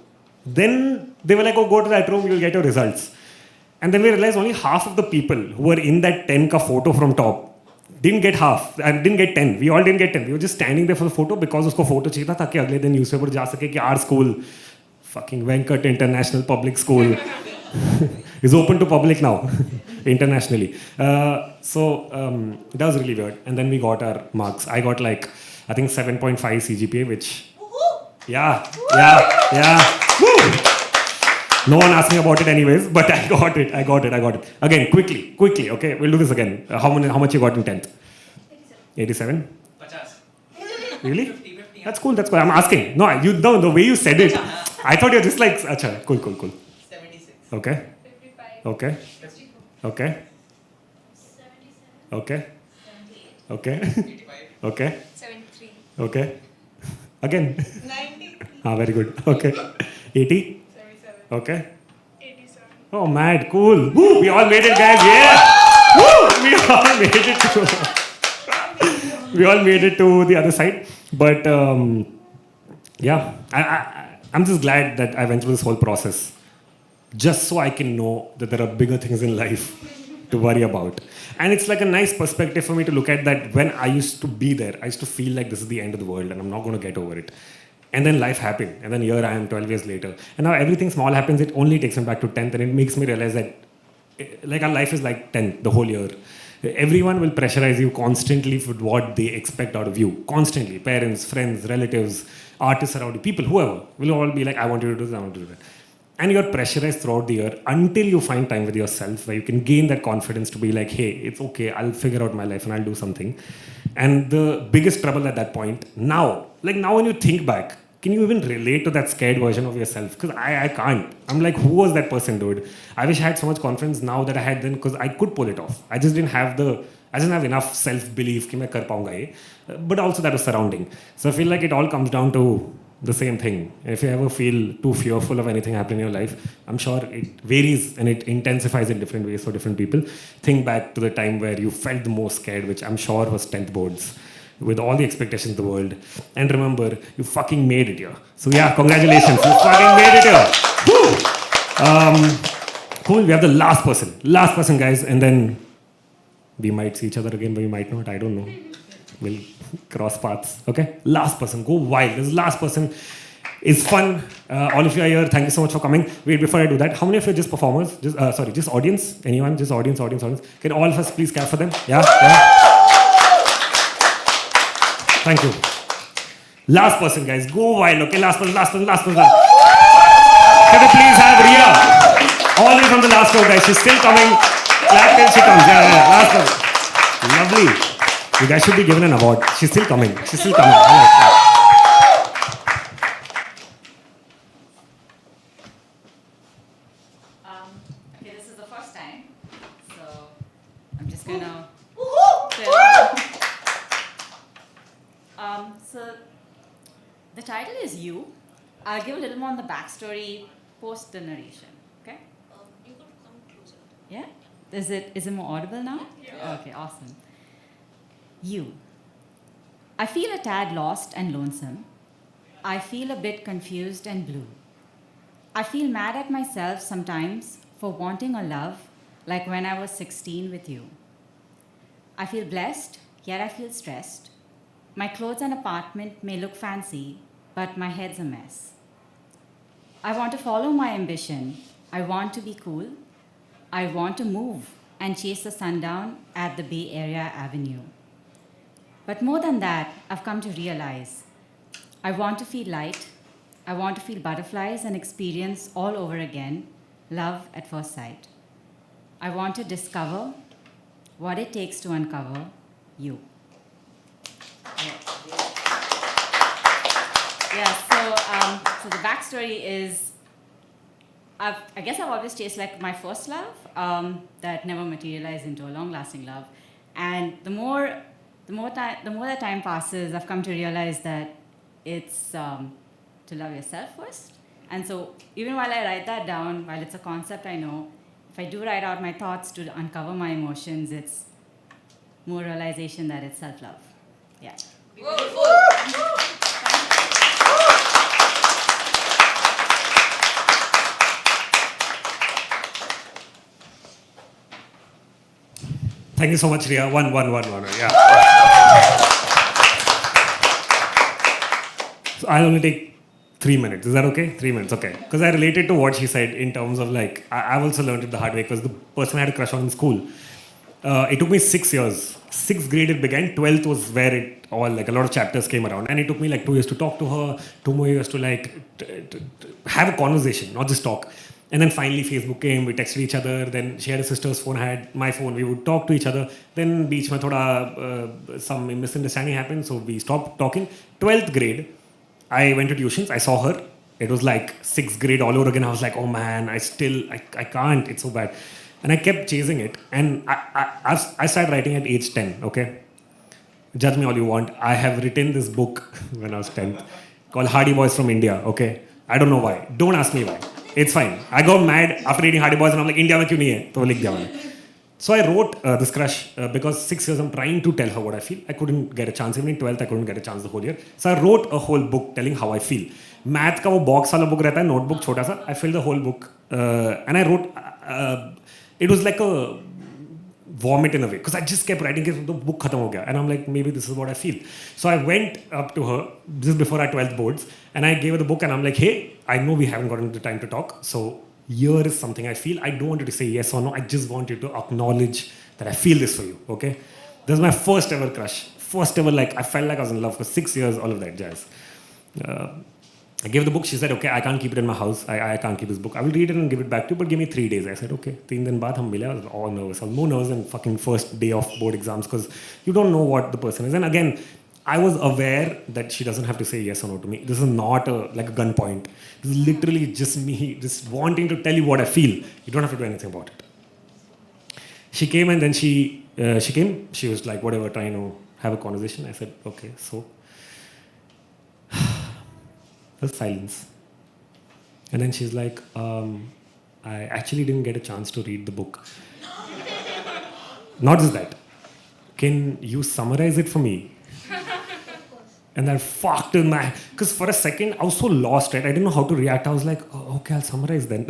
Then they were like, oh, go to that room, you'll get your results. And then we realized only half of the people who were in that 10 ka photo from top didn't get half, and didn't get 10. We all didn't get 10. We were just standing there for the photo because usko photo chahiye tha taki agle din newspaper ja sake ki our school, fucking Venkat International Public School, is open to public now, internationally. So that was really weird. And then we got our marks. I got like, I think 7.5 CGPA, which Yeah. Woo! No one asked me about it anyways, but I got it. Again, quickly, okay? We'll do this again. How much you got in 10th? 87? 50. Really? That's cool. I'm asking. No, the way you said it, I thought you're just like, acha, cool. 76. Okay. 55. Okay. 52. Okay. 77. Okay. 78. Okay. 85. Okay. 73. Okay. Again. 93. Very good. Okay. 80? 77. Okay. 87. Oh, mad. Cool. Woo! We all made it, guys. Yeah! Woo! We all made it to the other side. But yeah, I'm just glad that I went through this whole process just so I can know that there are bigger things in life to worry about. And it's like a nice perspective for me to look at that when I used to be there, I used to feel like this is the end of the world and I'm not going to get over it. And then life happened. And then here I am 12 years later. And now everything small happens, it only takes me back to 10th. And it makes me realize that like our life is like 10th, the whole year. Everyone will pressurize you constantly for what they expect out of you. Constantly. Parents, friends, relatives, artists around you, people, whoever, will all be like, I want you to do this, I want you to do that. And you're pressurized throughout the year until you find time with yourself where you can gain that confidence to be like, hey, it's okay, I'll figure out my life and I'll do something. And the biggest trouble at that point, now when you think back, can you even relate to that scared version of yourself? Because I can't. I'm like, who was that person, dude? I wish I had so much confidence now that I had then because I could pull it off. I just didn't have enough self-belief that I can do it. But also that was surrounding. So I feel like it all comes down to the same thing. If you ever feel too fearful of anything happening in your life, I'm sure it varies and it intensifies in different ways for different people. Think back to the time where you felt the most scared, which I'm sure was 10th boards, with all the expectations in the world. And remember, you fucking made it here. So yeah, congratulations, you fucking made it here. Woo! Cool, we have the last person, guys, and then we might see each other again, but we might not, I don't know. We'll cross paths, okay? Last person, go wild. This last person is fun. All of you are here, thank you so much for coming. Wait, before I do that, how many of you are just performers? Just audience? Anyone? Just audience. Can all of us please clap for them? Yeah? Thank you. Last person, guys. Go wild, okay? Last person. Can we please have Ria? All the way from the last row, guys. She's still coming. Clap till she comes. Yeah. Last person. Lovely. You guys should be given an award. She's still coming. I like that. Okay, this is the first time. So I'm just gonna... So the title is You. I'll give a little more on the backstory post the narration. Okay? You could come closer. Yeah? Is it more audible now? Yeah. Okay, awesome. You. I feel a tad lost and lonesome. I feel a bit confused and blue. I feel mad at myself sometimes for wanting a love like when I was 16 with you. I feel blessed, yet I feel stressed. My clothes and apartment may look fancy, but my head's a mess. I want to follow my ambition. I want to be cool. I want to move and chase the sundown at the Bay Area Avenue. But more than that, I've come to realize I want to feel light. I want to feel butterflies and experience all over again love at first sight. I want to discover what it takes to uncover you. So the backstory is, I guess I've always chased like my first love that never materialized into a long-lasting love, and the more that time passes, I've come to realize that it's to love yourself first. And so even while I write that down, while it's a concept I know, if I do write out my thoughts to uncover my emotions, it's more realization that it's self-love. Yeah. Thank you so much, Ria. One. Yeah. So I'll only take 3 minutes. Is that okay? 3 minutes, okay. Because I related to what she said in terms of like, I've also learned it the hard way because the person I had a crush on in school. It took me 6 years. 6th grade it began. 12th was where it all, like a lot of chapters came around. And it took me like 2 years to talk to her, 2 more years to like have a conversation, not just talk. And then finally Facebook came, we texted each other, then she had a sister's phone, I had my phone, we would talk to each other. Then beach mein thoda some misunderstanding happened, so we stopped talking. 12th grade, I went to tuitions, I saw her. It was like 6th grade all over again. I was like, oh man, I can't, it's so bad. And I kept chasing it. And I started writing at age 10, okay? Judge me all you want. I have written this book when I was 10 called Hardy Boys from India, okay? I don't know why. Don't ask me why. It's fine. I got mad after reading Hardy Boys and I'm like, India mein kyun nahi hai? To likh diya maine. So I wrote this crush because 6 years I'm trying to tell her what I feel. I couldn't get a chance. Even in 12th, I couldn't get a chance the whole year. So I wrote a whole book telling how I feel. Math का वो box वाला book रहता है, notebook छोटा सा. I filled the whole book and I wrote. It was like a vomit in a way because I just kept writing it. The book खत्म हो गया and I'm like, maybe this is what I feel. So I went up to her just before our 12th boards and I gave her the book and I'm like, hey, I know we haven't gotten the time to talk, so here is something I feel. I don't want you to say yes or no. I just want you to acknowledge that I feel this for you, okay? This was my first ever crush. First ever, like, I felt like I was in love for 6 years, all of that jazz. I gave the book. She said, okay, I can't keep it in my house. I can't keep this book. I will read it and give it back to you, but give me 3 days. I said, okay. 3 days baad hum mile. I was all nervous. I was more nervous than fucking first day of board exams because you don't know what the person is. And again, I was aware that she doesn't have to say yes or no to me. This is not like a gunpoint. This is literally just me just wanting to tell you what I feel. You don't have to do anything about it. She came and then she came. She was like, whatever, trying to have a conversation. I said, okay, so. There's silence. And then she's like, I actually didn't get a chance to read the book. Not just that. Can you summarize it for me? And that fucked with my... Because for a second, I was so lost, right? I didn't know how to react. I was like, oh, okay, I'll summarize then.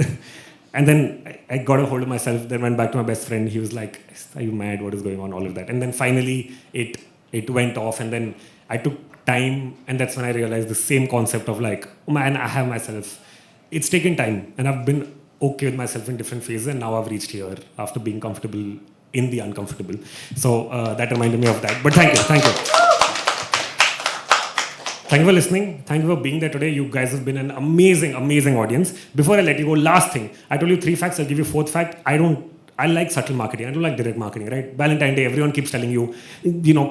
And then I got a hold of myself, then went back to my best friend. He was like, are you mad? What is going on? All of that. And then finally, it went off. And then I took time. And that's when I realized the same concept of like, oh man, I have myself. It's taken time. And I've been okay with myself in different phases. And now I've reached here after being comfortable in the uncomfortable. So that reminded me of that. But thank you. Thank you for listening. Thank you for being there today. You guys have been an amazing, amazing audience. Before I let you go, last thing. I told you 3 facts. I'll give you 4th fact. I like subtle marketing. I don't like direct marketing, right? Valentine's Day, everyone keeps telling you,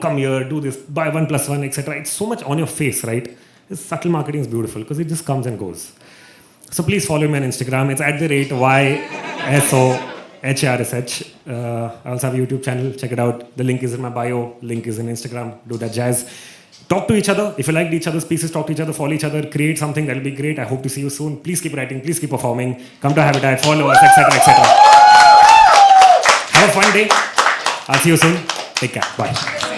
come here, do this, buy 1 + 1, etc. It's so much on your face, right? This subtle marketing is beautiful because it just comes and goes. So please follow me on Instagram. It's @YSOHRSH. I also have a YouTube channel. Check it out. The link is in my bio. Link is in Instagram. Do that jazz. Talk to each other. If you liked each other's pieces, talk to each other, follow each other, create something. That'll be great. I hope to see you soon. Please keep writing. Please keep performing. Come to Habitat. Follow us, etc., etc. Have a fun day. I'll see you soon. Take care. Bye.